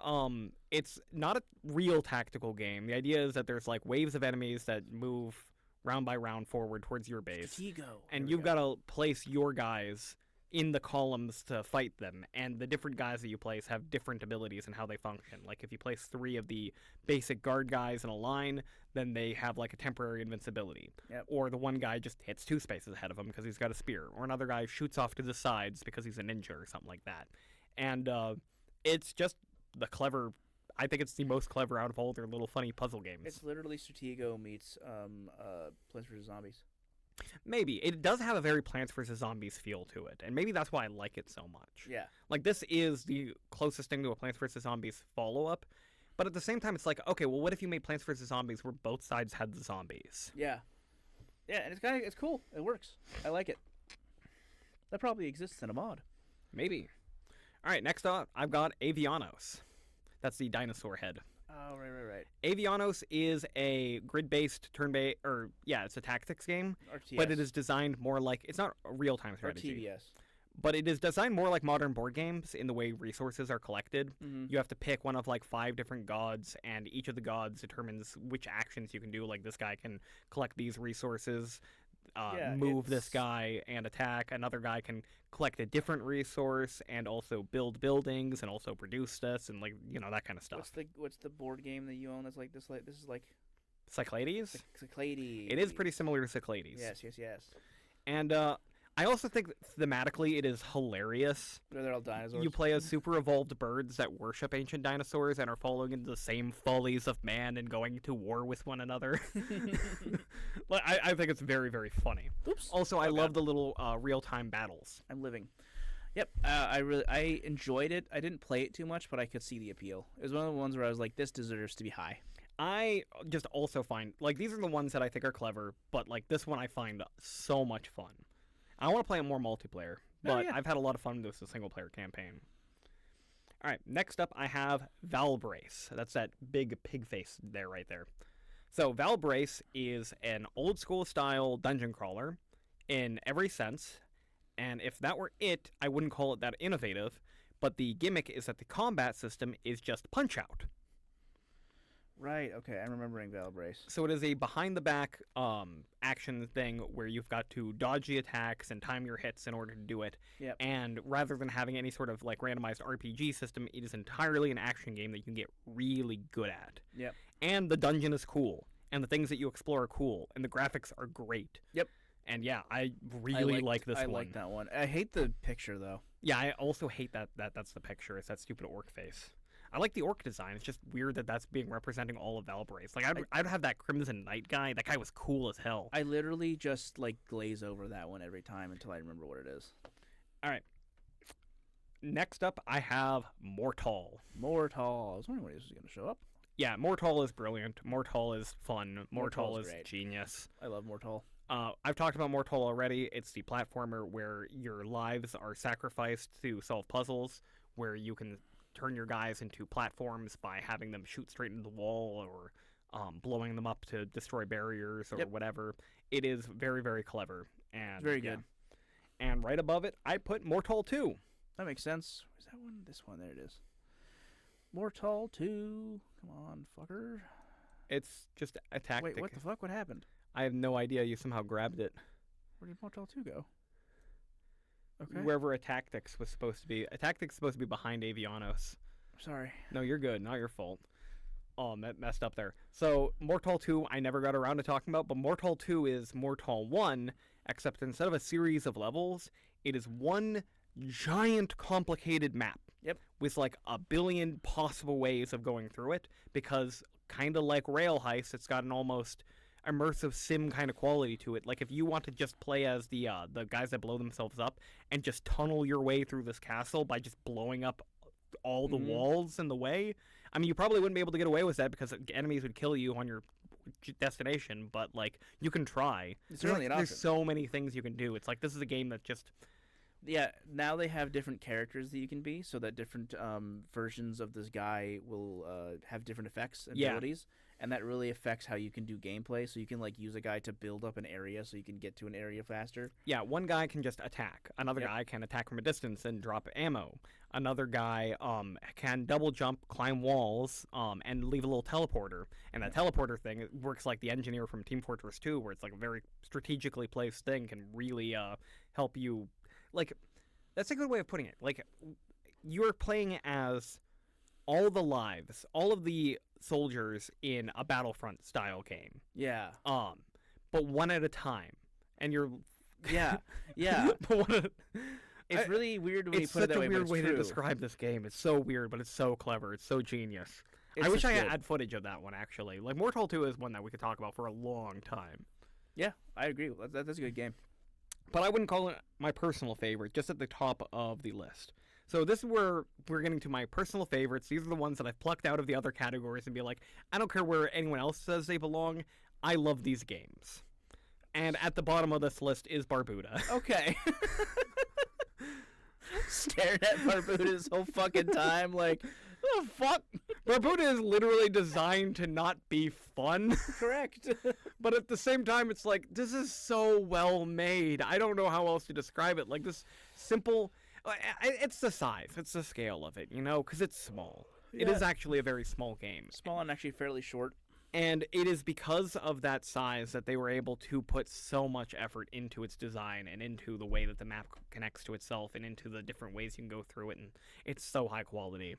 it's not a real tactical game. The idea is that there's like waves of enemies that move round by round forward towards your base. And you've got to place your guys in the columns to fight them, and the different guys that you place have different abilities and how they function. Like if you place 3 of the basic guard guys in a line, then they have like a temporary invincibility.
Yep.
Or the one guy just hits 2 spaces ahead of him because he's got a spear, or another guy shoots off to the sides because he's a ninja or something like that. and it's just the clever. I think it's the most clever out of all their little funny puzzle games.
It's literally Stratego meets Plants vs Zombies.
Maybe it does have a very Plants vs Zombies feel to it, and maybe that's why I like it so much.
Yeah.
Like this is the closest thing to a Plants vs Zombies follow-up, but at the same time, it's like, okay, well, what if you made Plants vs Zombies where both sides had the zombies?
Yeah. Yeah, and it's cool. It works. I like it. That probably exists in a mod.
Maybe. All right, next up, I've got Avianos. That's the dinosaur head.
Oh, right.
Avianos is a grid-based turn-based, it's a tactics game,
RTS.
but it is designed more like, it's not a real-time strategy.
Or TBS.
But it is designed more like modern board games in the way resources are collected.
Mm-hmm.
You have to pick one of like 5 different gods, and each of the gods determines which actions you can do. Like this guy can collect these resources, move this guy, and attack. Another guy can collect a different resource and also build buildings and also produce this and that kind of stuff.
What's the board game that you own that's like this? This is like
Cyclades?
Cyclades.
It is pretty similar to Cyclades.
Yes.
And I also think thematically it is hilarious.
They're all dinosaurs.
You play as super evolved birds that worship ancient dinosaurs and are following into the same follies of man and going to war with one another. I think it's very, very funny.
Oops.
Also, I love the little real-time battles.
I'm living. Yep. I enjoyed it. I didn't play it too much, but I could see the appeal. It was one of the ones where I was like, this deserves to be high.
I just also find, these are the ones that I think are clever, but, this one I find so much fun. I want to play it more multiplayer, but I've had a lot of fun with the single-player campaign. All right, next up I have Valbrace. That's that big pig face right there. So Valbrace is an old-school style dungeon crawler in every sense, and if that were it, I wouldn't call it that innovative, but the gimmick is that the combat system is just Punch-Out!
Right, okay, I'm remembering Valbrace.
So it is a behind-the-back action thing where you've got to dodge the attacks and time your hits in order to do it.
Yep.
And rather than having any sort of randomized RPG system, it is entirely an action game that you can get really good at.
Yep.
And the dungeon is cool, and the things that you explore are cool, and the graphics are great.
Yep.
And yeah, I really like this one.
I like that one. I hate the picture, though.
Yeah, I also hate that's the picture. It's that stupid orc face. I like the orc design. It's just weird that that's being representing all of Valbrace. I'd have that Crimson Knight guy. That guy was cool as hell.
I literally just glaze over that one every time until I remember what it is.
All right. Next up, I have Mortal.
I was wondering when this was going to show up.
Yeah, Mortal is brilliant. Mortal is fun. Mortal is
great.
Genius.
I love Mortal.
I've talked about Mortal already. It's the platformer where your lives are sacrificed to solve puzzles, where you can turn your guys into platforms by having them shoot straight into the wall or blowing them up to destroy barriers or whatever. It is very, very clever. And
it's very good.
And right above it, I put Mortal 2.
That makes sense. Is that one? This one. There it is. Mortal 2. Come on, fucker.
It's just a tactic.
Wait, what the fuck? What happened?
I have no idea. You somehow grabbed it.
Where did Mortal 2 go? Okay.
Wherever a tactics was supposed to be. A tactics supposed to be behind Avianos.
Sorry.
No, you're good. Not your fault. Oh, that messed up there. So, Mortal 2, I never got around to talking about, but Mortal 2 is Mortal 1, except instead of a series of levels, it is one giant complicated map.
Yep.
With a billion possible ways of going through it, because kind of like Rail Heist, it's got an almost immersive sim kind of quality to it. If you want to just play as the guys that blow themselves up and just tunnel your way through this castle by just blowing up all the walls in the way, I mean, you probably wouldn't be able to get away with that because enemies would kill you on your destination, but you can try.
It's certainly an option.
There's so many things you can do. It's this is a game that just...
Yeah, now they have different characters that you can be, so that different versions of this guy will have different effects and abilities, and that really affects how you can do gameplay. So you can use a guy to build up an area so you can get to an area faster.
Yeah, one guy can just attack. Another guy can attack from a distance and drop ammo. Another guy can double jump, climb walls, and leave a little teleporter. And that teleporter thing, it works like the engineer from Team Fortress 2, where it's a very strategically placed thing, can really help you. That's a good way of putting it. You're playing as all the lives, all of the soldiers in a Battlefront style game.
Yeah.
But one at a time. And you're...
Yeah. It's really weird when you
It's
put it
such
that
a
way, but
weird
it's
way to
true.
describe this game. It's so weird, but it's so clever. It's so genius.
It's
I wish
just
I
good.
had footage of that one, actually. Like, Mortal 2 is one that we could talk about for a long time.
Yeah, I agree. That's a good game.
But I wouldn't call it my personal favorite, just at the top of the list. So this is where we're getting to my personal favorites. These are the ones that I've plucked out of the other categories and be like, I don't care where anyone else says they belong. I love these games. And at the bottom of this list is Barbuda.
Okay. Staring at Barbuda this whole fucking time, like, oh fuck.
Barbuda is literally designed to not be fun.
Correct.
But at the same time, it's like, this is so well made. I don't know how else to describe it. Like, this simple... It's the size. It's the scale of it, you know? Because it's small. It is actually a very small game.
Small and actually fairly short.
And it is because of that size that they were able to put so much effort into its design and into the way that the map connects to itself and into the different ways you can go through it. And it's so high quality.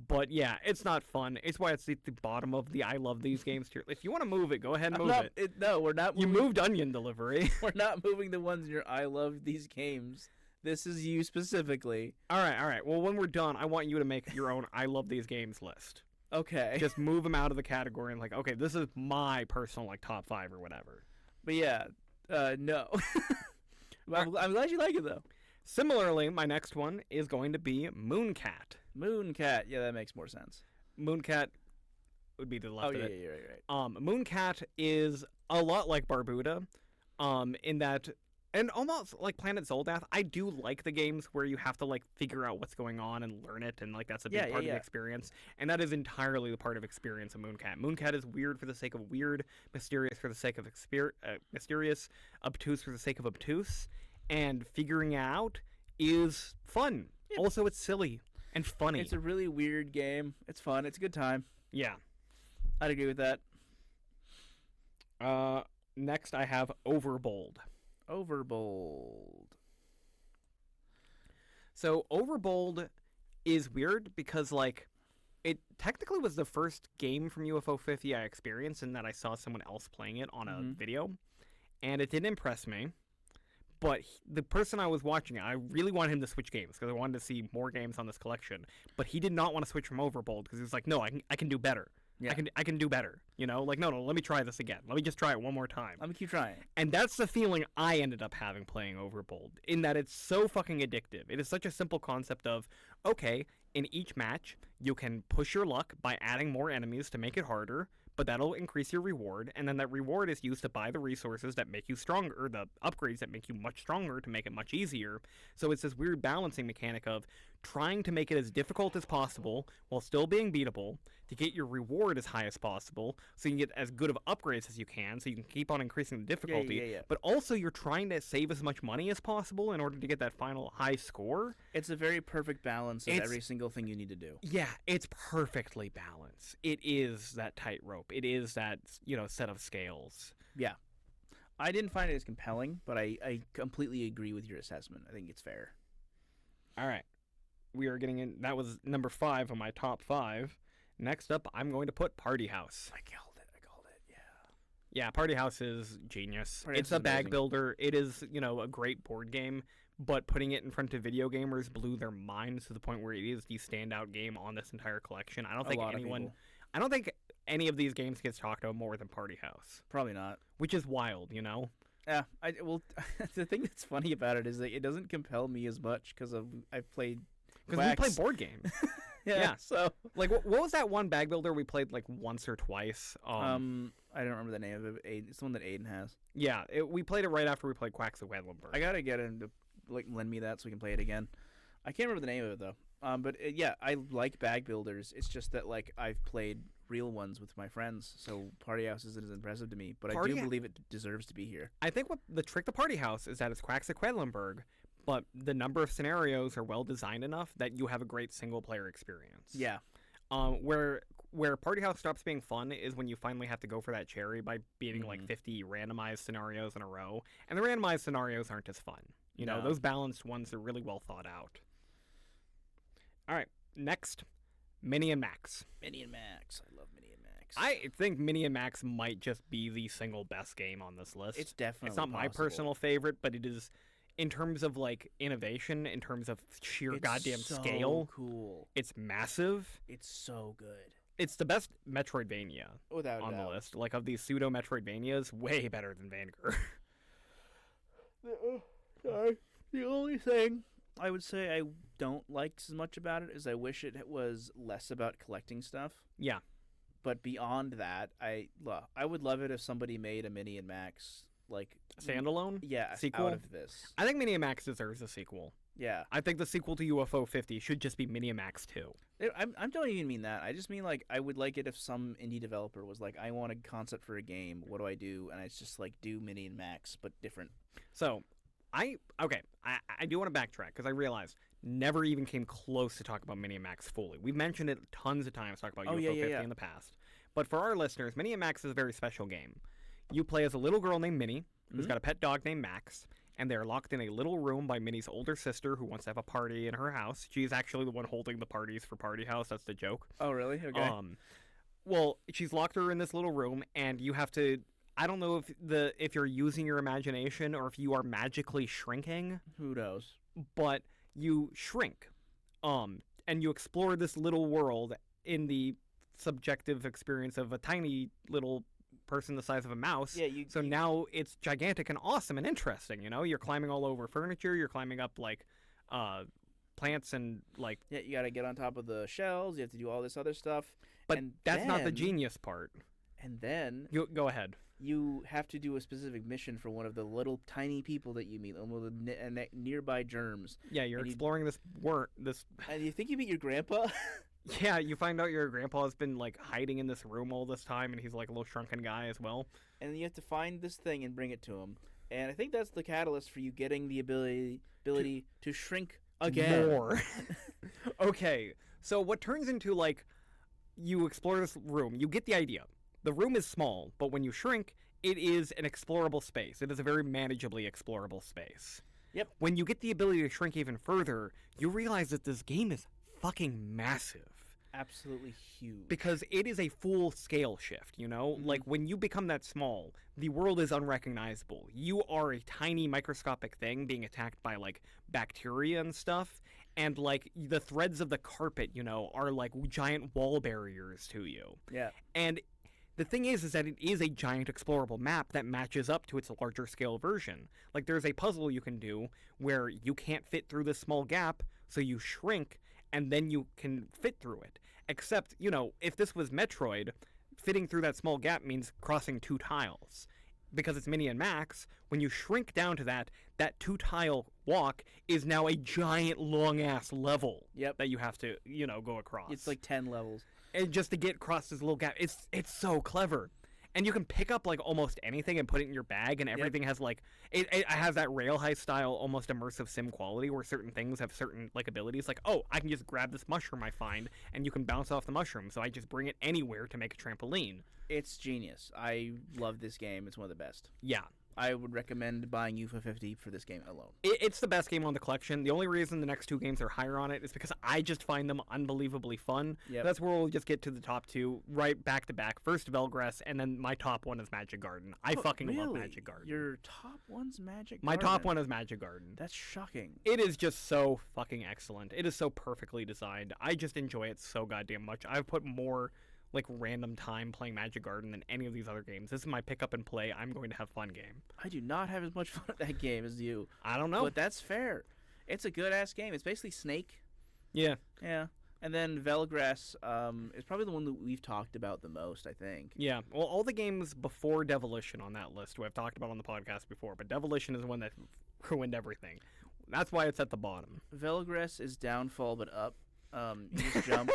But yeah, it's not fun. It's why it's at the bottom of the I love these games tier. If you want to move it, go ahead and move it.
No, we're not.
You
moving,
moved Onion Delivery.
We're not moving the ones in your I love these games. This is you specifically.
All right. Well, when we're done, I want you to make your own I love these games list.
Okay.
Just move them out of the category and like, okay, this is my personal like top 5 or whatever.
But yeah, no. I'm glad you like it though.
Similarly, my next one is going to be Mooncat.
Mooncat. Yeah, that makes more sense.
Mooncat would be the left
Oh
of
yeah,
it.
yeah, right.
Mooncat is a lot like Barbuda, in that, and almost like Planet Zoldath. I do like the games where you have to like figure out what's going on and learn it, and like that's a big part of the experience. And that is entirely the part of experience of Mooncat. Mooncat is weird for the sake of weird, mysterious for the sake of mysterious, obtuse for the sake of obtuse, and figuring it out is fun.
Yeah.
Also, it's silly and funny.
It's a really weird game. It's fun. It's a good time.
Yeah.
I'd agree with that.
Next, I have Overbold.
Overbold.
So Overbold is weird because like it technically was the first game from UFO50 I experienced in that I saw someone else playing it on a video, and it didn't impress me. But the person I was watching, I really wanted him to switch games because I wanted to see more games on this collection. But he did not want to switch from Overbold because he was like, "No, I can do better.
Yeah.
I can do better." You know, like no, let me try this again. Let me just try it one more time.
I'm gonna keep trying.
And that's the feeling I ended up having playing Overbold, in that it's so fucking addictive. It is such a simple concept of, okay, in each match, you can push your luck by adding more enemies to make it harder, but that'll increase your reward, and then that reward is used to buy the resources that make you stronger, or the upgrades that make you much stronger to make it much easier. So it's this weird balancing mechanic of trying to make it as difficult as possible while still being beatable, to get your reward as high as possible, so you can get as good of upgrades as you can, so you can keep on increasing the difficulty.
Yeah.
But also you're trying to save as much money as possible in order to get that final high score.
It's a very perfect balance of every single thing you need to do.
Yeah, it's perfectly balanced. It is that tightrope. It is that, set of scales.
Yeah. I didn't find it as compelling, but I completely agree with your assessment. I think it's fair.
All right. We are getting in. That was number 5 on my top 5. Next up, I'm going to put Party House.
I called it, yeah.
Yeah, Party House is genius.
Party
It's
House
a
is
bag
amazing.
builder. It is, a great board game, but putting it in front of video gamers blew their minds to the point where it is the standout game on this entire collection. I don't think any of these games gets talked about more than Party House.
Probably not.
Which is wild,
Yeah, the thing that's funny about it is that it doesn't compel me as much because I've played.
Because we play board games.
Yeah. So,
like, what was that one bag builder we played like once or twice?
I don't remember the name of it. It's the one that Aiden has.
Yeah, we played it right after we played Quacks of Quedlinburg.
I gotta get him to lend me that so we can play it again. I can't remember the name of it though. But yeah, I like bag builders. It's just that I've played real ones with my friends, so Party House isn't as impressive to me. But I do believe it deserves to be here.
I think what the trick to Party House is that it's Quacks of Quedlinburg, but the number of scenarios are well designed enough that you have a great single player experience.
Yeah.
Where Party House stops being fun is when you finally have to go for that cherry by beating like 50 randomized scenarios in a row, and the randomized scenarios aren't as fun.
No.
Those balanced ones are really well thought out. All right, next, Mini and Max.
Mini and Max. I love Mini and Max.
I think Mini and Max might just be the single best game on this list.
It's definitely
It's not my
possible.
personal favorite, but it in terms of like innovation, in terms of sheer
It's
goddamn
so
scale,
cool.
it's massive.
It's so good.
It's the best Metroidvania
Without a
on the
doubt.
list. Like of these pseudo Metroidvanias, way better than Vanguard.
Sorry. The only thing I would say I don't like as much about it is I wish it was less about collecting stuff.
Yeah.
But beyond that, I would love it if somebody made a Mini and Max like
Standalone?
yeah
Sequel?
out of this.
I think Mini Max deserves a sequel.
Yeah,
I think the sequel to UFO50 should just be Mini Max 2.
I don't even mean that. I just mean like I would like it if some indie developer was like, I want a concept for a game. What do I do? And it's just like do Mini and Max but different.
So, I do want to backtrack because I realized never even came close to talk about Mini Max fully. We've mentioned it tons of times, talk about UFO50 in the past. But for our listeners, Mini Max is a very special game. You play as a little girl named Minnie, who's got a pet dog named Max, and they're locked in a little room by Minnie's older sister who wants to have a party in her house. She's actually the one holding the parties for Party House. That's the joke.
Oh, really? Okay.
Well, she's locked her in this little room, and you have to. I don't know if you're using your imagination or if you are magically shrinking.
Who knows?
But you shrink, and you explore this little world in the subjective experience of a tiny little person the size of a mouse.
Yeah,
now it's gigantic and awesome and interesting, you know? You're climbing all over furniture, you're climbing up like plants and like
yeah, you got to get on top of the shelves, you have to do all this other stuff.
But that's not the genius part.
And then
You go ahead.
You have to do a specific mission for one of the little tiny people that you meet, one of the nearby germs.
Yeah, you're exploring this.
And you think you meet your grandpa?
Yeah, you find out your grandpa has been like hiding in this room all this time, and he's like a little shrunken guy as well.
And you have to find this thing and bring it to him. And I think that's the catalyst for you getting the ability to shrink again.
More. Okay, so what turns into like you explore this room, you get the idea. The room is small, but when you shrink, it is an explorable space. It is a very manageably explorable space.
Yep.
When you get the ability to shrink even further, you realize that this game is fucking massive.
Absolutely huge.
Because it is a full scale shift, you know?
Mm-hmm.
Like when you become that small, the world is unrecognizable. You are a tiny microscopic thing being attacked by like bacteria and stuff, and like the threads of the carpet, you know, are like giant wall barriers to you.
Yeah.
And the thing is that it is a giant explorable map that matches up to its larger scale version. Like there's a puzzle you can do where you can't fit through this small gap, so you shrink and then you can fit through it. Except, you know, if this was Metroid, fitting through that small gap means crossing 2 tiles. Because it's Mini and Max, when you shrink down to that 2-tile walk is now a giant long-ass level that you have to, you know, go across.
It's like 10 levels.
And just to get across this little gap, it's so clever. And you can pick up like almost anything and put it in your bag, and everything has like it has that rail high style, almost immersive sim quality where certain things have certain like abilities. Like, oh, I can just grab this mushroom I find, and you can bounce off the mushroom. So I just bring it anywhere to make a trampoline.
It's genius. I love this game. It's one of the best.
Yeah.
I would recommend buying UFO50 for this game alone.
It's the best game on the collection. The only reason the next 2 games are higher on it is because I just find them unbelievably fun.
Yep.
That's where we'll just get to the top 2 right back to back. First Velgress, and then my top one is Magic Garden. I fucking love Magic Garden.
Your top one's Magic Garden?
My top one is Magic Garden.
That's shocking.
It is just so fucking excellent. It is so perfectly designed. I just enjoy it so goddamn much. I've put more like random time playing Magic Garden than any of these other games. This is my pick up and play. I'm going to have fun game.
I do not have as much fun at that game as you.
I don't know.
But that's fair. It's a good ass game. It's basically Snake.
Yeah.
Yeah. And then Velgrass is probably the one that we've talked about the most, I think.
Yeah. Well, all the games before Devolution on that list, who I've talked about on the podcast before, but Devolution is the one that ruined everything. That's why it's at the bottom.
Velgrass is downfall but up. You just jump.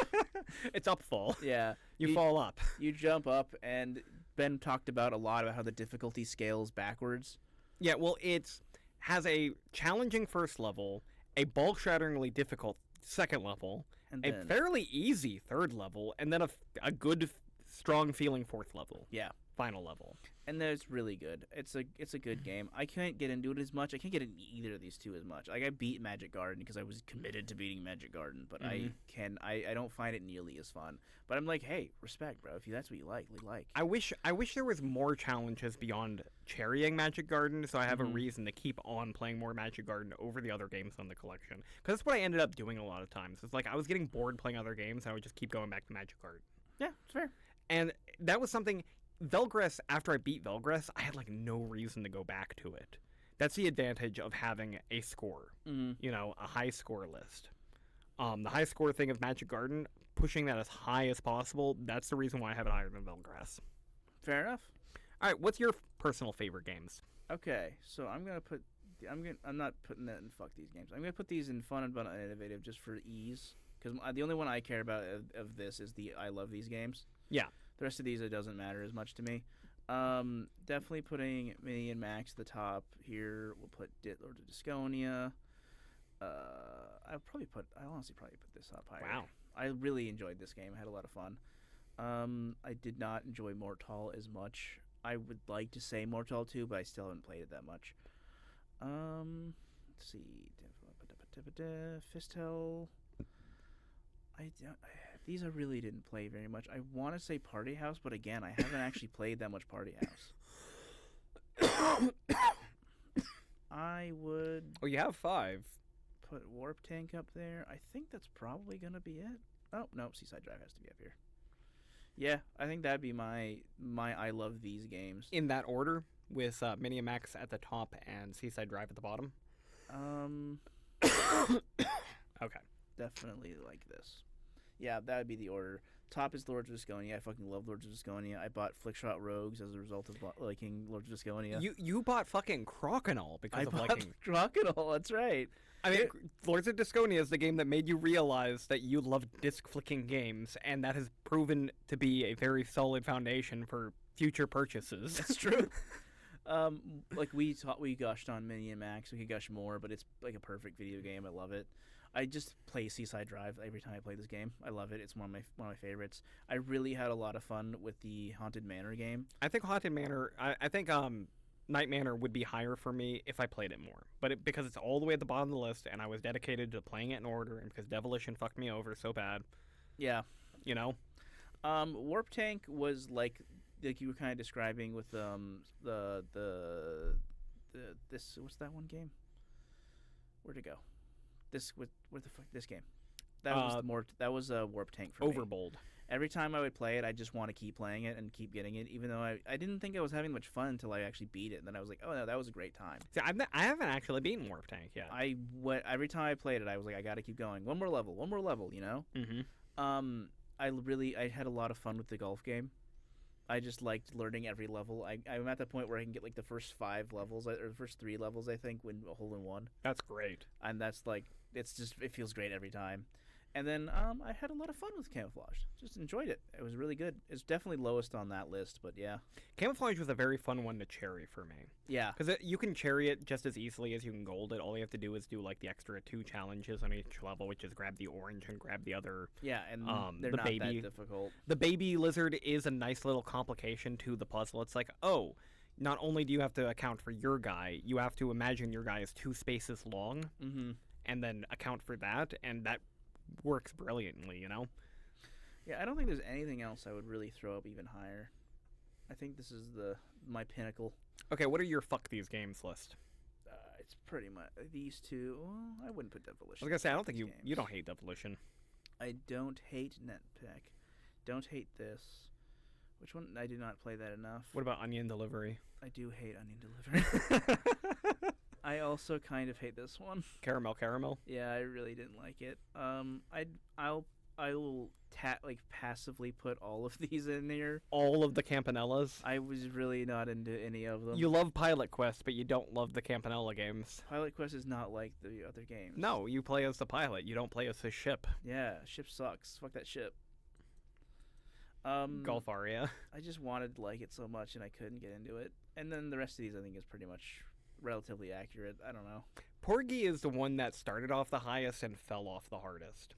It's upfall.
Yeah.
You fall up.
You jump up, and Ben talked about a lot about how the difficulty scales backwards.
Yeah, well, it has a challenging first level, a ball-shatteringly difficult second level,
And
a
then,
fairly easy third level, and then a good, strong-feeling fourth level.
yeah.
final level.
And it's really good. It's a good game. I can't get into it as much. I can't get into either of these two as much. Like I beat Magic Garden because I was committed to beating Magic Garden, but I don't find it nearly as fun. But I'm like, hey, respect, bro. If that's what you like.
I wish there was more challenges beyond cherrying Magic Garden, so I have a reason to keep on playing more Magic Garden over the other games on the collection. Because that's what I ended up doing a lot of times. It's like I was getting bored playing other games, and I would just keep going back to Magic Garden.
Yeah, it's fair.
And that was something. Velgress, after I beat Velgress, I had like no reason to go back to it. That's the advantage of having a score, you know, a high score list. The high score thing of Magic Garden, pushing that as high as possible, that's the reason why I have it higher than Velgress.
Fair enough.
All right, what's your personal favorite games?
Okay, so I'm not putting that in fuck these games. I'm gonna put these in fun and innovative just for ease, because the only one I care about of this is the I love these games.
Yeah.
The rest of these, it doesn't matter as much to me. Definitely putting Mini and Max at the top here. We'll put Lords of Disconia. I'll honestly probably put this up higher.
Wow.
I really enjoyed this game. I had a lot of fun. I did not enjoy Mortal as much. I would like to say Mortal 2, but I still haven't played it that much. Let's see. Fistel. These I really didn't play very much. I want to say Party House, but again, I haven't actually played that much Party House. I would...
Oh, you have 5.
Put Warp Tank up there. I think that's probably going to be it. Oh, no, Seaside Drive has to be up here. Yeah, I think that'd be my I love these games.
In that order, with Mini and Max at the top and Seaside Drive at the bottom? Okay.
Definitely like this. Yeah, that would be the order. Top is Lords of Disconia. I fucking love Lords of Disconia. I bought Flickshot Rogues as a result of liking Lords of Disconia.
You bought fucking Crokinole because of liking...
Crokinole, that's right.
I mean, Lords of Disconia is the game that made you realize that you loved disc-flicking games, and that has proven to be a very solid foundation for future purchases.
That's true. Like we gushed on Mini and Max. We could gush more, but it's like a perfect video game. I love it. I just play Seaside Drive every time I play this game. I love it. It's one of my favorites. I really had a lot of fun with the Haunted Manor game.
I think Haunted Manor. I think Night Manor would be higher for me if I played it more. But because it's all the way at the bottom of the list, and I was dedicated to playing it in order, and because Devolution fucked me over so bad.
Yeah.
You know.
Warp Tank was like you were kind of describing with this what's that one game? Where'd it go? This game. That was a Warp Tank for me.
Overbold.
Every time I would play it, I just want to keep playing it and keep getting it, even though I didn't think I was having much fun until I actually beat it. And then I was like, oh no, that was a great time.
See, I haven't actually beaten Warp Tank yet.
Every time I played it, I was like, I got to keep going. One more level, you know.
Mm-hmm.
I had a lot of fun with the golf game. I just liked learning every level. I'm at the point where I can get like the first 5 levels or the first 3 levels, I think, win a hole in one.
That's great.
And that's like it feels great every time. And then I had a lot of fun with Camouflage. Just enjoyed it. It was really good. It's definitely lowest on that list, but yeah.
Camouflage was a very fun one to cherry for me.
Yeah.
Because you can cherry it just as easily as you can gold it. All you have to do is do like the extra 2 challenges on each level, which is grab the orange and grab the other.
Yeah, and they're
the
not that difficult.
The baby lizard is a nice little complication to the puzzle. It's like, oh, not only do you have to account for your guy, you have to imagine your guy is 2 spaces long, and then account for that, and that works brilliantly, you know?
Yeah, I don't think there's anything else I would really throw up even higher. I think this is my pinnacle.
Okay, what are your fuck these games list?
It's pretty much these two. Well, I wouldn't put Devolution.
I was gonna say, I don't think you don't hate Devolution.
I don't hate NetPack. Don't hate this. Which one? I did not play that enough.
What about Onion Delivery?
I do hate Onion Delivery. I also kind of hate this one.
Caramel.
Yeah, I really didn't like it. I will passively put all of these in there.
All of the Campanellas.
I was really not into any of them.
You love Pilot Quest, but you don't love the Campanella games.
Pilot Quest is not like the other games.
No, you play as the pilot. You don't play as the ship.
Yeah, ship sucks. Fuck that ship.
Golf Aria.
I just wanted to like it so much, and I couldn't get into it. And then the rest of these, I think, is pretty much relatively accurate. I don't know.
Porgy is the one that started off the highest and fell off the hardest.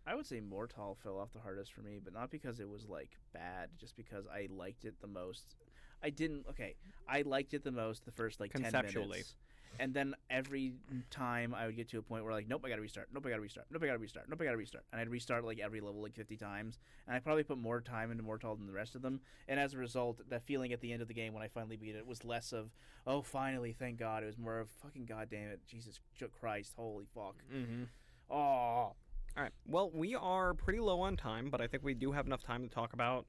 I would say Mortal fell off the hardest for me, but not because it was like bad, just because I liked it the most. I didn't. Okay, I liked it the most the first like 10
Conceptually.
minutes. And then every time I would get to a point where like, nope, I gotta restart. Nope, I gotta restart. Nope, I gotta restart. Nope, I gotta restart. And I'd restart like every level like 50 times. And I probably put more time into Mortal than the rest of them. And as a result, that feeling at the end of the game when I finally beat it was less of, oh, finally, thank God. It was more of, fucking goddamn it, Jesus Christ, holy fuck.
Mm-hmm.
Oh.
All right. Well, we are pretty low on time, but I think we do have enough time to talk about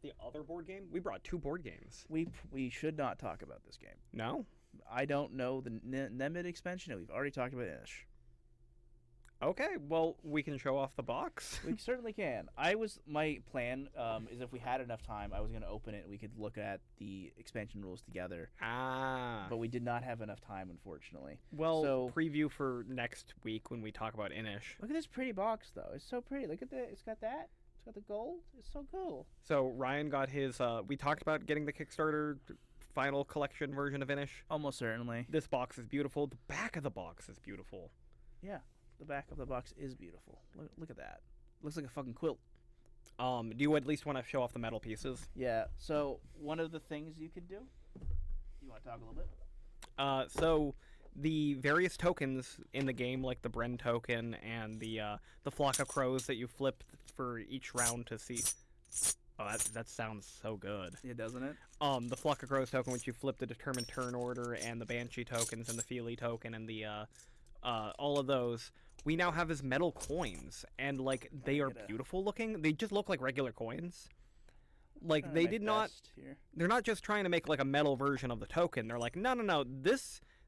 the other board game. We brought 2 board games.
We should not talk about this game.
No?
I don't know the Nemid expansion. We've already talked about Ish.
Okay, well, we can show off the box.
We certainly can. My plan is if we had enough time, I was going to open it and we could look at the expansion rules together.
Ah.
But we did not have enough time, unfortunately.
Well,
so,
preview for next week when we talk about Inish.
Look at this pretty box, though. It's so pretty. Look at that. It's got that. It's got the gold. It's so cool.
So Ryan got his, we talked about getting the Kickstarter final collection version of Inish.
Almost certainly.
This box is beautiful. The back of the box is beautiful.
Yeah, the back of the box is beautiful. Look at that. Looks like a fucking quilt.
Do you at least want to show off the metal pieces?
Yeah, so one of the things you could do, you want to talk a little bit?
So the various tokens in the game, like the Bren token and the flock of crows that you flip for each round to see. Oh, that sounds so good.
Yeah, doesn't it?
The flock of crows token, which you flip to determine turn order, and the banshee tokens and the feely token and the all of those. We now have as metal coins, and like they are beautiful looking. They just look like regular coins. Like they did not. They're not just trying to make like a metal version of the token. They're like, no.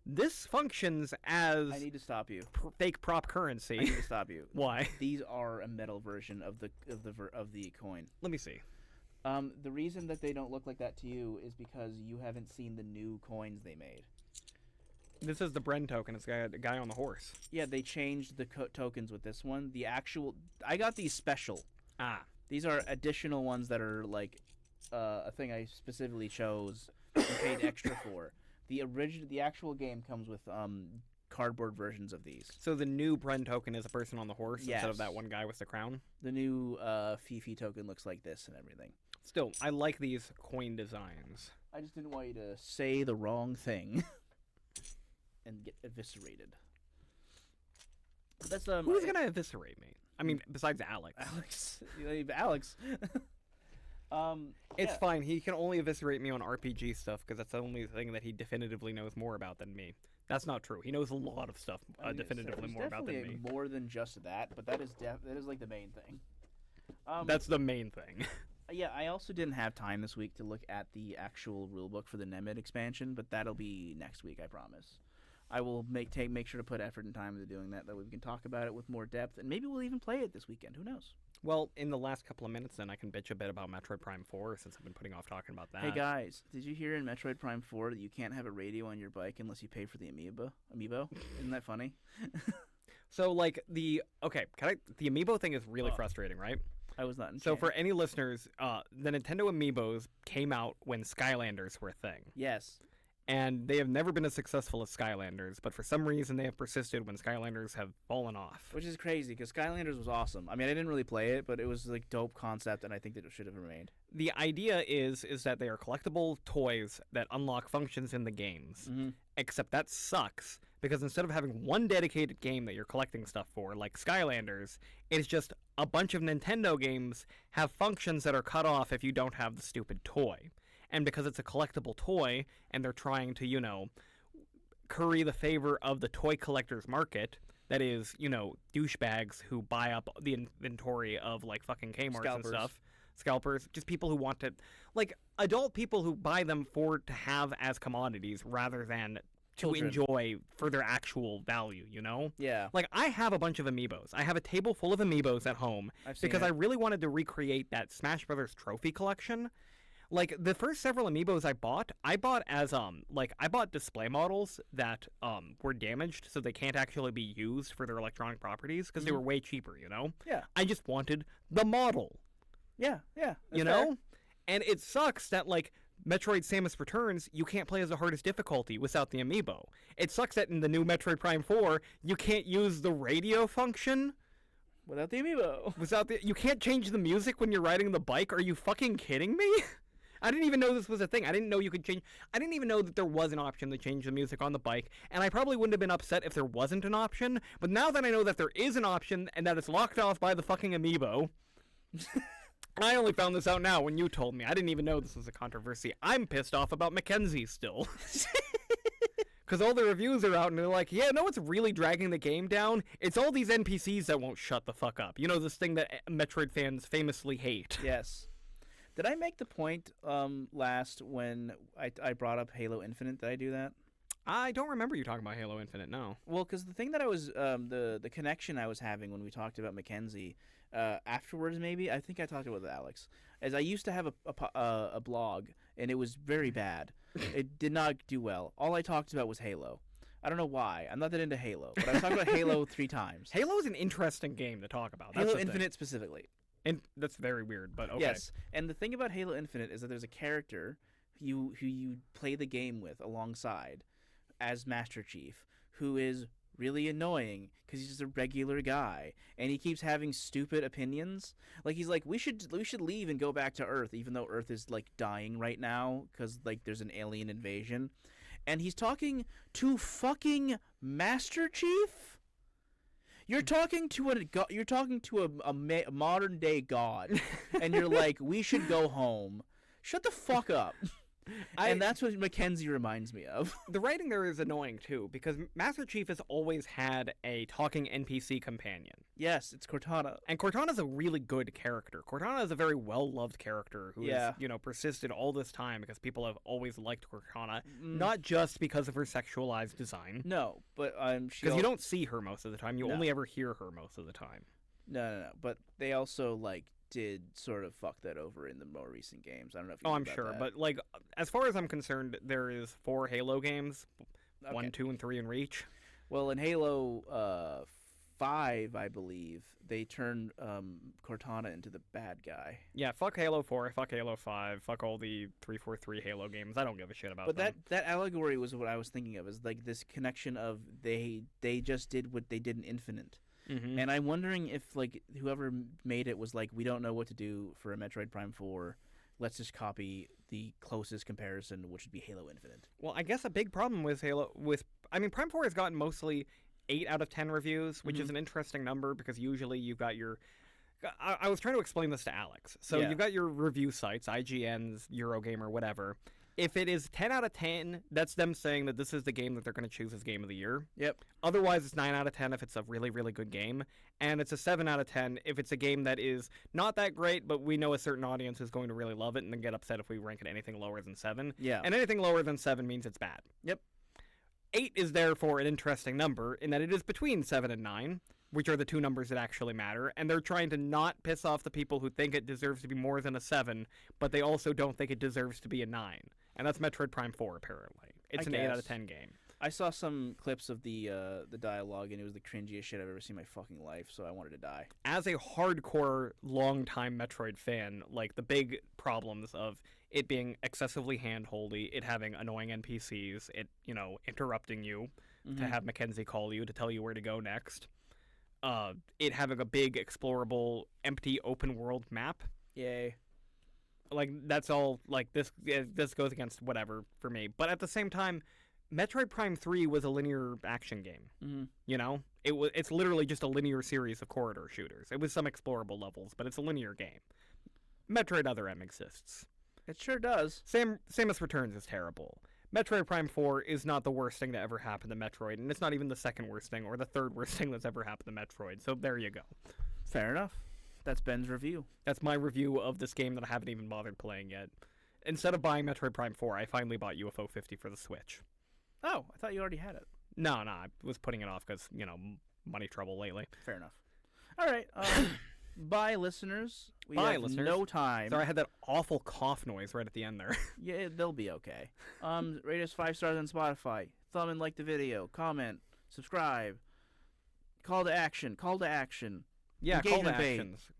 This functions as.
I need to stop you.
Fake prop currency.
I need to stop you.
Why?
These are a metal version of the coin.
Let me see.
The reason that they don't look like that to you is because you haven't seen the new coins they made.
This is the Bren token. It's got a guy on the horse.
Yeah, they changed the tokens with this one. I got these special.
Ah.
These are additional ones that are like a thing I specifically chose and paid extra for. The actual game comes with cardboard versions of these.
So the new Bren token is a person on the horse
yes.
instead of that one guy with the crown?
The new Fifi token looks like this and everything.
Still, I like these coin designs.
I just didn't want you to say the wrong thing and get eviscerated. That's
Who's gonna eviscerate me? I mean, besides Alex.
Alex.
It's fine. He can only eviscerate me on RPG stuff because that's the only thing that he definitively knows more about than me. That's not true. He knows a lot of stuff definitively more about than me.
More than just that, but that is like the main thing.
That's the main thing.
Yeah, I also didn't have time this week to look at the actual rulebook for the Nemid expansion, but that'll be next week, I promise. I will make sure to put effort and time into doing that we can talk about it with more depth, and maybe we'll even play it this weekend. Who knows?
Well, in the last couple of minutes, then I can bitch a bit about Metroid Prime 4 since I've been putting off talking about that.
Hey guys, did you hear in Metroid Prime 4 that you can't have a radio on your bike unless you pay for the amiibo? Isn't that funny?
So, like, the amiibo thing is really frustrating, right?
I was not.
So, for any listeners, the Nintendo amiibos came out when Skylanders were a thing.
Yes.
And they have never been as successful as Skylanders, but for some reason they have persisted when Skylanders have fallen off.
Which is crazy, because Skylanders was awesome. I mean, I didn't really play it, but it was like dope concept, and I think that it should have remained.
The idea is that they are collectible toys that unlock functions in the games.
Mm-hmm.
Except that sucks, because instead of having one dedicated game that you're collecting stuff for, like Skylanders, it's just a bunch of Nintendo games have functions that are cut off if you don't have the stupid toy. And because it's a collectible toy, and they're trying to, curry the favor of the toy collector's market, that is, douchebags who buy up the inventory of, like, fucking Kmarts and stuff. Scalpers. Just people who want to, like, adult people who buy them to have as commodities rather than to enjoy for their actual value,
Yeah.
Like, I have a bunch of amiibos. I have a table full of amiibos at home because I really wanted to recreate that Smash Brothers trophy collection. Like, the first several amiibos I bought as, I bought display models that, were damaged so they can't actually be used for their electronic properties because they were way cheaper,
Yeah.
I just wanted the model.
Yeah.
Fair. And it sucks that, like, Metroid Samus Returns, you can't play as the hardest difficulty without the amiibo. It sucks that in the new Metroid Prime 4, you can't use the radio function.
Without the amiibo.
You can't change the music when you're riding the bike? Are you fucking kidding me? I didn't even know this was a thing. I didn't know you could change. I didn't even know that there was an option to change the music on the bike, and I probably wouldn't have been upset if there wasn't an option. But now that I know that there is an option and that it's locked off by the fucking amiibo, I only found this out now when you told me. I didn't even know this was a controversy. I'm pissed off about Mackenzie still. Because all the reviews are out and they're like, yeah, no, what's really dragging the game down? It's all these NPCs that won't shut the fuck up. You know, this thing that Metroid fans famously hate.
Yes. Did I make the point last when I brought up Halo Infinite? Did I do that?
I don't remember you talking about Halo Infinite, no.
Well, because the thing that I was, the connection I was having when we talked about Mackenzie, afterwards maybe, I think I talked about it with Alex, as I used to have a blog, and it was very bad. It did not do well. All I talked about was Halo. I don't know why. I'm not that into Halo, but I talked about Halo 3 times.
Halo is an interesting game to talk about.
Halo Infinite specifically.
And that's very weird, but okay.
Yes, and the thing about Halo Infinite is that there's a character who you play the game with alongside as Master Chief, who is really annoying because he's just a regular guy, and he keeps having stupid opinions. Like, he's like, we should leave and go back to Earth, even though Earth is like dying right now because like there's an alien invasion, and he's talking to fucking Master Chief. You're talking to a modern day god, and you're like, we should go home. Shut the fuck up. And that's what Mackenzie reminds me of.
The writing there is annoying, too, because Master Chief has always had a talking NPC companion.
Yes, it's Cortana.
And Cortana's a really good character. Cortana is a very well-loved character who has, persisted all this time because people have always liked Cortana, not just because of her sexualized design.
No, but
because you don't see her most of the time. You only ever hear her most of the time.
No. But they also, like, did sort of fuck that over in the more recent games. I don't know if you know
I'm
about
sure,
that.
but like as far as I'm concerned, there is 4 Halo games, 1, 2, and 3 in Reach.
Well, in Halo 5, I believe, they turned Cortana into the bad guy.
Yeah, fuck Halo 4, fuck Halo 5, fuck all the 343 Halo games. I don't give a shit about them.
But that allegory was what I was thinking of, is like this connection of they just did what they did in Infinite. Mm-hmm. And I'm wondering if, like, whoever made it was like, we don't know what to do for a Metroid Prime 4. Let's just copy the closest comparison, which would be Halo Infinite.
Well, I guess a big problem with Prime 4 has gotten mostly 8 out of 10 reviews, which is an interesting number because usually you've got your... I was trying to explain this to Alex. So you've got your review sites, IGN's, Eurogamer, whatever. If it is 10 out of 10, that's them saying that this is the game that they're going to choose as Game of the Year.
Yep.
Otherwise, it's 9 out of 10 if it's a really, really good game. And it's a 7 out of 10 if it's a game that is not that great, but we know a certain audience is going to really love it and then get upset if we rank it anything lower than 7.
Yeah.
And anything lower than 7 means it's bad.
Yep.
8 is therefore an interesting number in that it is between 7 and 9, which are the 2 numbers that actually matter, and they're trying to not piss off the people who think it deserves to be more than a 7, but they also don't think it deserves to be a 9. And that's Metroid Prime 4, apparently. It's an 8 out of 10 game.
I saw some clips of the dialogue, and it was the cringiest shit I've ever seen in my fucking life, so I wanted to die.
As a hardcore, long-time Metroid fan, like, the big problems of it being excessively hand-holdy, it having annoying NPCs, it, interrupting you to have Mackenzie call you to tell you where to go next, it having a big, explorable, empty, open-world map.
Yay.
Like, that's all, like, this goes against whatever for me. But at the same time, Metroid Prime 3 was a linear action game. Mm-hmm. It's literally just a linear series of corridor shooters. It was some explorable levels, but it's a linear game. Metroid Other M exists.
It sure does.
Samus Returns is terrible. Metroid Prime 4 is not the worst thing to ever happen to Metroid, and it's not even the second worst thing or the third worst thing that's ever happened to Metroid. So there you go.
Fair enough. That's Ben's review.
That's my review of this game that I haven't even bothered playing yet. Instead of buying Metroid Prime 4, I finally bought UFO50 for the Switch.
Oh, I thought you already had it.
No, I was putting it off because, money trouble lately.
Fair enough. All right. Bye, listeners. We have no time.
Sorry, I had that awful cough noise right at the end there.
Yeah, they'll be okay. Rate us 5 stars on Spotify. Thumb and like the video. Comment. Subscribe. Call to action.
Yeah,
Engagement
call to actions.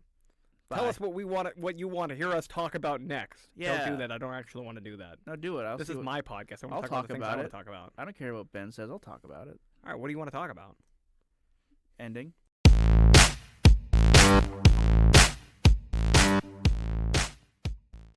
Tell us what you want to hear us talk about next.
Yeah.
Don't do that. I don't actually want to do that.
No, do it.
This is my podcast.
I'll talk
about
about
I
it.
want to talk about.
I don't care what Ben says. I'll talk about it.
All right, what do you want to talk about?
Ending.